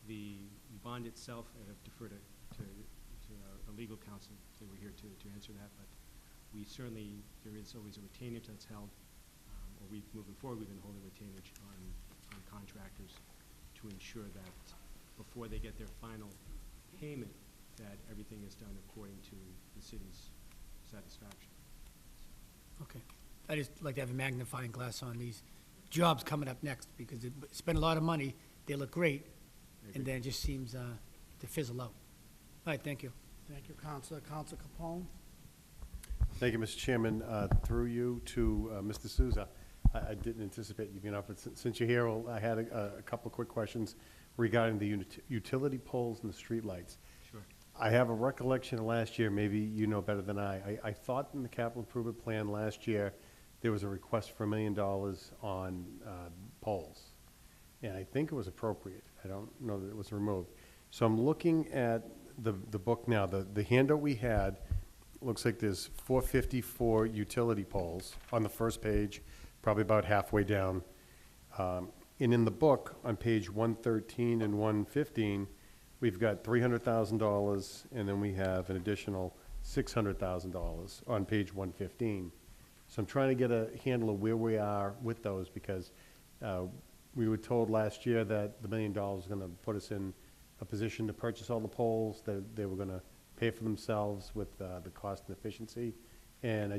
The bond itself, I'd have deferred to our legal counsel, if they were here to answer that, but we certainly, there is always a retainage that's held, or moving forward, we've been holding retainage on contractors to ensure that before they get their final payment, that everything is done according to the city's satisfaction. Okay. I just like to have a magnifying glass on these jobs coming up next, because they spend a lot of money, they look great, and then it just seems to fizzle out. All right, thank you. Thank you, Counselor. Counselor Capone? Thank you, Mr. Chairman. Through you to Mr. Souza, I didn't anticipate you being up, but since you're here, I had a couple of quick questions regarding the utility poles and the streetlights. Sure. I have a recollection of last year, maybe you know better than I thought in the capital improvement plan last year, there was a request for $1 million on poles. And I think it was appropriate. I don't know that it was removed. So I'm looking at the book now. The handout we had looks like there's 454 utility poles on the first page, probably about halfway down. And in the book, on page 113 and 115, we've got $300,000, and then we have an additional $600,000 on page 115. So I'm trying to get a handle of where we are with those, because we were told last year that the $1 million was going to put us in a position to purchase all the poles, that they were going to pay for themselves with the cost and efficiency. And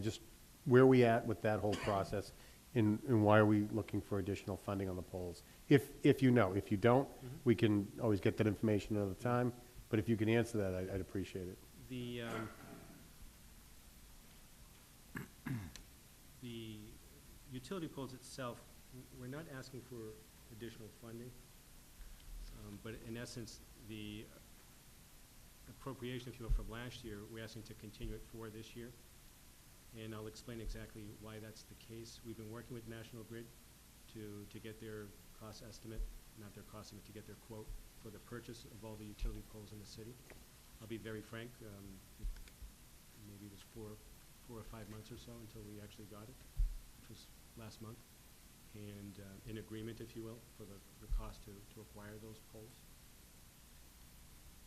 where are we at with that whole process, and why are we looking for additional funding on the poles? If you know. If you don't, we can always get that information another time, but if you can answer that, I'd appreciate it. The utility poles itself, we're not asking for additional funding, but in essence, the appropriation, if you will, from last year, we're asking to continue it for this year. And I'll explain exactly why that's the case. We've been working with National Grid to get their cost estimate, not their cost estimate, to get their quote for the purchase of all the utility poles in the city. I'll be very frank, maybe it was four or 5 months or so until we actually got it, which was last month. And in agreement, if you will, for the cost to acquire those poles.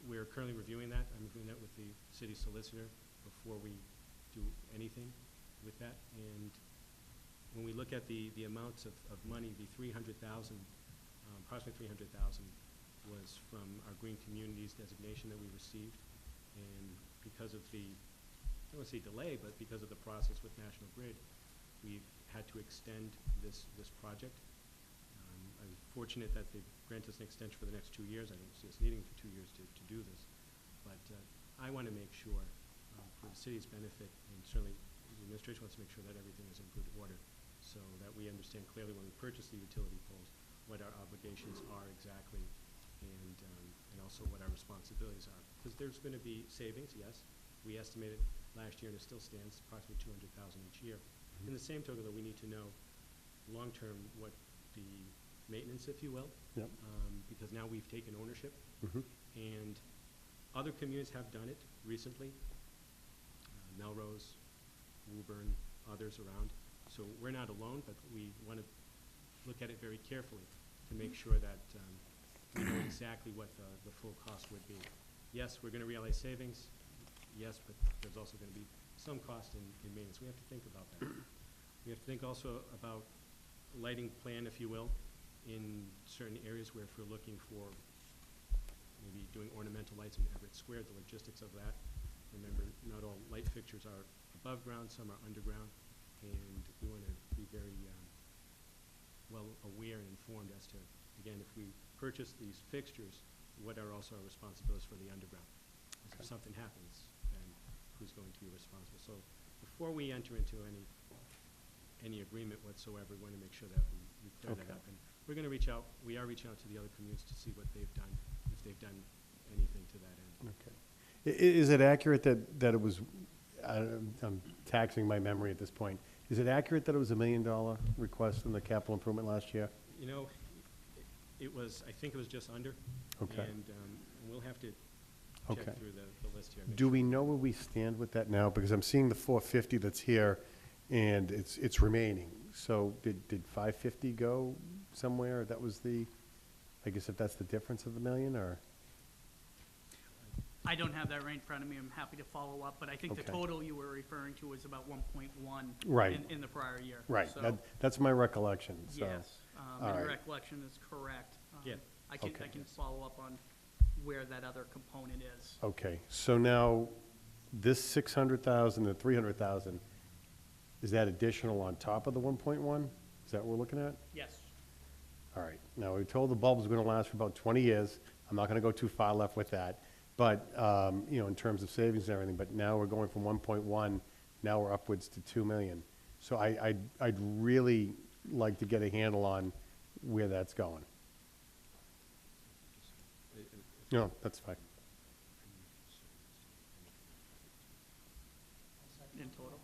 We're currently reviewing that. I'm reviewing that with the city solicitor before we do anything with that. And when we look at the amounts of money, the 300,000, approximately 300,000 was from our Green Communities designation that we received. And because of the, I don't want to say delay, but because of the process with National Grid, we've had to extend this project. I'm fortunate that they've granted us an extension for the next 2 years. I don't see us needing for 2 years to do this. But I want to make sure, for the city's benefit, and certainly the administration wants to make sure that everything is in good order, so that we understand clearly when we purchase the utility poles what our obligations are exactly, and also what our responsibilities are. Because there's going to be savings, yes. We estimated last year, and it still stands, approximately $200,000 each year. In the same token, though, we need to know long-term what the maintenance, if you will, Yep. because now we've taken ownership, Mhm. and other communities have done it recently, Melrose, Woburn, others around. So we're not alone, but we want to look at it very carefully to make sure that we know exactly what the full cost would be. Yes, we're going to realize savings, yes, but there's also going to be some cost in maintenance. We have to think about that. We have to think also about lighting plan, if you will, in certain areas where if we're looking for maybe doing ornamental lights in Everett Square, the logistics of that. Remember, not all light fixtures are above ground, some are underground, and we want to be very well aware and informed as to, again, if we purchase these fixtures, what are also our responsibilities for the underground. something happens, then who's going to be responsible? So before we enter into any agreement whatsoever, we want to make sure that we clear that Okay. up. And we're going to reach out, we are reaching out to the other communities to see what they've done, if they've done anything to that end. Okay. Is it accurate that it was, I'm taxing my memory at this point, is it accurate that it was $1 million request in the capital improvement last year? You know, it was, I think it was just under. Okay. And we'll have to Okay. check through the list here. make Do sure. we know where we stand with that now? Because I'm seeing the 450 that's here, and it's remaining. So did 550 go somewhere? That was the, I guess if that's the difference of the million, or? I don't have that right in front of me. I'm happy to follow up, but I think the Okay. total you were referring to was about 1.1 Right. in the prior year. Right, So, that's my recollection, so. yes, all and your right. recollection is correct. Yeah. I can Okay. follow up on where that other component is. Okay, so now, this 600,000 and 300,000, is that additional on top of the 1.1? Is that what we're looking at? Yes. All right, now, we told the bulbs were gonna last for about 20 years. I'm not gonna go too far left with that. But, you know, in terms of savings and everything, but now we're going from 1.1, now we're upwards to 2 million. So I'd really like to get a handle on where that's going. No, that's fine. In total.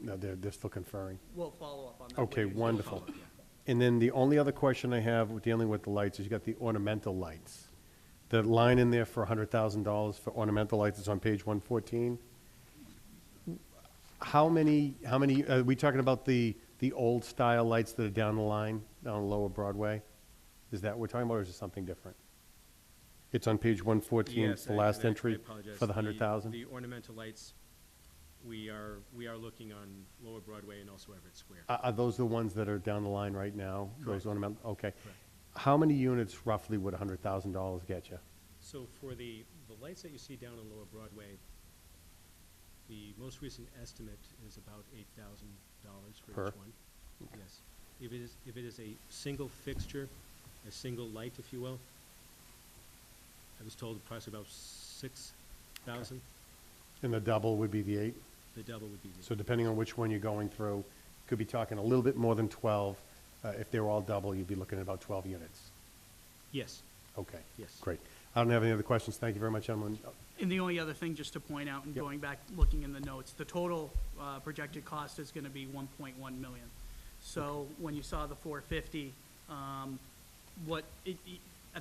No, they're still conferring. We'll follow up on that. Okay, with you. wonderful. And then the only other question I have with dealing with the lights is you got the ornamental lights. The line in there for $100,000 for ornamental lights is on page 114. How many, are we talking about the old style lights that are down the line, down Lower Broadway? Is that what we're talking about, or is it something different? It's on page 114, Yes, it's the I- last and I entry apologize. for the 100,000? The ornamental lights, we are looking on Lower Broadway and also Everett Square. Are those the ones that are down the line right now? Correct. Those ornamental, okay. Correct. How many units roughly would $100,000 get you? So for the lights that you see down on Lower Broadway, the most recent estimate is about $8,000 for Per? each one. Yes. If it is a single fixture, a single light, if you will, I was told approximately about 6,000. And the double would be the 8? The double would be the. So depending on which one you're going through, could be talking a little bit more than 12. If they were all double, you'd be looking at about 12 units. Yes, Okay. yes. Great. I don't have any other questions. Thank you very much, gentlemen. And the only other thing, just to point out, and Yep. going back, looking in the notes, the total projected cost is gonna be 1.1 million. So when you saw the 450, at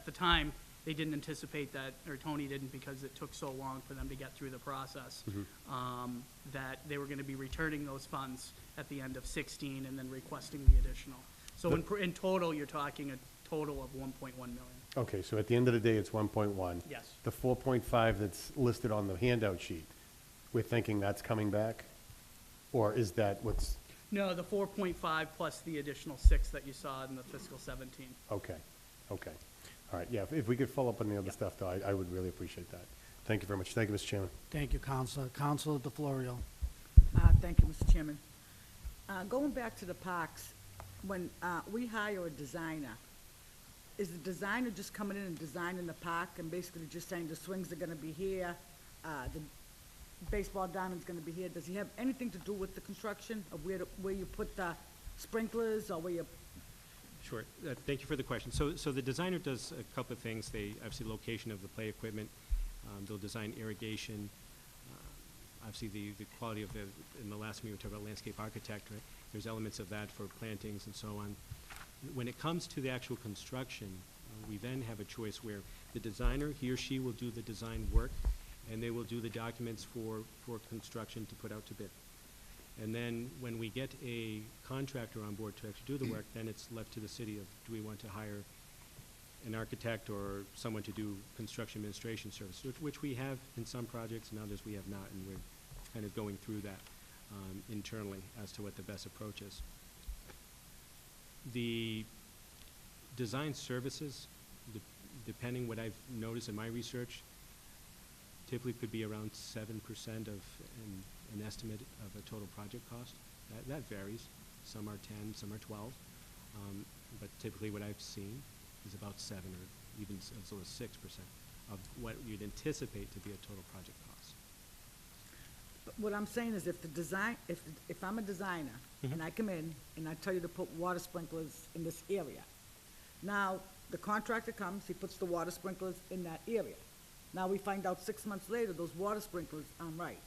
the time, they didn't anticipate that, or Tony didn't, because it took so long for them to get through the process, that they were gonna be returning those funds at the end of 16 and then requesting the additional. So in total, you're talking a total of 1.1 million. Okay, so at the end of the day, it's 1.1. Yes. The 4.5 that's listed on the handout sheet, we're thinking that's coming back? Or is that what's, No, the 4.5 plus the additional 6 that you saw in the fiscal 17. okay, okay. All right, yeah, if we could follow up on the other stuff, though, I would really appreciate that. Thank you very much. Thank you, Mr. Chairman. Thank you, Counselor. Counselor DeFlorio. Thank you, Mr. Chairman. Going back to the parks, when we hire a designer, is the designer just coming in and designing the park and basically just saying the swings are gonna be here, the baseball diamond's gonna be here? Does he have anything to do with the construction of where you put the sprinklers or where you? Sure. Thank you for the question. So the designer does a couple of things. They, obviously, location of the play equipment. They'll design irrigation. Obviously, the quality of in the last meeting, we talked about landscape architect, right? There's elements of that for plantings and so on. When it comes to the actual construction, we then have a choice where the designer, he or she will do the design work, and they will do the documents for construction to put out to bid. And then when we get a contractor on board to actually do the work, then it's left to the city of, do we want to hire an architect or someone to do construction administration services, which we have in some projects, and others we have not, and we're kind of going through that internally as to what the best approach is. The design services, depending what I've noticed in my research, typically could be around 7% of an estimate of a total project cost. That varies. Some are 10, some are 12. But typically what I've seen is about 7 or even as low as 6%. of what you'd anticipate to be a total project cost. But what I'm saying is if the design, if I'm a designer and I come in and I tell you to put water sprinklers in this area, now the contractor comes, he puts the water sprinklers in that area. Now we find out 6 months later, those water sprinklers aren't right.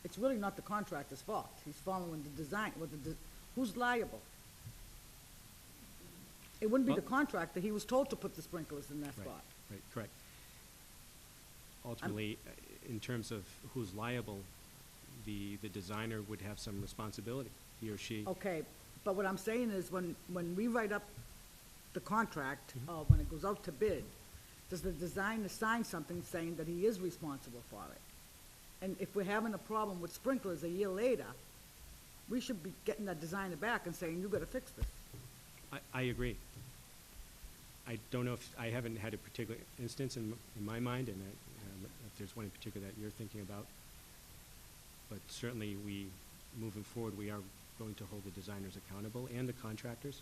It's really not the contractor's fault. He's following the design, who's liable? It wouldn't be the Well- contractor, he was told to put the sprinklers in that Right, spot. right, correct. Ultimately, in terms of who's liable, the designer would have some responsibility, he or she. Okay, but what I'm saying is when we write up the contract, when it goes out to bid, does the designer sign something saying that he is responsible for it? And if we're having a problem with sprinklers a year later, we should be getting that designer back and saying, you gotta fix this. I agree. I don't know if, I haven't had a particular instance in my mind, and if there's one in particular that you're thinking about. But certainly, moving forward, we are going to hold the designers accountable and the contractors.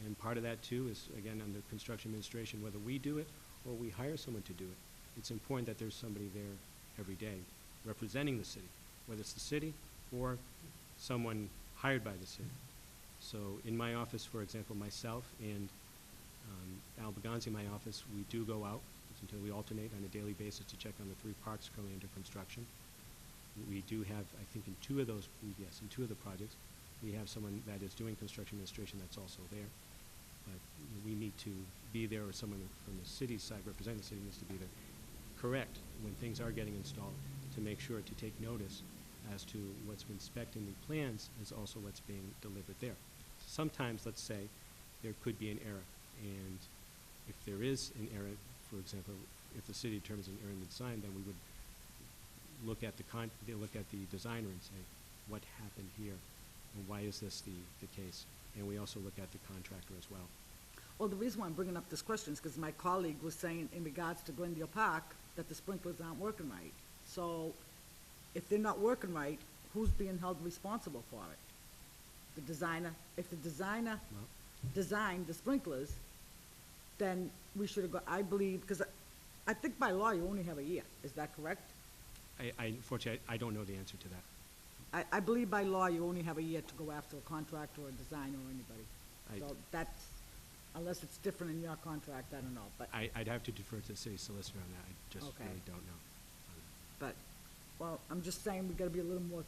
And part of that too is, again, under construction administration, whether we do it or we hire someone to do it, it's important that there's somebody there every day representing the city, whether it's the city or someone hired by the city. So in my office, for example, myself and Al Baganzi in my office, we do go out until we alternate on a daily basis to check on the 3 parks currently under construction. We do have, I think in 2 of those, yes, in 2 of the projects, we have someone that is doing construction administration that's also there. But we need to be there, or someone from the city's side, representing the city, needs to be there. Correct, when things are getting installed, to make sure to take notice as to what's been spec'd in the plans is also what's being delivered there. Sometimes, let's say, there could be an error, and if there is an error, for example, if the city determines an error in the design, then we would look at the designer and say, what happened here, and why is this the case? And we also look at the contractor as well. Well, the reason why I'm bringing up this question is because my colleague was saying in regards to Glendale Park that the sprinklers aren't working right. So if they're not working right, who's being held responsible for it? The designer? If the designer Well- designed the sprinklers, then we should have got, I believe, because I think by law you only have a year. Is that correct? Unfortunately, I don't know the answer to that. I believe by law you only have a year to go after a contractor or a designer or anybody. So that's, unless it's different in your contract, I don't know, but. I'd have to defer to the city solicitor on that. I just Okay. really don't know. But, well, I'm just saying we gotta be a little more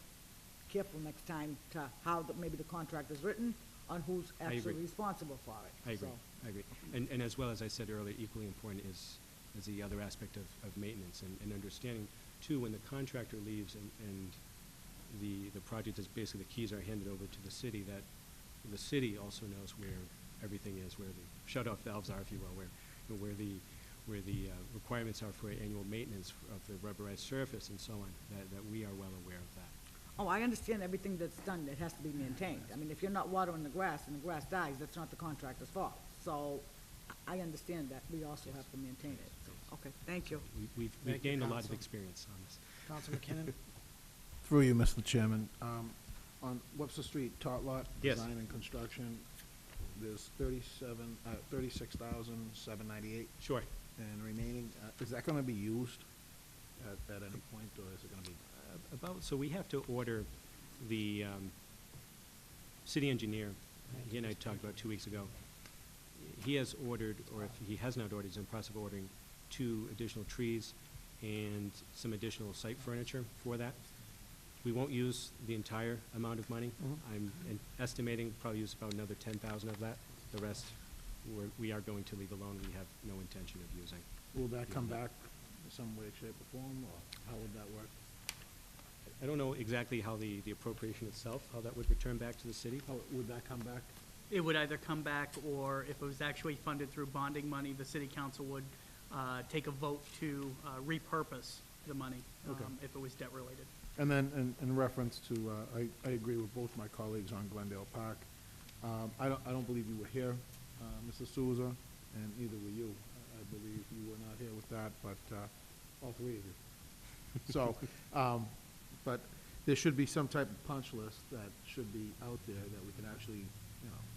careful next time to how maybe the contract is written, on who's I actually agree. responsible for it. I agree, So, I agree. And as well as I said earlier, equally important is the other aspect of maintenance and understanding, too, when the contractor leaves and the project is basically, the keys are handed over to the city, that the city also knows where everything is, where the shut-off valves are, if you will, where the requirements are for annual maintenance of the rubberized surface and so on, that we are well aware of that. Oh, I understand everything that's done, that has to be maintained. I mean, if you're not watering the grass and the grass dies, that's not the contractor's fault. So, I understand that, we also have to maintain it. So, okay, thank you. We've Thank you, gained a lot of Counsel. experience on this. Council McKinnon? Through you, Mr. Chairman, on Webster Street, tot lot, Yes. design and construction, there's 36,798, Sure. and remaining, is that gonna be used at any point, or is it gonna be? So we have to order the city engineer, he and I talked about 2 weeks ago. He has ordered, or if he has not ordered, he's in the process of ordering 2 additional trees and some additional site furniture for that. We won't use the entire amount of money. I'm estimating probably use about another 10,000 of that. The rest, we are going to leave alone. We have no intention of using. Will that come back in some way, shape, or form, or how would that work? I don't know exactly how the appropriation itself, how that would return back to the city. How, would that come back? It would either come back, or if it was actually funded through bonding money, the city council would take a vote to repurpose the money, Okay. if it was debt-related. And then in reference to, I agree with both my colleagues on Glendale Park. I don't believe you were here, Mr. Souza, and neither were you. I believe you were not here with that, but all 3 of you. So, but there should be some type of punch list that should be out there that we can actually,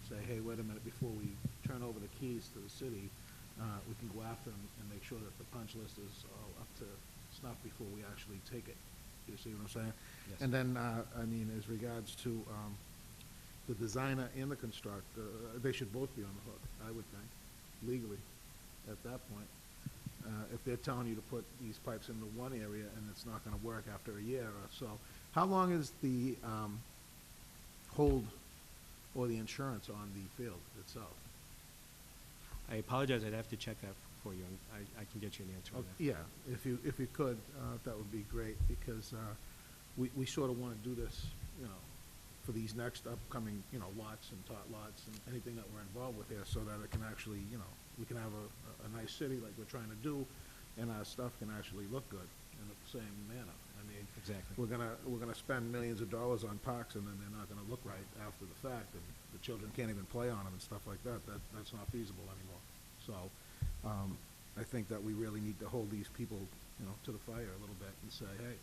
say, hey, wait a minute, before we turn over the keys to the city, we can go after them and make sure that the punch list is all up to snuff before we actually take it. You see what I'm saying? Yes. And then, I mean, as regards to the designer and the constructor, they should both be on the hook, I would think, legally, at that point. If they're telling you to put these pipes into one area and it's not gonna work after a year or so. How long is the hold or the insurance on the field itself? I apologize, I'd have to check that for you, and I can get you an answer on that. Yeah, if you could, that would be great, because we sort of want to do this, you know, for these next upcoming, you know, lots and tot lots and anything that we're involved with here, so that it can actually, you know, we can have a nice city like we're trying to do, and our stuff can actually look good in the same manner. I mean, Exactly. we're gonna spend millions of dollars on parks, and then they're not gonna look right after the fact, and the children can't even play on them and stuff like that. That's not feasible anymore. So, I think that we really need to hold these people, you know, to the fire a little bit and say, hey,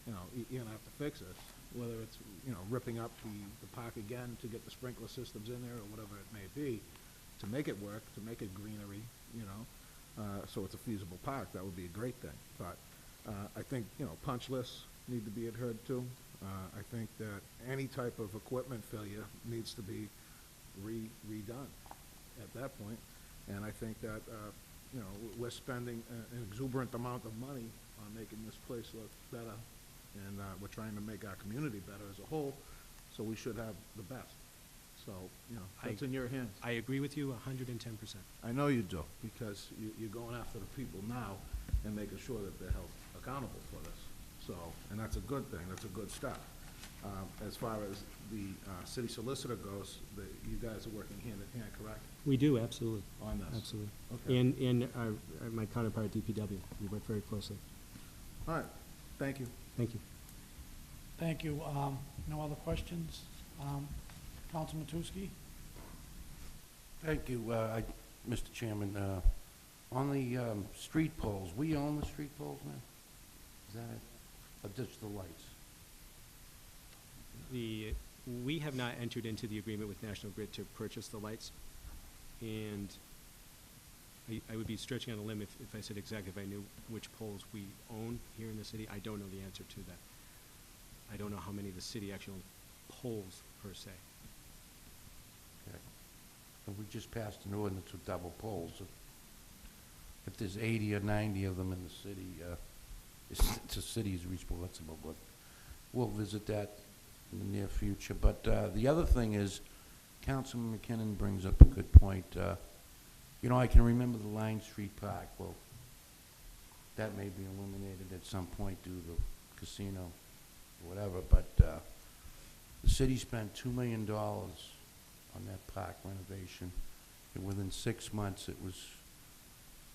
you know, you're gonna have to fix this, whether it's, you know, ripping up the park again to get the sprinkler systems in there or whatever it may be, to make it work, to make it greenery, you know, so it's a feasible park. That would be a great thing. But I think, you know, punch lists need to be adhered to. I think that any type of equipment failure needs to be redone at that point. And I think that, you know, we're spending an exuberant amount of money on making this place look better, and we're trying to make our community better as a whole, so we should have the best. So, you know, that's in your hands. I agree with you 110%. I know you do, because you're going after the people now and making sure that they're held accountable for this. So, and that's a good thing, that's a good step. As far as the city solicitor goes, you guys are working hand in hand, correct? We do, absolutely. On this? Absolutely. Okay. And my counterpart, DPW, we work very closely. All right, thank you. Thank you. Thank you. No other questions? Councilman Matusky? Thank you, Mr. Chairman. On the street poles, we own the street poles now? Is that it? Or just the lights? We have not entered into the agreement with National Grid to purchase the lights, and I would be stretching on a limb if I said exactly if I knew which poles we own here in the city. I don't know the answer to that. I don't know how many the city actually owns poles per se. Okay. And we just passed an ordinance with double poles. If there's 80 or 90 of them in the city, it's the city's responsible, but we'll visit that in the near future. But the other thing is, Councilman McKinnon brings up a good point. You know, I can remember the Line Street Park. Well, that may be eliminated at some point due to the casino or whatever, but the city spent $2 million on that park renovation, and within 6 months it was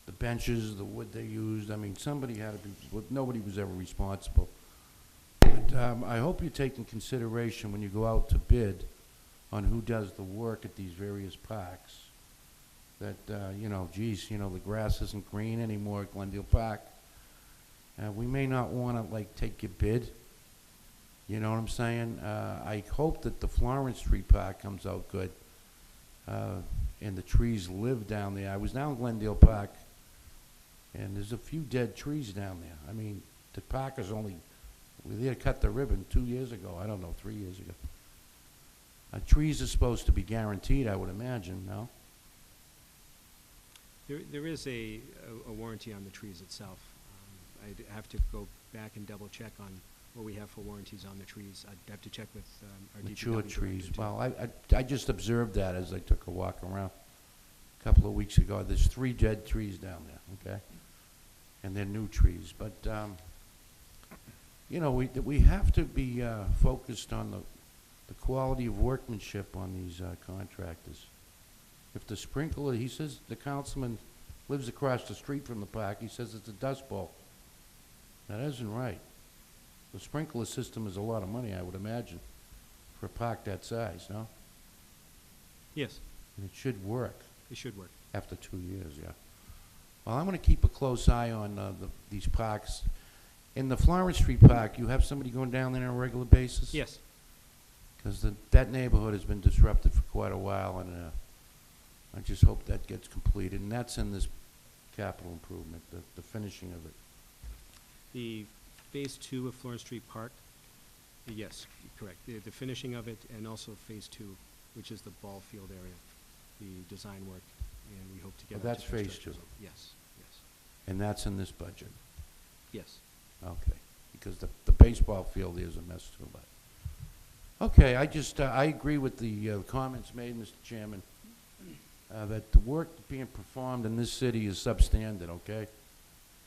the benches, the wood they used. I mean, somebody had to be, nobody was ever responsible. But I hope you take in consideration when you go out to bid on who does the work at these various parks, that, you know, geez, you know, the grass isn't green anymore at Glendale Park. We may not want to, like, take your bid. You know what I'm saying? I hope that the Florence Street Park comes out good, and the trees live down there. I was down Glendale Park, and there's a few dead trees down there. I mean, the park is only, we had to cut the ribbon 2 years ago. I don't know, 3 years ago. Trees are supposed to be guaranteed, I would imagine, no? There is a warranty on the trees itself. I'd have to go back and double check on what we have for warranties on the trees. I'd have to check with our DPW Mature director, trees. too. Well, I just observed that as I took a walk around a couple of weeks ago. There's 3 dead trees down there, okay? And they're new trees. But, you know, we have to be focused on the quality of workmanship on these contractors. If the sprinkler, he says, the councilman lives across the street from the park, he says it's a dust bowl. That isn't right. The sprinkler system is a lot of money, I would imagine, for a park that size, no? Yes, And it should work it should work. after 2 years, yeah. Well, I'm gonna keep a close eye on these parks. In the Florence Street Park, you have somebody going down there on a regular basis? Yes, Because that neighborhood has been disrupted for quite a while, and I just hope that gets completed, and that's in this capital improvement, the finishing of it. The Phase 2 of Florence Street Park, yes, correct. The finishing of it, and also Phase 2, which is the ball field area, the design work, and we hope to get. Oh, up that's to Phase construction 2. as well. Yes, yes, And that's in this budget? yes. Okay, because the baseball field is a mess too, but, okay, I agree with the comments made, Mr. Chairman, that the work being performed in this city is substandard, okay?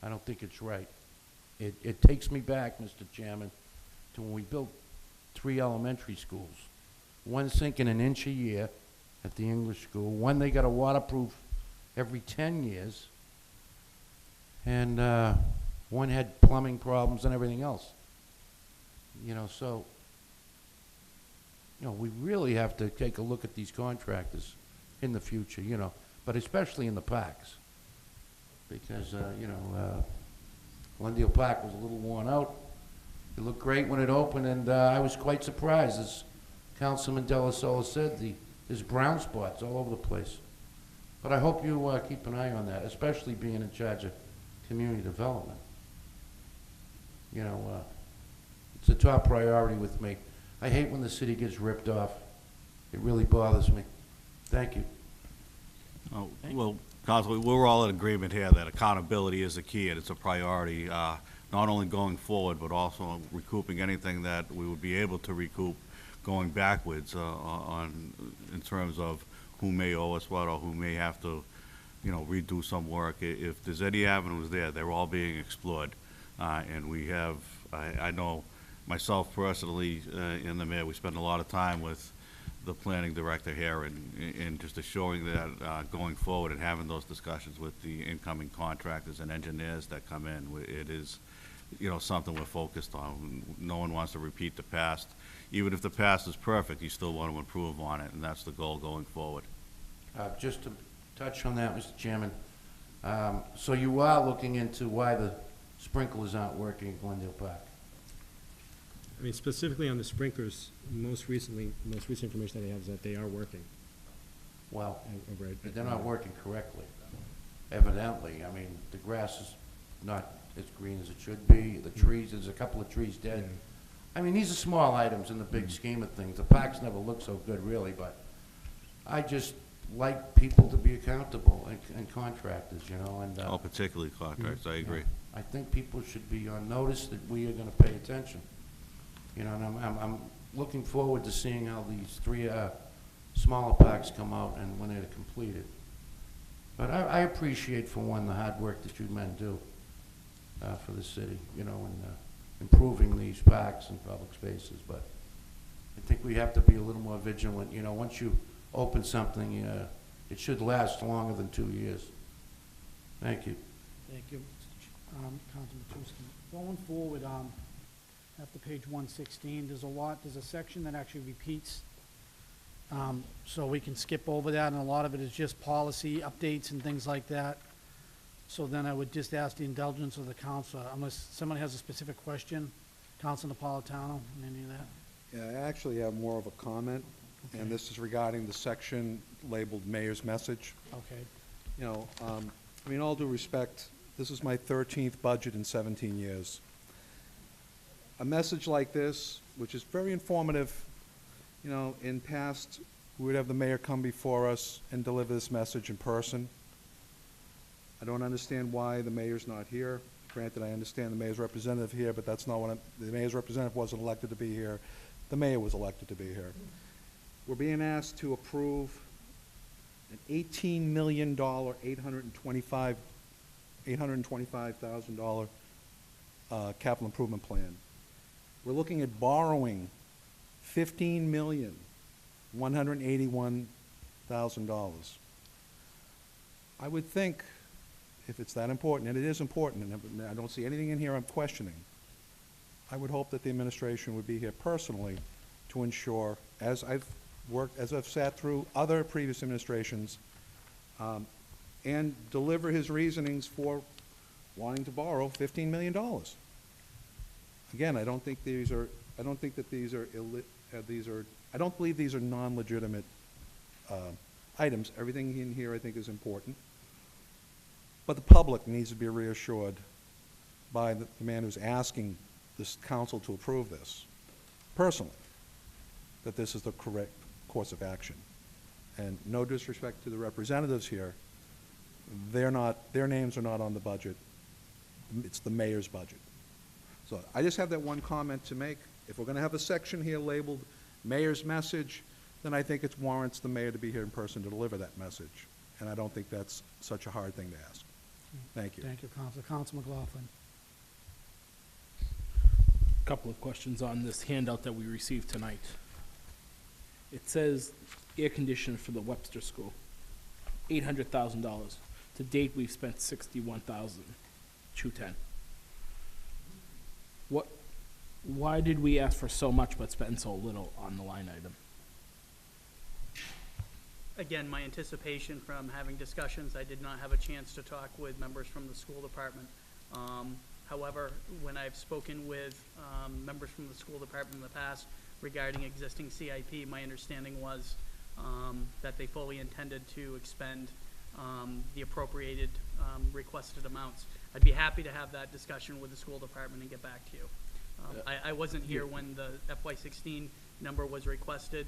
I don't think it's right. It takes me back, Mr. Chairman, to when we built 3 elementary schools. One sinking an inch a year at the English school, one they got a waterproof every 10 years, and one had plumbing problems and everything else. You know, so, you know, we really have to take a look at these contractors in the future, you know, but especially in the parks. Because, you know, Glendale Park was a little worn out. It looked great when it opened, and I was quite surprised. As Councilman Delasola said, there's brown spots all over the place. But I hope you keep an eye on that, especially being in charge of community development. You know, it's a top priority with me. I hate when the city gets ripped off. It really bothers me. Thank you. Oh, well, Council, we're all in agreement here that accountability is the key, and it's a priority, not only going forward, but also recouping anything that we would be able to recoup going backwards in terms of who may owe us what, or who may have to, you know, redo some work. If there's any avenues there, they're all being explored. And we have, I know myself personally, in the mayor, we spend a lot of time with the planning director here and just assuring that going forward and having those discussions with the incoming contractors and engineers that come in, it is, you know, something we're focused on. No one wants to repeat the past. Even if the past is perfect, you still want to improve on it, and that's the goal going forward. Just to touch on that, Mr. Chairman, so you are looking into why the sprinklers aren't working at Glendale Park? I mean, specifically on the sprinklers, most recent information that I have is that they are working. Well, Over at- they're not working correctly, evidently. I mean, the grass is not as green as it should be, the trees, there's a couple of trees dead. Yeah. I mean, these are small items in the big scheme of things. The parks never look so good, really, but I just like people to be accountable and contractors, you know, and. Oh, particularly contractors, I agree. I think people should be on notice that we are gonna pay attention. You know, and I'm looking forward to seeing how these 3 smaller parks come out and when they're completed. But I appreciate, for one, the hard work that you men do for the city, you know, and improving these parks and public spaces. But I think we have to be a little more vigilant. You know, once you open something, it should last longer than 2 years. Thank you. Thank you, Councilman Matusky. Going forward, after page 116, there's a section that actually repeats, so we can skip over that, and a lot of it is just policy updates and things like that. So then I would just ask the indulgence of the council, unless someone has a specific question, Council Napolitano, any of that? Yeah, I actually have more of a comment, and this is regarding the section labeled Mayor's Message. Okay. You know, I mean, all due respect, this is my 13th budget in 17 years. A message like this, which is very informative, you know, in past, we would have the mayor come before us and deliver this message in person. I don't understand why the mayor's not here. Granted, I understand the mayor's representative here, but that's not what the mayor's representative wasn't elected to be here. The mayor was elected to be here. We're being asked to approve an $18 million, $825,000 capital improvement plan. We're looking at borrowing $15,181,000. I would think, if it's that important, and it is important, and I don't see anything in here I'm questioning, I would hope that the administration would be here personally to ensure, as I've sat through other previous administrations, and deliver his reasonings for wanting to borrow $15 million. Again, I don't think these are, I don't think that these are, I don't believe these are non-legitimate items. Everything in here I think is important. But the public needs to be reassured by the man who's asking this council to approve this, personally, that this is the correct course of action. And no disrespect to the representatives here, their names are not on the budget. It's the mayor's budget. So I just have that one comment to make. If we're going to have a section here labeled mayor's message, then I think it warrants the mayor to be here in person to deliver that message. And I don't think that's such a hard thing to ask. Thank you. Thank you, Counselor. Counselor McLaughlin. Couple of questions on this handout that we received tonight. It says air conditioner for the Webster School, $800,000. To date, we've spent $61,210. Why did we ask for so much but spend so little on the line item? Again, my anticipation from having discussions, I did not have a chance to talk with members from the school department. However, when I've spoken with members from the school department in the past regarding existing CIP, my understanding was that they fully intended to expend the appropriated requested amounts. I'd be happy to have that discussion with the school department and get back to you. I wasn't here when the FY16 number was requested.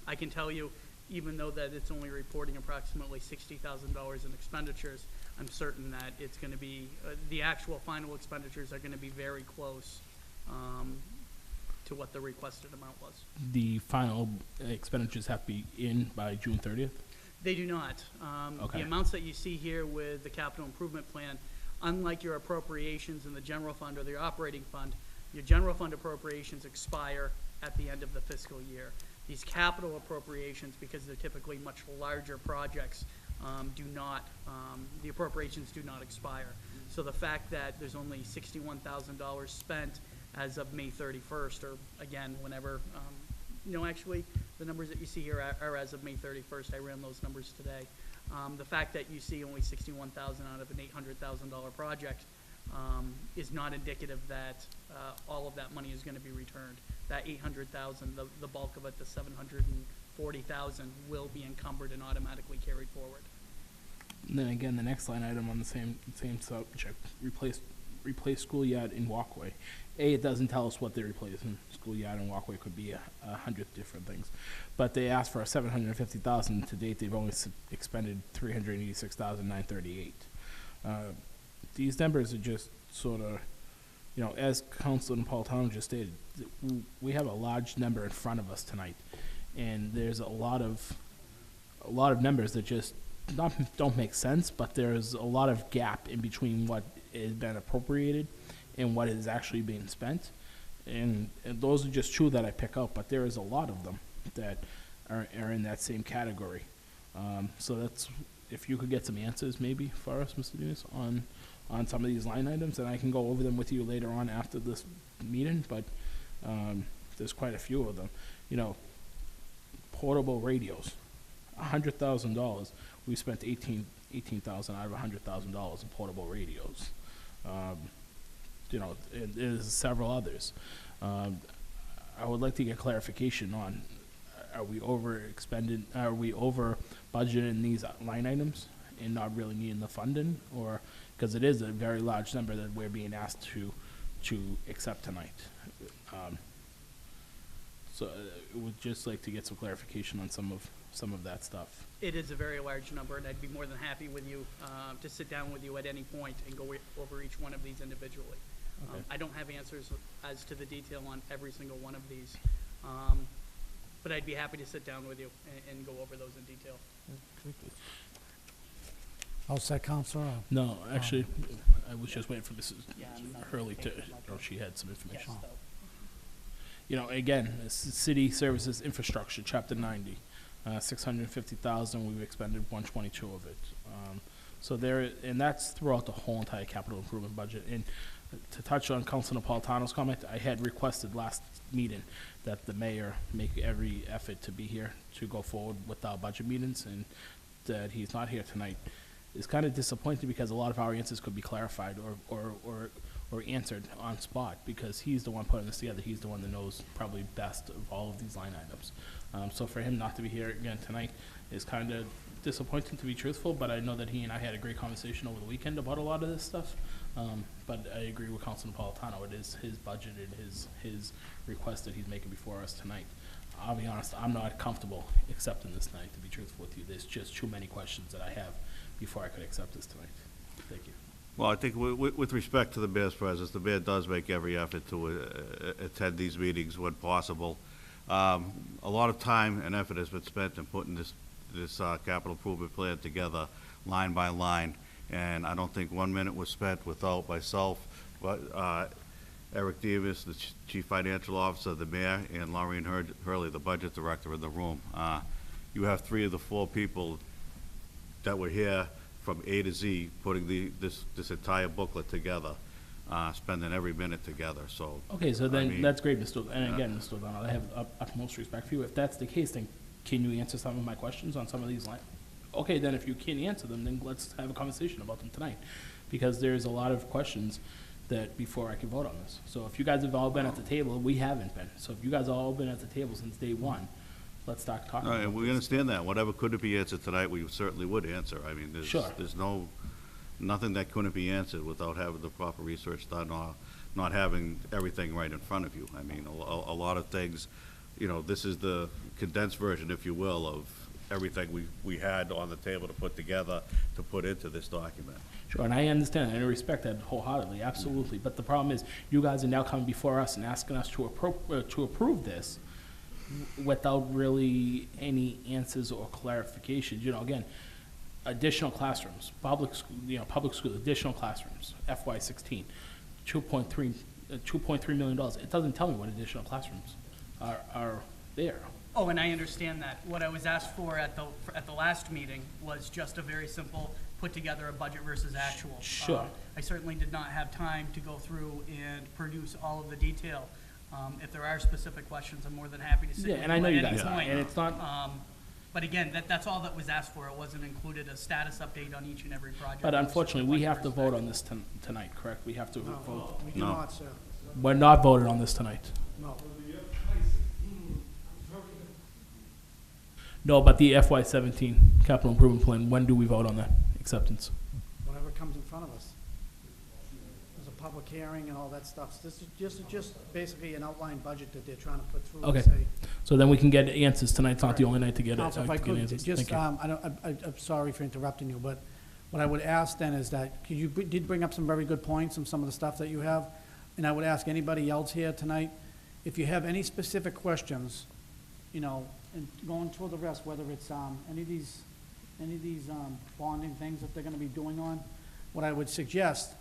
I can tell you, even though that it's only reporting approximately $60,000 in expenditures, I'm certain that it's going to be, the actual final expenditures are going to be very close to what the requested amount was. The final expenditures have to be in by June 30th? They do not. Okay. The amounts that you see here with the capital improvement plan, unlike your appropriations in the general fund or the operating fund, your general fund appropriations expire at the end of the fiscal year. These capital appropriations, because they're typically much larger projects, the appropriations do not expire. So the fact that there's only $61,000 spent as of May 31st, or again, whenever, no, actually, the numbers that you see here are as of May 31st. I ran those numbers today. The fact that you see only $61,000 out of an $800,000 project is not indicative that all of that money is going to be returned. That $800,000, the bulk of it, the $740,000, will be encumbered and automatically carried forward. And then again, the next line item on the same subject, replace schoolyard and walkway. It doesn't tell us what they're replacing. Schoolyard and walkway could be 100 different things. But they asked for $750,000. To date, they've only expended $386,938. These numbers are just sort of, you know, as Councilor Napolitano just stated, we have a large number in front of us tonight, and there's a lot of numbers that just don't make sense, but there's a lot of gap in between what has been appropriated and what is actually being spent. And those are just two that I pick out, but there is a lot of them that are in that same category. So that's, if you could get some answers maybe for us, Mr. Demus, on some of these line items, and I can go over them with you later on after this meeting, but there's quite a few of them. You know, portable radios, $100,000. We spent $18,000 out of $100,000 in portable radios. You know, and there's several others. I would like to get clarification on, are we over budgeting these line items and not really needing the funding, or, because it is a very large number that we're being asked to accept tonight. So I would just like to get some clarification on some of that stuff. It is a very large number, and I'd be more than happy with you to sit down with you at any point and go over each one of these individually. Okay. I don't have answers as to the detail on every single one of these, but I'd be happy to sit down with you and go over those in detail. All set, Counselor? No, actually, I was just waiting for Mrs. Hurley to, she had some information. You know, again, city services infrastructure, chapter 90, 650,000, we've expended 122 of it. So there, and that's throughout the whole entire capital improvement budget. And to touch on Councilor Napolitano's comment, I had requested last meeting that the mayor make every effort to be here to go forward with our budget meetings, and that he's not here tonight. It's kind of disappointing because a lot of our answers could be clarified or answered on spot, because he's the one putting this together. He's the one that knows probably best of all of these line items. So for him not to be here again tonight is kind of disappointing, to be truthful, but I know that he and I had a great conversation over the weekend about a lot of this stuff. But I agree with Councilman Napolitano, it is his budget and his request that he's making before us tonight. I'll be honest, I'm not comfortable accepting this tonight, to be truthful with you. There's just too many questions that I have before I could accept this tonight. Thank you. Well, I think with respect to the mayor's presence, the mayor does make every effort to attend these meetings when possible. A lot of time and effort has been spent in putting this capital improvement plan together, line by line, and I don't think 1 minute was spent without myself, Eric Davis, the chief financial officer, the mayor, and Laureen Hurley, the budget director, in the room. You have 3 of the 4 people that were here from A to Z, putting this entire booklet together, spending every minute together, so. Okay, so I then, mean, that's great, and again, Mr. O'Donnell, I have utmost respect for you. If that's the case, then can you answer some of my questions on some of these lines? Okay, then if you can't answer them, then let's have a conversation about them tonight, because there's a lot of questions that before I can vote on this. So if you guys have all been at the table, we haven't been. So if you guys have all been at the table since day one, let's start talking No, about and we this. understand that. Whatever couldn't be answered tonight, we certainly would answer. I mean, Sure. there's nothing that couldn't be answered without having the proper research done or not having everything right in front of you. I mean, a lot of things, this is the condensed version, if you will, of everything we had on the table to put together, to put into this document. Sure, and I understand, and I respect that wholeheartedly, absolutely. But the problem is, you guys are now coming before us and asking us to approve this without really any answers or clarifications. Again, additional classrooms, public school, additional classrooms, FY16, $2.3 million. It doesn't tell me what additional classrooms are there. Oh, and I understand that. What I was asked for at the last meeting was just a very simple, put together a budget versus actual. Sure. I certainly did not have time to go through and produce all of the detail. If there are specific questions, I'm more than happy to sit Yeah, with and I you know at you any guys are, point. and it's not. But again, that's all that was asked for. It wasn't included a status update on each and every project. But It was unfortunately, just a we have to budget vote versus on this tonight, correct? We have to vote. No, we do No. not, sir. We're not voted on this tonight. No. No, but the FY17 capital improvement plan, when do we vote on that acceptance? Whatever comes in front of us. There's a public hearing and all that stuff. This is just basically an outline budget that they're trying to put through. and Okay. say- So then we can get answers tonight. It's not the only night to get it. Counsel, if I to get could, answers. just, Thank you. I'm sorry for interrupting you, but what I would ask then is that, you did bring up some very good points on some of the stuff that you have, and I would ask anybody else here tonight, if you have any specific questions, and going through the rest, whether it's, any of these bonding things that they're gonna be doing on, what I would suggest,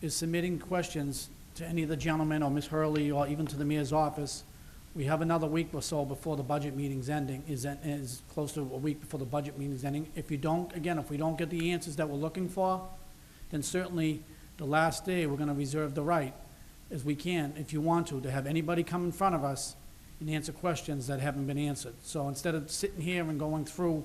is submitting questions to any of the gentlemen, or Ms. Hurley, or even to the mayor's office. We have another week or so before the budget meeting's ending, is close to a week before the budget meeting's ending. If we don't get the answers that we're looking for, then certainly the last day, we're gonna reserve the right, as we can, if you want to have anybody come in front of us and answer questions that haven't been answered. So instead of sitting here and going through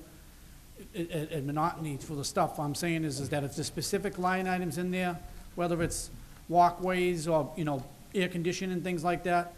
a monotony through the stuff, what I'm saying is that if there's specific line items in there, whether it's walkways or, air conditioning, things like that,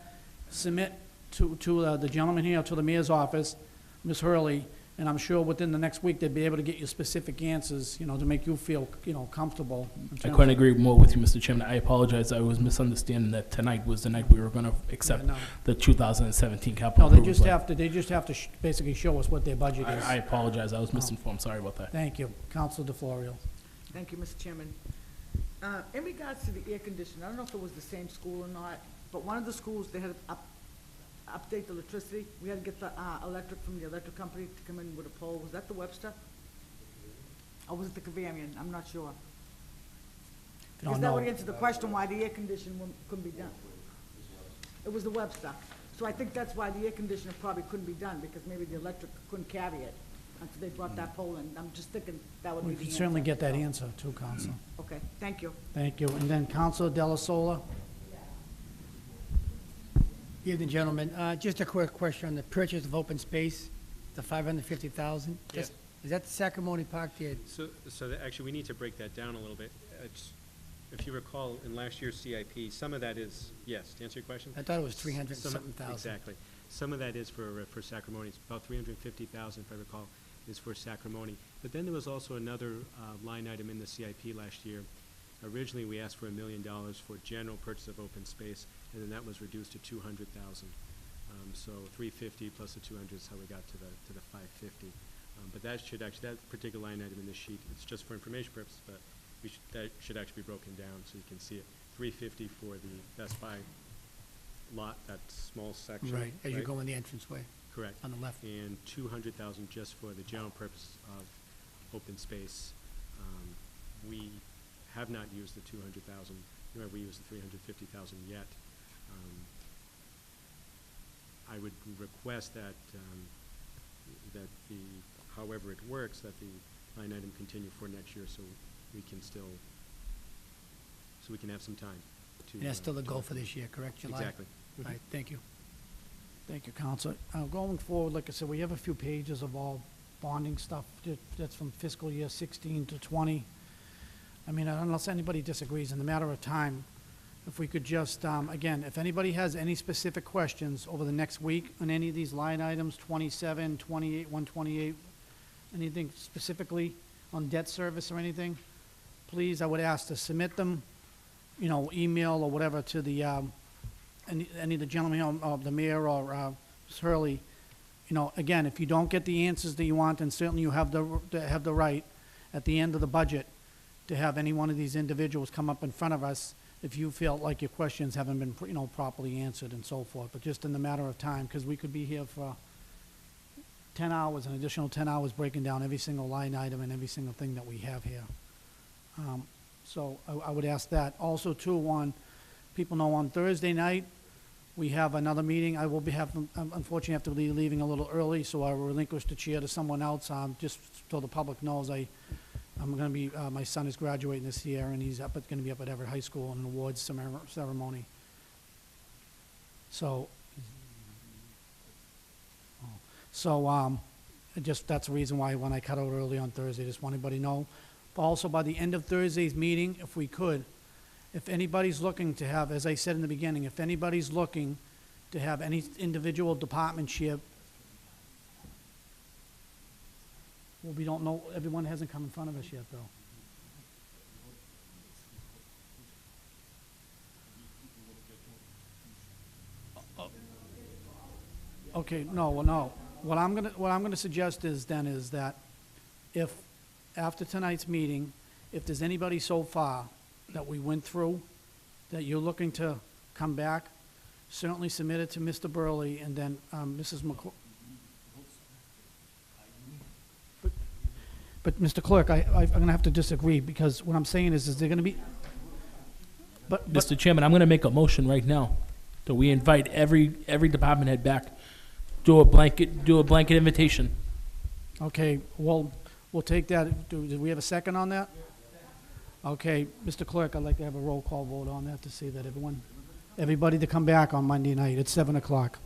submit to the gentleman here, to the mayor's office, Ms. Hurley, and I'm sure within the next week, they'd be able to get you specific answers, to make you feel, comfortable. in I terms couldn't of- agree more with you, Mr. Chairman. I apologize. I was misunderstanding that tonight was the night we were going to accept no. the 2017 capital No, they improvement plan. just have to basically show us what their budget is. I apologize. I was misinformed. Sorry about that. Thank you. Council DeFlorio. Thank you, Mr. Chairman. In regards to the air conditioning, I don't know if it was the same school or not, but one of the schools, they had to update the electricity. We had to get the electric from the electric company to come in with a pole. Was that the Webster? Or was it the Cavarian? I'm not sure. Because that would answer the question why the air conditioning couldn't be done. It was the Webster. So I think that's why the air conditioner probably couldn't be done, because maybe the electric couldn't carry it until they brought that pole in. I'm just thinking that would be We the can answer. certainly get that answer too, Council. Okay, thank you. Thank you. And then Council Della Sola. Evening, gentlemen. Just a quick question on the purchase of open space, the 550,000. Yeah. Is that the Sacramone Park there? So actually, we need to break that down a little bit. If you recall, in last year's CIP, some of that is, yes, to answer your question? I thought it was 300 Some- something thousand. Exactly. Some of that is for Sacramone. It's about 350,000, if I recall, is for Sacramone. But then there was also another line item in the CIP last year. Originally, we asked for $1 million for general purchase of open space, and then that was reduced to 200,000. So 350 plus the 200 is how we got to the 550. But that should actually, that particular line item in the sheet, it's just for information purposes, but that should actually be broken down so you can see it. 350 for the Best Buy lot, that small section. Right, as you go in the entranceway. Correct. On the left. And 200,000 just for the general purpose of open space. We have not used the 200,000, nor have we used the 350,000 yet. I would request that, that the, however it works, that the line item continue for next year so we can still, so we can have some time to. And that's still the goal for this year, correct, July? Exactly. All right, thank you. Thank you, Counselor. Going forward, like I said, we have a few pages of all bonding stuff that's from fiscal year 16 to 20. I mean, unless anybody disagrees, in the matter of time, if we could just, again, if anybody has any specific questions over the next week on any of these line items, 27, 28, 128, anything specifically on debt service or anything, please, I would ask to submit them, you know, email or whatever to the, any of the gentlemen, the mayor or Ms. Hurley. You know, again, if you don't get the answers that you want, then certainly you have the right at the end of the budget to have any one of these individuals come up in front of us if you feel like your questions haven't been, you know, properly answered and so forth. But just in the matter of time, because we could be here for 10 hours, an additional 10 hours breaking down every single line item and every single thing that we have here. So I would ask that. Also, too, people know on Thursday night, we have another meeting. I will be unfortunately have to be leaving a little early, so I will relinquish the chair to someone else. Just so the public knows, I'm going to be, my son is graduating this year, and he's going to be up at Everett High School in an awards ceremony. So, that's the reason why when I cut out early on Thursday, just want anybody to know. But also, by the end of Thursday's meeting, if we could, if anybody's looking to have, as I said in the beginning, if anybody's looking to have any individual department ship, well, we don't know, everyone hasn't come in front of us yet, though. Okay, no. What I'm gonna suggest is that if, after tonight's meeting, if there's anybody so far that we went through, that you're looking to come back, certainly submit it to Mr. Burley, and then, Mrs. McClure. But, Mr. Clerk, I'm gonna have to disagree, because what I'm saying is there gonna be, but, Mr. Chairman, I'm going to make a motion right now that we invite every department head back. Do a blanket invitation. okay, well, we'll take that. Do we have a second on that? Okay, Mr. Clerk, I'd like to have a roll call vote on that to see that everybody to come back on Monday night at 7 o'clock.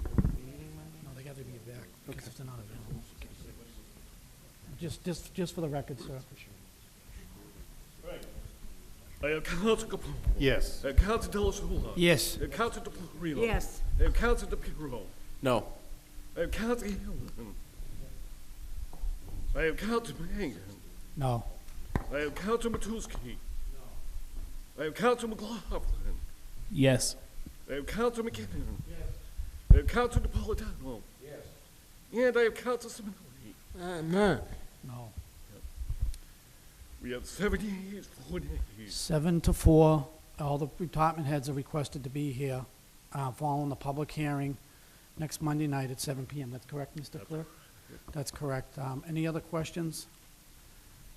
No, they got to be back, because if they're not available. Just for the record, sir. I have Council Capone. Yes. I have Council Delasola. Yes. I have Council DePlurino. Yes. I have Council DePiero. No. I have Council Hamilton. I have Council Mangan. No. I have Council Matusky. I have Council McLaughlin. Yes. I have Council McKinnon. I have Council Napolitano. And I have Council Simonelli. No. No. We have 7 yeas, 4 days. 7 to 4, all the department heads are requested to be here, following the public hearing next Monday night at 7 PM. That's correct, Mr. Clerk? That's correct. Any other questions?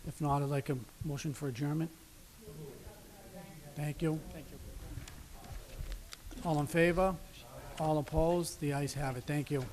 If not, I'd like a motion for adjournment. Thank you. All in favor? All opposed? The ayes have it. Thank you.